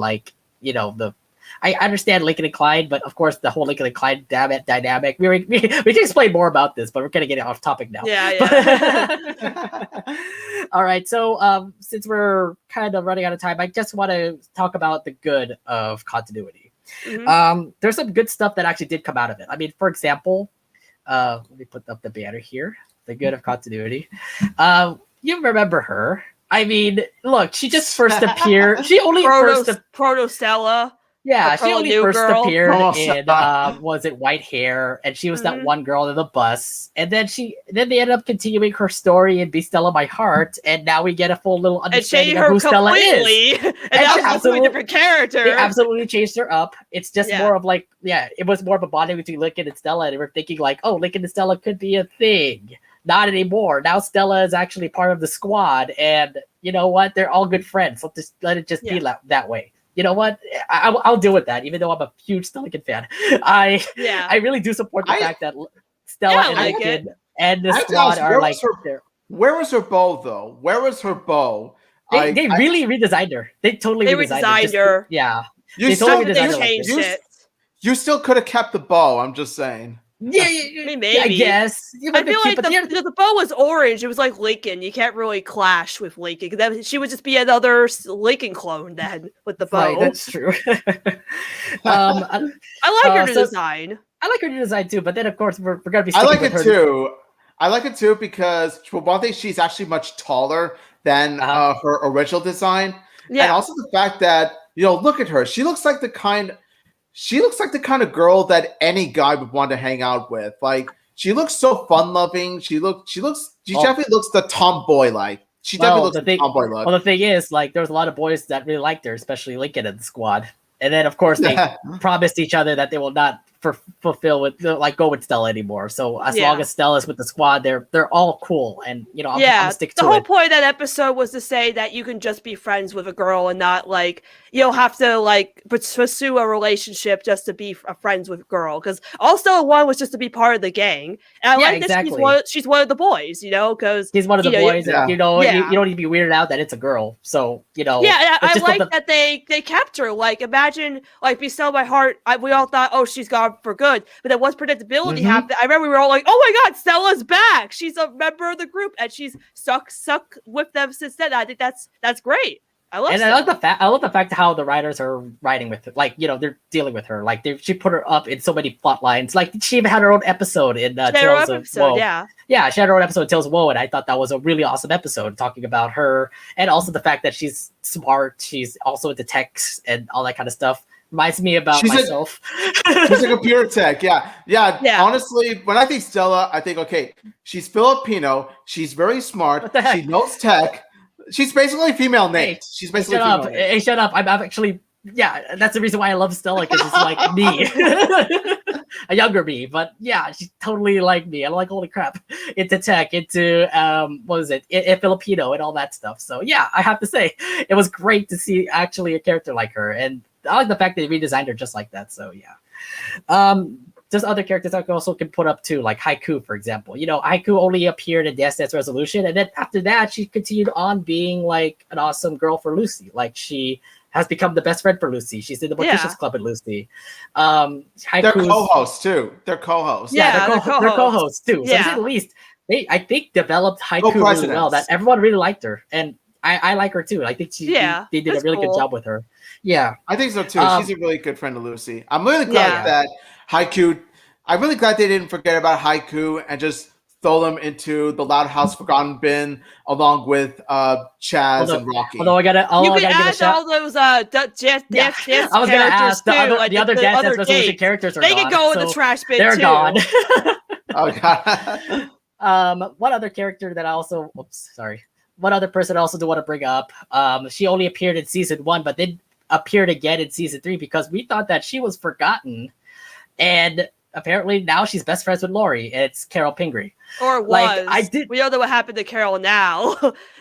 I understand Lincoln and Clyde, but of course the whole Lincoln and Clyde dynamic. We can explain more about this, but we're gonna get off topic now. Yeah. All right. So since we're kind of running out of time, I just want to talk about the good of continuity. There's some good stuff that actually did come out of it. I mean, for example, let me put up the banner here. The good of continuity. You remember her? I mean, look, she just first appeared. She only Protostella. Yeah, she only first appeared in was it White Hair, and she was that one girl in the bus, and then they ended up continuing her story in Be Stella My Heart, and now we get a full little understanding of who Stella is. And that was a completely different character. They absolutely changed her up. It's just more of like, it was more of a bonding between Lincoln and Stella, and we're thinking like, oh, Lincoln and Stella could be a thing. Not anymore. Now Stella is actually part of the squad, and you know what? They're all good friends. Let it just be that way. You know what? I'll deal with that, even though I'm a huge Stella fan. I really do support the fact that Stella and Lincoln and the squad are like. Where was her bow, though? Where was her bow? They really redesigned her. They totally redesigned her. Yeah. You still could have kept the bow. I'm just saying. Yeah, maybe. I guess. I feel like the bow was orange. It was like Lincoln. You can't really clash with Lincoln. She would just be another Lincoln clone then with the bow. Right, that's true. I like her new design. I like her new design too, but then of course we're gonna be. I like it too. I like it too because for one thing, she's actually much taller than her original design, and also the fact that look at her. She looks like the kind of girl that any guy would want to hang out with. Like, she looks so fun-loving. She definitely looks the tomboy like. She definitely looks the tomboy look. Well, the thing is, like, there was a lot of boys that really liked her, especially Lincoln and the squad. And then, of course, they promised each other that they will not fulfill with like go with Stella anymore. So as Yeah. long as Stella's with the squad, they're all cool, and I'm gonna stick to the whole it. point of that episode was to say that you can just be friends with a girl and not like you don't have to like pursue a relationship just to be friends with a girl. Because all Stella wanted was just to be part of the gang, and I like exactly. that she's one of the boys, because he's one of the boys, and you don't need to be weirded out that it's a girl. So Yeah, I like that they kept her. Like, imagine, like, be still my heart. We all thought, oh, she's gone for good. But then once predictability happened, I remember we were all like, oh my God, Stella's back. She's a member of the group, and she's stuck with them since then. I think that's great. I love. And Stella. I love the fact how the writers are writing with it. Like, they're dealing with her. Like, she put her up in so many plot lines. Like, she even had her own episode in Tales of Woe. Yeah, she had her own episode of Tales of Woe, and I thought that was a really awesome episode talking about her, and also the fact that she's smart. She's also into tech and all that kind of stuff. Reminds me about myself. She's a computer tech. Yeah. Honestly, when I think Stella, I think, okay, she's Filipino. She's very smart. She knows tech. She's basically female Nate. She's basically female Nate. Hey, shut up. I'm actually, that's the reason why I love Stella, because she's like me. A younger me, but yeah, she's totally like me. I'm like, holy crap, into tech, into what was it, Filipino and all that stuff. So yeah, I have to say, it was great to see actually a character like her, and I like the fact that they redesigned her just like that. So yeah. There's other characters I also can put up too, like Haiku, for example. Haiku only appeared in Dance Dance Resolution, and then after that, she continued on being like an awesome girl for Lucy. Like, she has become the best friend for Lucy. She's in the Morticians Club with Lucy. They're co-hosts too. They're co-hosts. Yeah, they're co-hosts too. So to say the least, they, I think, developed Haiku really well. That everyone really liked her, and I like her too. I think they did a really good job with her. Yeah, I think so too. She's a really good friend to Lucy. I'm really glad that Haiku. I'm really glad they didn't forget about Haiku and just throw them into the Loud House Forgotten bin along with Chaz and Rocky. Although you can add all those dance I was gonna ask the other Dance Dance Resolution characters are they gone. can go in the trash bin they're too. Gone. Oh God. One other character that I also one other person I also do want to bring up. She only appeared in season 1, but then appeared again in season 3 because we thought that she was forgotten, and apparently now she's best friends with Lori. It's Carol Pingree. Or was. We don't know what happened to Carol now.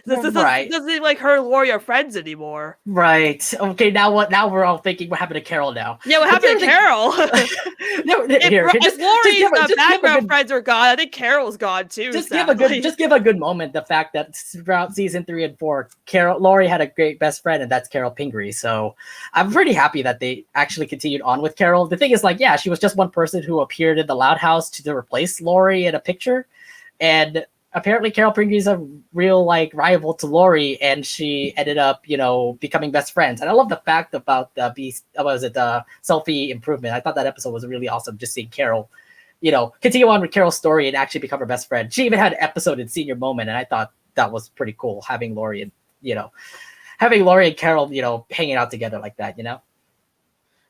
This doesn't seem like her and Lori are friends anymore. Right. Okay, now what? Now we're all thinking what happened to Carol now. Yeah, what happened to Carol? If Lori's background friends are gone, I think Carol's gone too. Just give a good moment. The fact that throughout season 3 and 4, Lori had a great best friend, and that's Carol Pingree. So I'm pretty happy that they actually continued on with Carol. The thing is, like, she was just one person who appeared in the Loud House to replace Lori in a picture. And apparently Carol Pingree is a real rival to Lori, and she ended up, becoming best friends. And I love the fact about the selfie improvement. I thought that episode was really awesome, just seeing Carol, continue on with Carol's story and actually become her best friend. She even had an episode in Senior Moment, and I thought that was pretty cool, having Lori and Carol, hanging out together like that,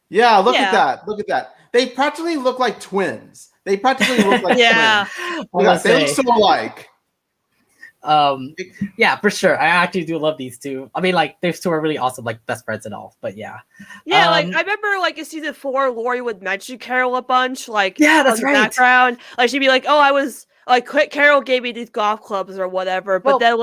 Yeah, look at that. They practically look like twins. They practically look like twins. They look so alike. Yeah, for sure. I actually do love these two. I mean, these two are really awesome, best friends and all. But yeah. Yeah, I remember in season 4, Lori would mention Carol a bunch. That's right. Background. She'd be like, "Oh, I was Carol gave me these golf clubs or whatever." But then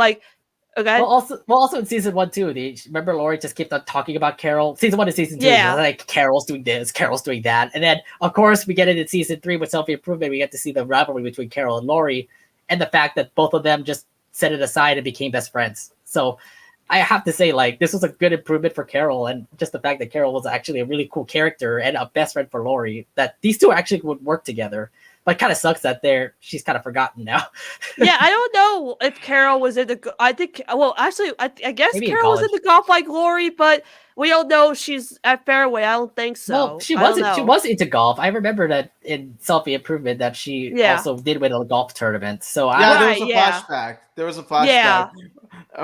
okay. Well, also in season 1 too. Remember Lori just kept on talking about Carol. Season 1 and season 2, Carol's doing this, Carol's doing that, and then of course we get it in season 3 with Self Improvement. We get to see the rivalry between Carol and Lori, and the fact that both of them just set it aside and became best friends. So I have to say, this was a good improvement for Carol, and just the fact that Carol was actually a really cool character and a best friend for Lori. That these two actually would work together. But it kind of sucks that she's kind of forgotten now. Yeah, I don't know if Carol was in the. I think. Well, actually, I guess maybe Carol was in the golf like Lori, but we don't know she's at Fairway. I don't think so. Well, she wasn't. She was into golf. I remember that in Selfie Improvement that she also did win a golf tournament. So there was a flashback. There was a flashback. Yeah,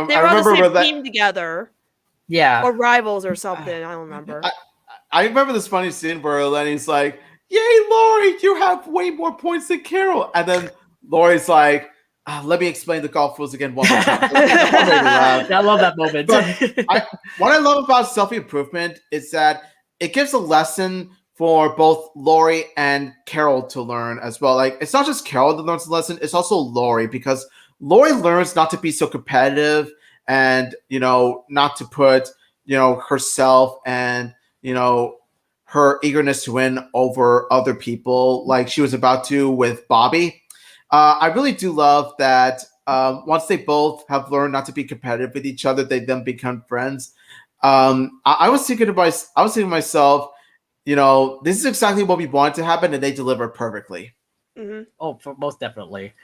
they were on the same team together. Yeah, or rivals or something. I don't remember. I remember this funny scene where Lenny's like, "Yay, Lori, you have way more points than Carol." And then Lori's like, let me explain the golf rules again one more time. I love that moment. What I love about Self Improvement is that it gives a lesson for both Lori and Carol to learn as well. Like, it's not just Carol that learns the lesson, it's also Lori, because Lori learns not to be so competitive and, not to put, herself and, her eagerness to win over other people like she was about to with Bobby. I really do love that once they both have learned not to be competitive with each other, they then become friends. I was thinking to myself, this is exactly what we wanted to happen, and they delivered perfectly. Mm-hmm. Oh, most definitely.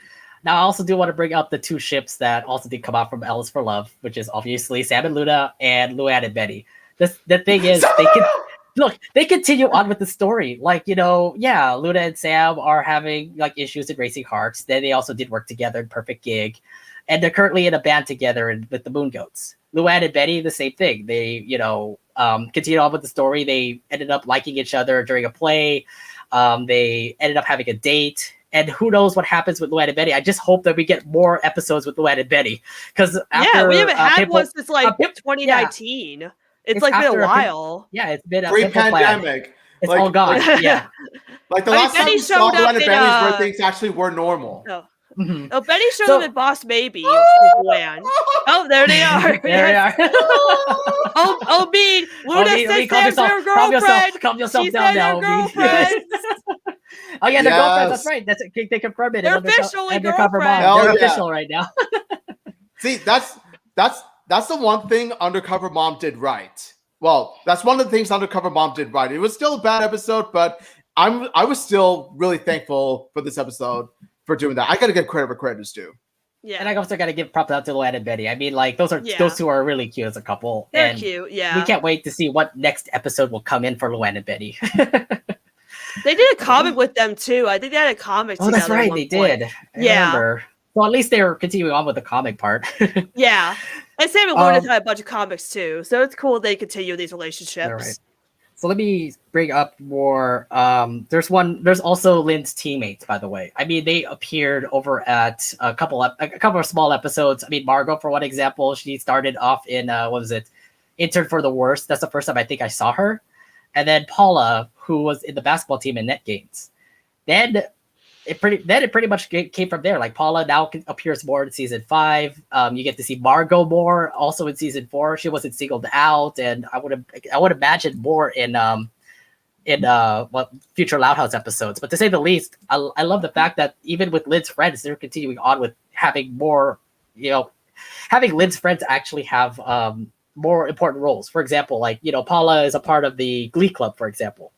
Now, I also do want to bring up the two ships that also did come out from Alice for Love, which is obviously Sam and Luna and Luann and Betty. The thing is, they continue on with the story. Like, Luna and Sam are having like issues in Racing Hearts. Then they also did work together in Perfect Gig, and they're currently in a band together with the Moon Goats. Luann and Betty, the same thing. They, continued on with the story. They ended up liking each other during a play. They ended up having a date. And who knows what happens with Luann and Betty? I just hope that we get more episodes with Luann and Betty. Because we haven't had one since like 2019. Yeah. It's like been a while. It's been a pre-pandemic. It's all gone. Yeah. Like the last time we saw Luann and Betty is where things actually were normal. Oh. Mm-hmm. Oh, Betty showed up in Boss Baby with Luann. Oh, there they are. There they are. Oh, Bean. Luna said Sam's her girlfriend. Calm yourself down now, Bean. Oh yeah, they're girlfriends. That's right. They confirmed it. They're officially girlfriends. They're official right now. See, that's the one thing Undercover Mom did right. Well, that's one of the things Undercover Mom did right. It was still a bad episode, but I was still really thankful for this episode for doing that. I gotta give credit where credit is due. Yeah, and I also gotta give props out to Luann and Betty. I mean, like those two are really cute as a couple. They're cute. Yeah, we can't wait to see what next episode will come in for Luann and Betty. They did a comic with them too. I think they had a comic. Oh, that's right, they did. I remember. Well, at least they were continuing on with the comic part. Yeah, and Sam and Luna had a bunch of comics too, so it's cool they continue these relationships. Right. So let me bring up more. There's also Lynn's teammates, by the way. I mean, they appeared over at a couple of small episodes. I mean, Margot, for one example, she started off in Intern for the Worst. That's the first time I think I saw her. And then Paula, who was in the basketball team in Net Games. Then it pretty much came from there. Like Paula now appears more in season 5. You get to see Margot more also in season 4. She wasn't singled out, and I would imagine more in future Loud House episodes. But to say the least, I love the fact that even with Lynn's friends, they're continuing on with having more. Having Lynn's friends actually have more important roles. For example, like Paula is a part of the Glee Club, for example.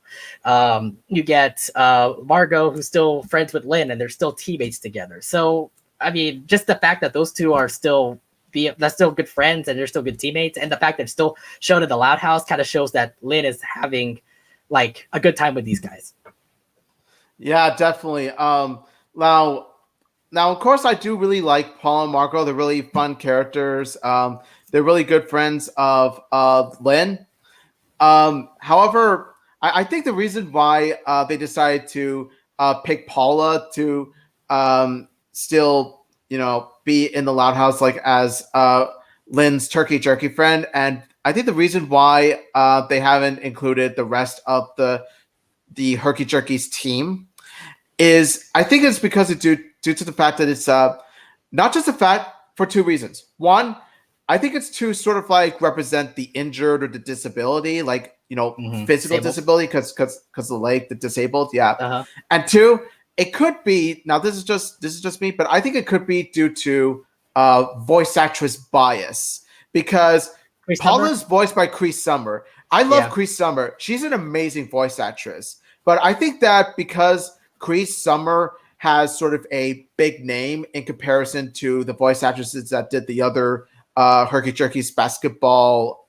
You get Margot, who's still friends with Lynn, and they're still teammates together. So I mean, just the fact that those two are still good friends and they're still good teammates, and the fact that it's still shown in the Loud House kind of shows that Lynn is having like a good time with these guys. Yeah, definitely. Now, of course, I do really like Paula and Margot. They're really fun characters. They're really good friends of Lynn. However, I think the reason why they decided to pick Paula to still, be in the Loud House like as Lynn's turkey jerky friend, and I think the reason why they haven't included the rest of the Herky Jerky's team is I think it's because it's due to the fact that it's not just a fact for two reasons. One, I think it's to sort of like represent the injured or the disability, like physical disability because of the leg, the disabled, yeah. Uh-huh. And two, it could be now. This is just me, but I think it could be due to voice actress bias because Paula is voiced by Cree Summer. I love Cree Summer. She's an amazing voice actress, but I think that because Cree Summer has sort of a big name in comparison to the voice actresses that did the other Herky Jerky's basketball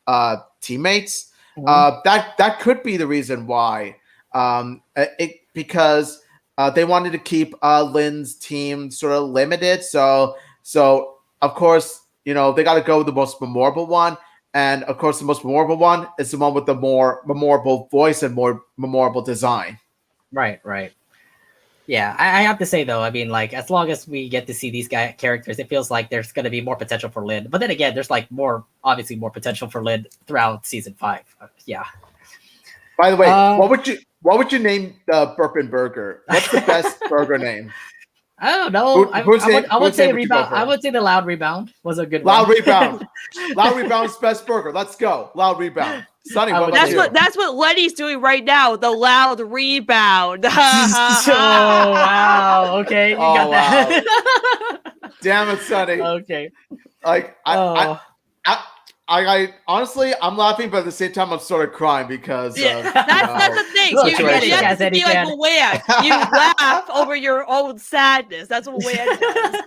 teammates. That could be the reason why. Because they wanted to keep Lynn's team sort of limited. So of course, they got to go with the most memorable one. And of course, the most memorable one is the one with the more memorable voice and more memorable design. Right. Yeah, I have to say though, I mean, like as long as we get to see these characters, it feels like there's going to be more potential for Lynn. But then again, there's like obviously more potential for Lynn throughout season 5. Yeah. By the way, what would you name the Burpin Burger? What's the best burger name? I don't know. I would say rebound. I would say the Loud Rebound was a good Loud one. Rebound. Loud Rebound's best burger. Let's go. Loud Rebound. Sonny, what about you? That's what Lenny's doing right now. The Loud Rebound. Oh wow. Okay, you got that. Damn it, Sonny. Okay. Like I honestly, I'm laughing, but at the same time, I'm sort of crying because that's the thing. Look, You have to be like Luann. You laugh over your own sadness. That's what Luann does.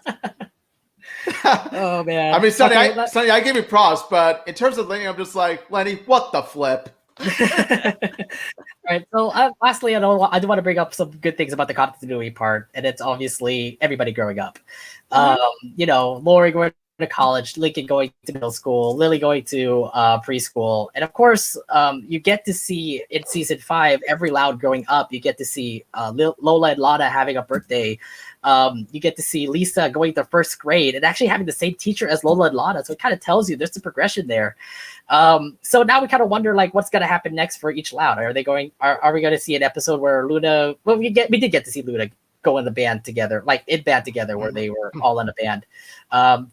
Oh man. I mean, Sonny, I give you props, but in terms of Lenny, I'm just like, Lenny, what the flip? Right. So lastly, I do want to bring up some good things about the continuity part, and it's obviously everybody growing up. Lori going to college, Lincoln going to middle school, Lily going to preschool, and of course, you get to see in season 5 every Loud growing up. You get to see Lola and Lana having a birthday. You get to see Lisa going to first grade and actually having the same teacher as Lola and Lana. So it kind of tells you there's a progression there. So now we kind of wonder like what's going to happen next for each Loud. Are we going to see an episode where Luna? Well, we did get to see Luna go in the band together, like in band together, where they were all in a band.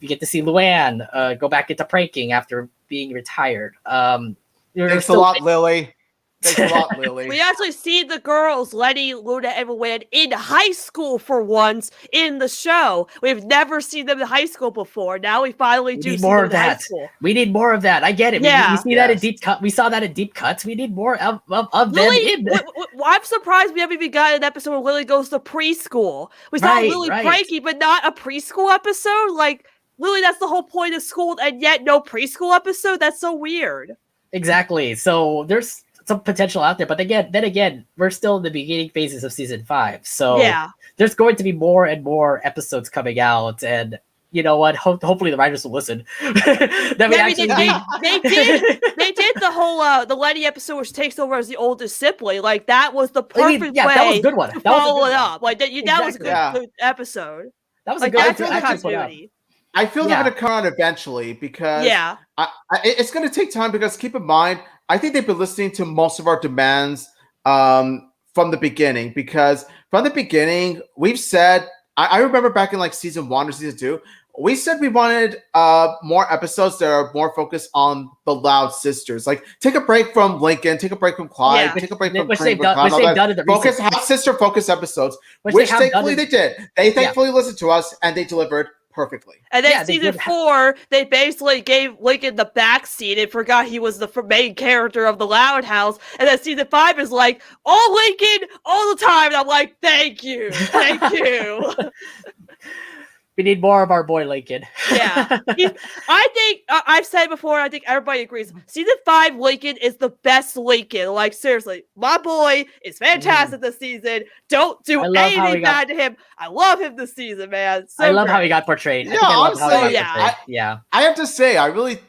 You get to see Luann go back into pranking after being retired. Thanks a lot, Lily. Thanks a lot, Lily. We actually see the girls, Lenny, Luna, and Luann, in high school for once in the show. We've never seen them in high school before. Now we finally do see them in high school. We need more of that. I get it. Yeah. We see that in deep cut. We saw that in deep cuts. We need more of Lily, them. I'm surprised we haven't even got an episode where Lily goes to preschool. We saw Lily pranky, but not a preschool episode. Like, Lily, that's the whole point of school, and yet no preschool episode? That's so weird. Exactly. So there's some potential out there, but then again, we're still in the beginning phases of season 5, so there's going to be more and more episodes coming out, and you know what? Hopefully the writers will listen. They did the whole the Lenny episode, which takes over as the oldest sibling. Like that was the perfect way. That was a good one. To follow it up. Like that was a good episode. That was a good continuity. I feel they're going to come out eventually because it's going to take time because keep in mind, I think they've been listening to most of our demands from the beginning because from the beginning, we've said, I remember back in like season 1 or season 2, we said we wanted more episodes that are more focused on the Loud sisters. Like take a break from Lincoln, take a break from Clyde, take a break from focus, have sister focus episodes, which thankfully they did. They thankfully listened to us and they delivered perfectly. And then season 4, they basically gave Lincoln the backseat and forgot he was the main character of the Loud House. And then season 5 is like, all Lincoln, all the time. And I'm like, thank you. We need more of our boy Lincoln. Yeah. I think, I've said before, I think everybody agrees, season 5 Lincoln is the best Lincoln. Like, seriously, my boy is fantastic this season. Don't do anything bad to him. I love him this season, man. I love how he got portrayed. Yeah, honestly, I have to say, I really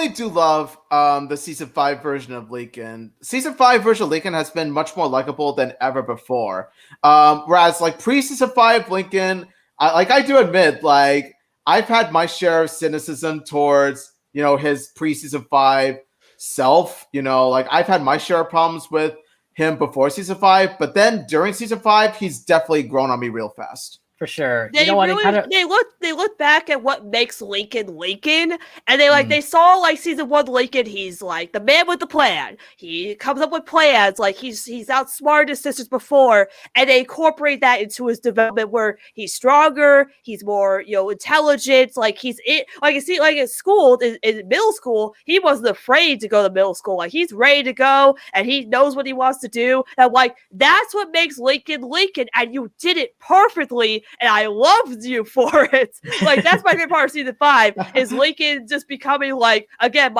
do love the season 5 version of Lincoln. Season 5 version of Lincoln has been much more likable than ever before. Whereas, like, pre-season 5 Lincoln, I do admit, like, I've had my share of cynicism towards, his pre-season 5 self. Like, I've had my share of problems with him before season 5, but then during season 5, he's definitely grown on me real fast. For sure. They look back at what makes Lincoln Lincoln, and they saw like season 1 Lincoln, he's like the man with the plan. He comes up with plans, like he's outsmarted his sisters before, and they incorporate that into his development where he's stronger, he's more intelligent, like he's it. Like you see, like in school, in middle school, he wasn't afraid to go to middle school. Like he's ready to go, and he knows what he wants to do. And like that's what makes Lincoln Lincoln, and you did it perfectly. And I loved you for it. Like that's my favorite part of season 5 is Lincoln just becoming like again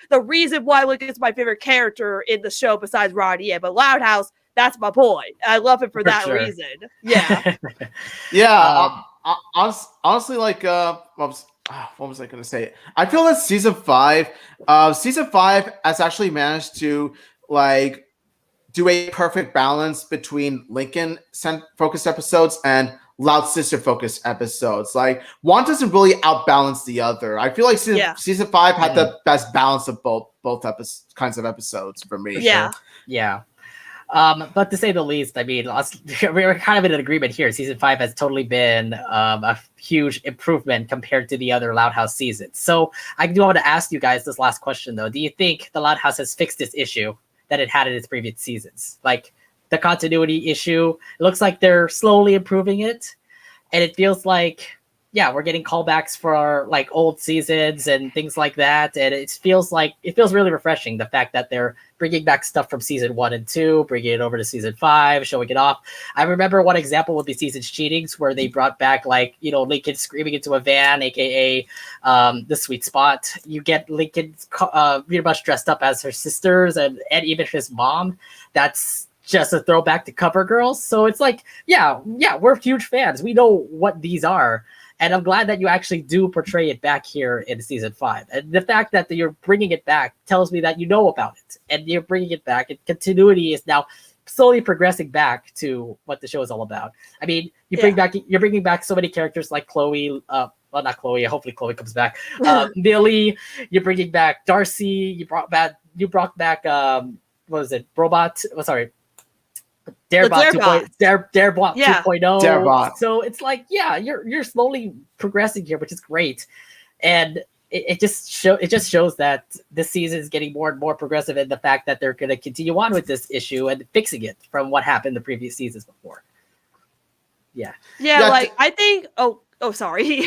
the reason why Lincoln's my favorite character in the show besides Ronnie. But Loud House, that's my boy. I love him for that reason. Yeah. Yeah. Honestly, like what was I going to say? I feel that season 5 has actually managed to like do a perfect balance between Lincoln focused episodes and Loud Sister focused episodes. Like one doesn't really outbalance the other. I feel like season 5 had the best balance of both kinds of episodes for me. Yeah. Yeah. But to say the least, I mean, we're kind of in an agreement here. Season 5 has totally been a huge improvement compared to the other Loud House seasons. So I do want to ask you guys this last question, though. Do you think the Loud House has fixed this issue that it had in its previous seasons? Like the continuity issue, it looks like they're slowly improving it. And it feels like, yeah, we're getting callbacks for our like old seasons and things like that. And it feels really refreshing. The fact that they're bringing back stuff from season 1 and 2, bringing it over to season 5, showing it off. I remember one example would be Season's Cheatings, where they brought back like, you know, Lincoln screaming into a van, aka the sweet spot. You get Lincoln pretty much dressed up as her sisters and even his mom. That's just a throwback to Cover Girls. So it's like, yeah, we're huge fans. We know what these are. And I'm glad that you actually do portray it back here in season 5. And the fact that you're bringing it back tells me that you know about it. And you're bringing it back. And continuity is now slowly progressing back to what the show is all about. I mean, you're bringing back so many characters like Chloe. Well, not Chloe. Hopefully Chloe comes back. Millie. You're bringing back Darcy. You brought back. What was it? Robot. Oh, sorry. Darebot 2.0. Darebot. So it's like, yeah, you're slowly progressing here, which is great. And it just shows that this season is getting more and more progressive, and the fact that they're going to continue on with this issue and fixing it from what happened the previous seasons before. Yeah, like I think sorry.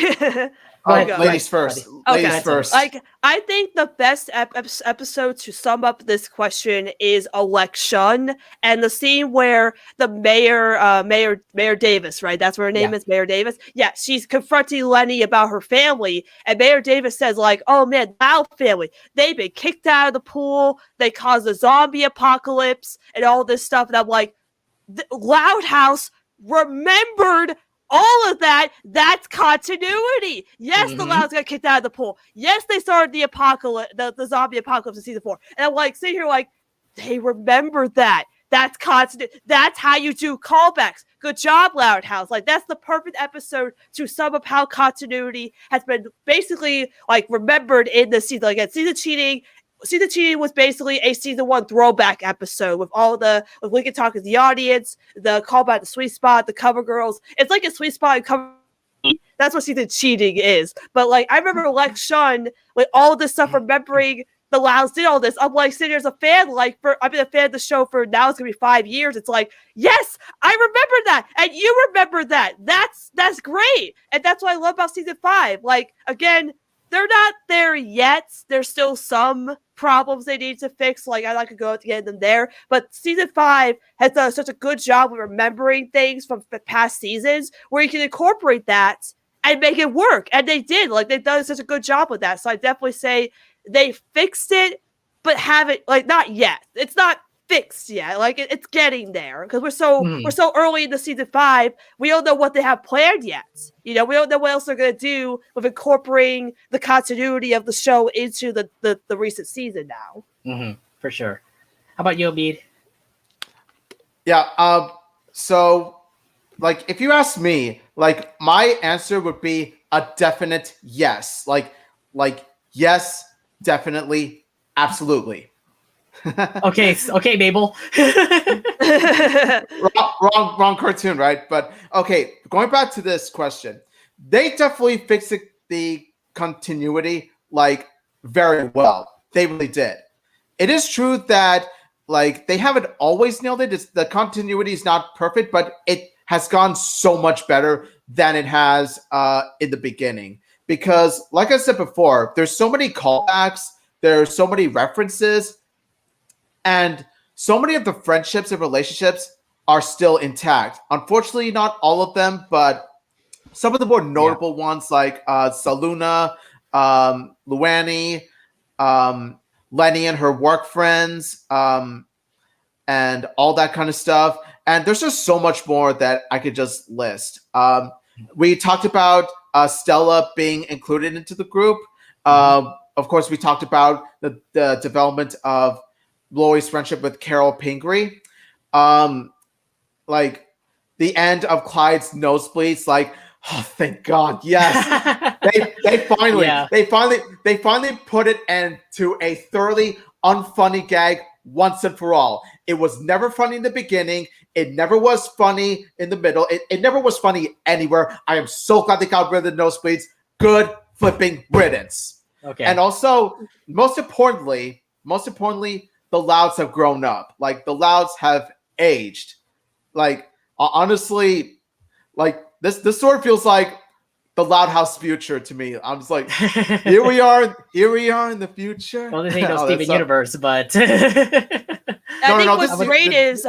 Ladies first. Okay. Ladies first. Like, I think the best episode to sum up this question is Election, and the scene where the Mayor Davis, right? That's what her name is, Mayor Davis. Yeah, she's confronting Lenny about her family, and Mayor Davis says like, "Oh man, Loud family, they've been kicked out of the pool. They caused a zombie apocalypse and all this stuff." And I'm like, Loud House remembered all of that. That's continuity. Yes, the Louds got kicked out of the pool. Yes, they started the apocalypse, the zombie apocalypse in season 4. And I'm like, sitting here like, they remember that. That's constant. That's how you do callbacks. Good job, Loud House. Like, that's the perfect episode to sum up how continuity has been basically like remembered in the season. Like, at Season Cheating was basically a season 1 throwback episode with Lincoln talking to the audience, the callback to Sweet Spot, the Cover Girls. It's like a Sweet Spot and Cover. That's what Season Cheating is. But like, I remember Lex Shun, like all of this stuff, remembering the Louds did all this. I'm like sitting here as a fan, I've been a fan of the show for now it's gonna be 5 years. It's like, yes, I remember that, and you remember that. That's great, and that's what I love about season 5. Like, again, they're not there yet. There's still some problems they need to fix. Like, I could go to get them there. But season 5 has done such a good job of remembering things from past seasons where you can incorporate that and make it work. And they did. Like, they've done such a good job with that. So I definitely say they fixed it, but haven't, like, not yet. It's not fixed yet. Like, it's getting there because we're so early in the season 5. We don't know what they have planned yet. You know, we don't know what else they're gonna do with incorporating the continuity of the show into the recent season now. For sure. How about you, Abid? Yeah. So, like, if you ask me, like, my answer would be a definite yes. Like yes, definitely, absolutely. Okay, Mabel. wrong cartoon, right? But okay, going back to this question, they definitely fixed the continuity like very well. They really did. It is true that like they haven't always nailed it. The continuity is not perfect, but it has gone so much better than it has in the beginning. Because, like I said before, there's so many callbacks, there's so many references. And so many of the friendships and relationships are still intact. Unfortunately, not all of them, but some of the more notable ones like Saluna, Luanny, Lenny and her work friends, and all that kind of stuff. And there's just so much more that I could just list. We talked about Stella being included into the group. Of course, we talked about the development of Lori's friendship with Carol Pingree. Like, the end of Clyde's nosebleeds, like, oh, thank God, yes. they finally put it into a thoroughly unfunny gag once and for all. It was never funny in the beginning. It never was funny in the middle. It never was funny anywhere. I am so glad they got rid of the nosebleeds. Good flipping riddance. Okay. And also, most importantly, the Louds have grown up. Like, the Louds have aged. Like, honestly, like this sort of feels like the Loud House future to me. I'm just like, here we are in the future. Well, this ain't no Steven Universe, but I think what's great is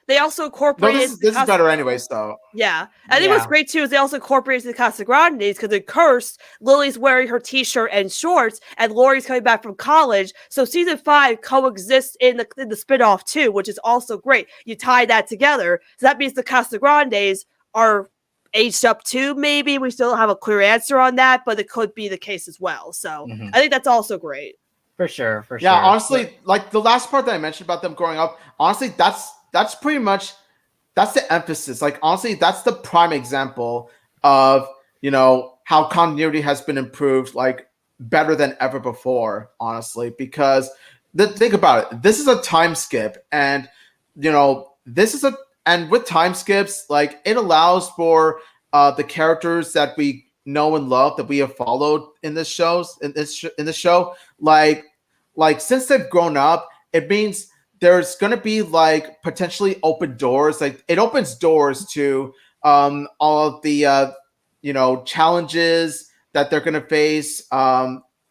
they also incorporated. This is better anyway. So yeah, I think what's great too is they also incorporated the Casa Grandes because in Cursed, Lily's wearing her T-shirt and shorts, and Laurie's coming back from college. So season 5 coexists in the spinoff too, which is also great. You tie that together, so that means the Casa Grandes are aged up too. Maybe we still don't have a clear answer on that, but it could be the case as well. So I think that's also great. For sure. Yeah, honestly, like the last part that I mentioned about them growing up, honestly, that's pretty much the emphasis. Like, honestly, that's the prime example of, you know, how continuity has been improved, like, better than ever before, honestly, because think about it. This is a time skip, and, you know, and with time skips, like, it allows for the characters that we know and love, that we have followed in this show, like since they've grown up, it means there's gonna be like potentially open doors. Like, it opens doors to all of the challenges that they're gonna face,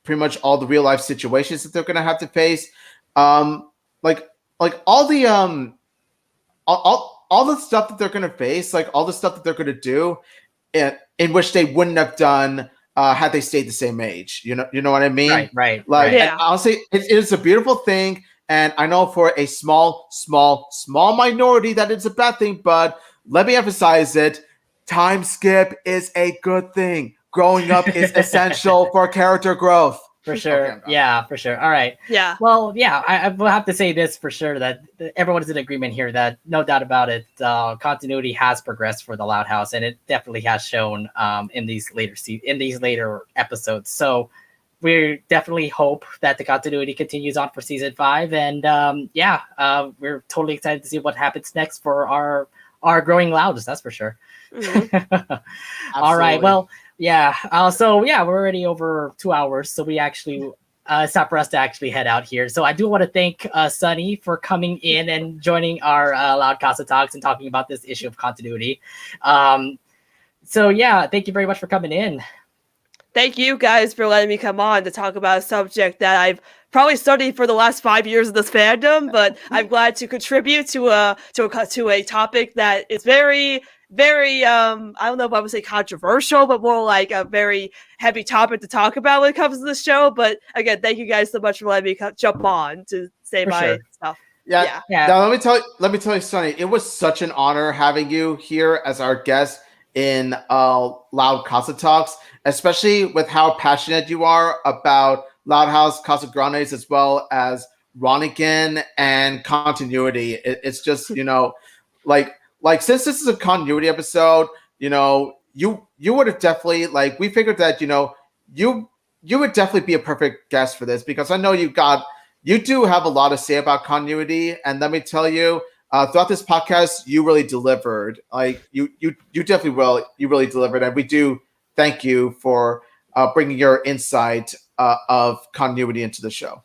pretty much all the real life situations that they're gonna have to face, like all the all the stuff that they're going to face, like all the stuff that they're going to do in which they wouldn't have done had they stayed the same age. You know what I mean? Right. Like, honestly, it is a beautiful thing. And I know for a small minority that it's a bad thing, but let me emphasize it. Time skip is a good thing. Growing up is essential for character growth. For sure. Okay, yeah, for sure. All right. Yeah. Well, yeah, I will have to say this for sure, that everyone is in agreement here that no doubt about it, continuity has progressed for the Loud House, and it definitely has shown in these later episodes. So we definitely hope that the continuity continues on for season 5, and we're totally excited to see what happens next for our growing Louds. That's for sure. Mm-hmm. All right. Well. Yeah. We're already over 2 hours, so we actually it's time for us to actually head out here. So I do want to thank Sunny for coming in and joining our LoudCasa Talks and talking about this issue of continuity. Thank you very much for coming in. Thank you guys for letting me come on to talk about a subject that I've probably studied for the last 5 years of this fandom, but I'm glad to contribute to a topic that is very, very, I don't know if I would say controversial, but more like a very heavy topic to talk about when it comes to the show. But again, thank you guys so much for letting me jump on to say my stuff. Yeah. Now, let me tell you, Sonny, it was such an honor having you here as our guest in LoudCasa Talks, especially with how passionate you are about Loud House, Casa Grandes, as well as Ronigan and continuity. It's just, like since this is a continuity episode, you would have definitely, like, we figured that, you would definitely be a perfect guest for this, because I know you do have a lot to say about continuity, and let me tell you, throughout this podcast, you really delivered. Like, you definitely will. You really delivered, and we do thank you for bringing your insight of continuity into the show.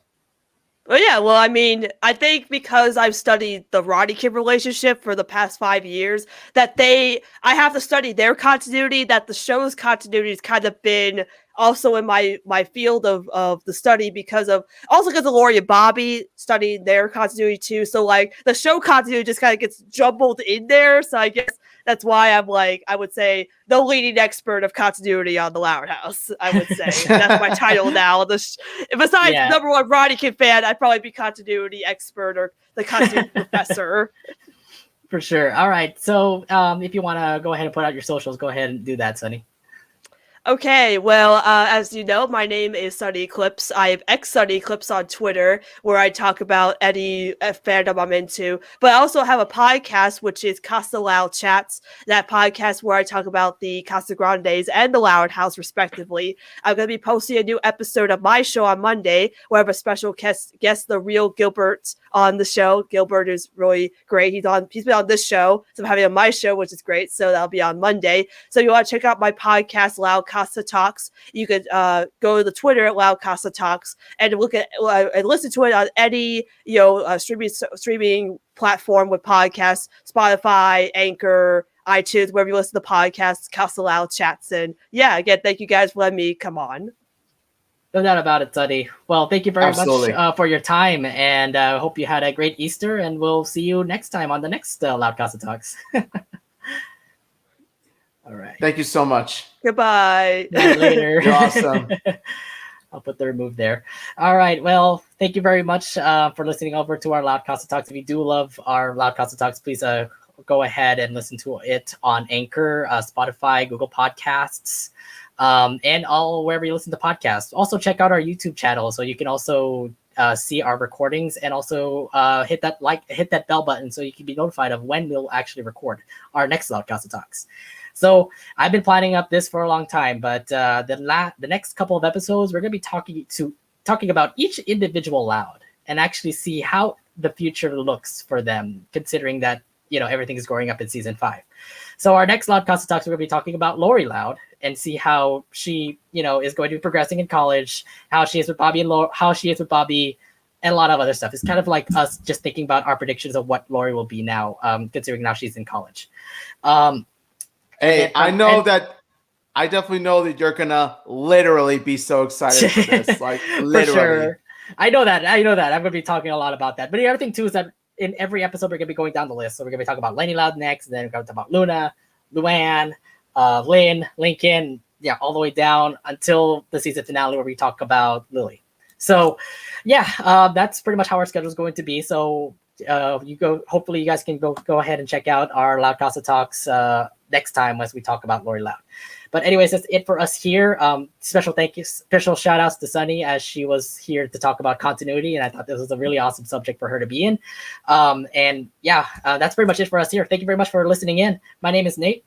Well, yeah. Well, I mean, I think because I've studied the Roddy Kid relationship for the past 5 years, that I have to study their continuity, that the show's continuity has kind of been also in my field of the study because of Laurie and Bobby studying their continuity too. So like the show continuity just kind of gets jumbled in there. So I guess that's why I'm like, I would say the leading expert of continuity on the Loud House. I would say that's my title now. Besides number one Roddy Kid fan, I'd probably be continuity expert or the continuity professor. For sure. All right. So if you want to go ahead and put out your socials, go ahead and do that, Sonny. Okay, well, as you know, my name is Sunny Eclipse. I am Sunny Eclipse on Twitter, where I talk about any fandom I'm into. But I also have a podcast, which is CasaLoudChats. That podcast where I talk about the Casa Grandes and the Loud House, respectively. I'm going to be posting a new episode of my show on Monday, where I have a special guest, the real Gilbert, on the show. Gilbert is really great. He's been on this show, so I'm having on my show, which is great. So that'll be on Monday. So if you want to check out my podcast, LoudCasa Talks, you could go to the Twitter at LoudCasa Talks and look at and listen to it on any streaming platform with podcasts, Spotify, Anchor, iTunes, wherever you listen to podcasts, CasaLoudChats. And yeah, again, thank you guys for letting me come on. No doubt about it, Sunny. Well, thank you very much for your time, and hope you had a great Easter, and we'll see you next time on the next LoudCasa Talks. All right. Thank you so much. Goodbye. Later. You're awesome. I'll put the remove there. All right. Well, thank you very much for listening over to our LoudCasa Talks. If you do love our LoudCasa Talks, please go ahead and listen to it on Anchor, Spotify, Google Podcasts, and all wherever you listen to podcasts. Also, check out our YouTube channel so you can also see our recordings, and also hit that bell button so you can be notified of when we'll actually record our next LoudCasa Talks. So I've been planning up this for a long time, but the next couple of episodes we're going to be talking about each individual Loud and actually see how the future looks for them, considering that everything is growing up in season 5. So our next LoudCasa Talks, we're going to be talking about Lori Loud and see how she is going to be progressing in college, how she is with Bobby and a lot of other stuff. It's kind of like us just thinking about our predictions of what Lori will be now, considering now she's in college. Hey, I definitely know that you're gonna literally be so excited for this. Like literally. For sure. I know that. I'm gonna be talking a lot about that. But the other thing too is that in every episode we're gonna be going down the list. So we're gonna be talking about Lenny Loud next, and then we're gonna talk about Luna, Luann, Lynn, Lincoln, all the way down until the season finale where we talk about Lily. So that's pretty much how our schedule is going to be. So hopefully you guys can go ahead and check out our LoudCasa Talks next time as we talk about Lori Loud. But anyways, that's it for us here. Special shout outs to Sunny, as she was here to talk about continuity, and I thought this was a really awesome subject for her to be in. That's pretty much it for us here. Thank you very much for listening in. My name is Nate.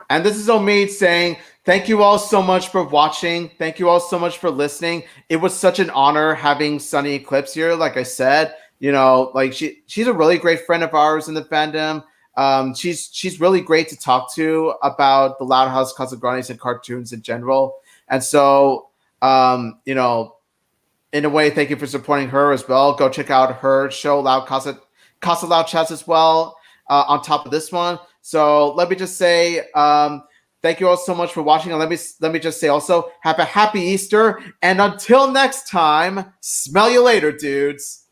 And this is Omid saying thank you all so much for watching. Thank you all so much for listening. It was such an honor having Sunny Eclipse here. Like I said, she's a really great friend of ours in the fandom. She's really great to talk to about the Loud House, Casa Grandes, and cartoons in general. And so, in a way, thank you for supporting her as well. Go check out her show, CasaLoudChats, as well, on top of this one. So let me just say, thank you all so much for watching. And let me just say also, have a happy Easter. And until next time, smell you later, dudes.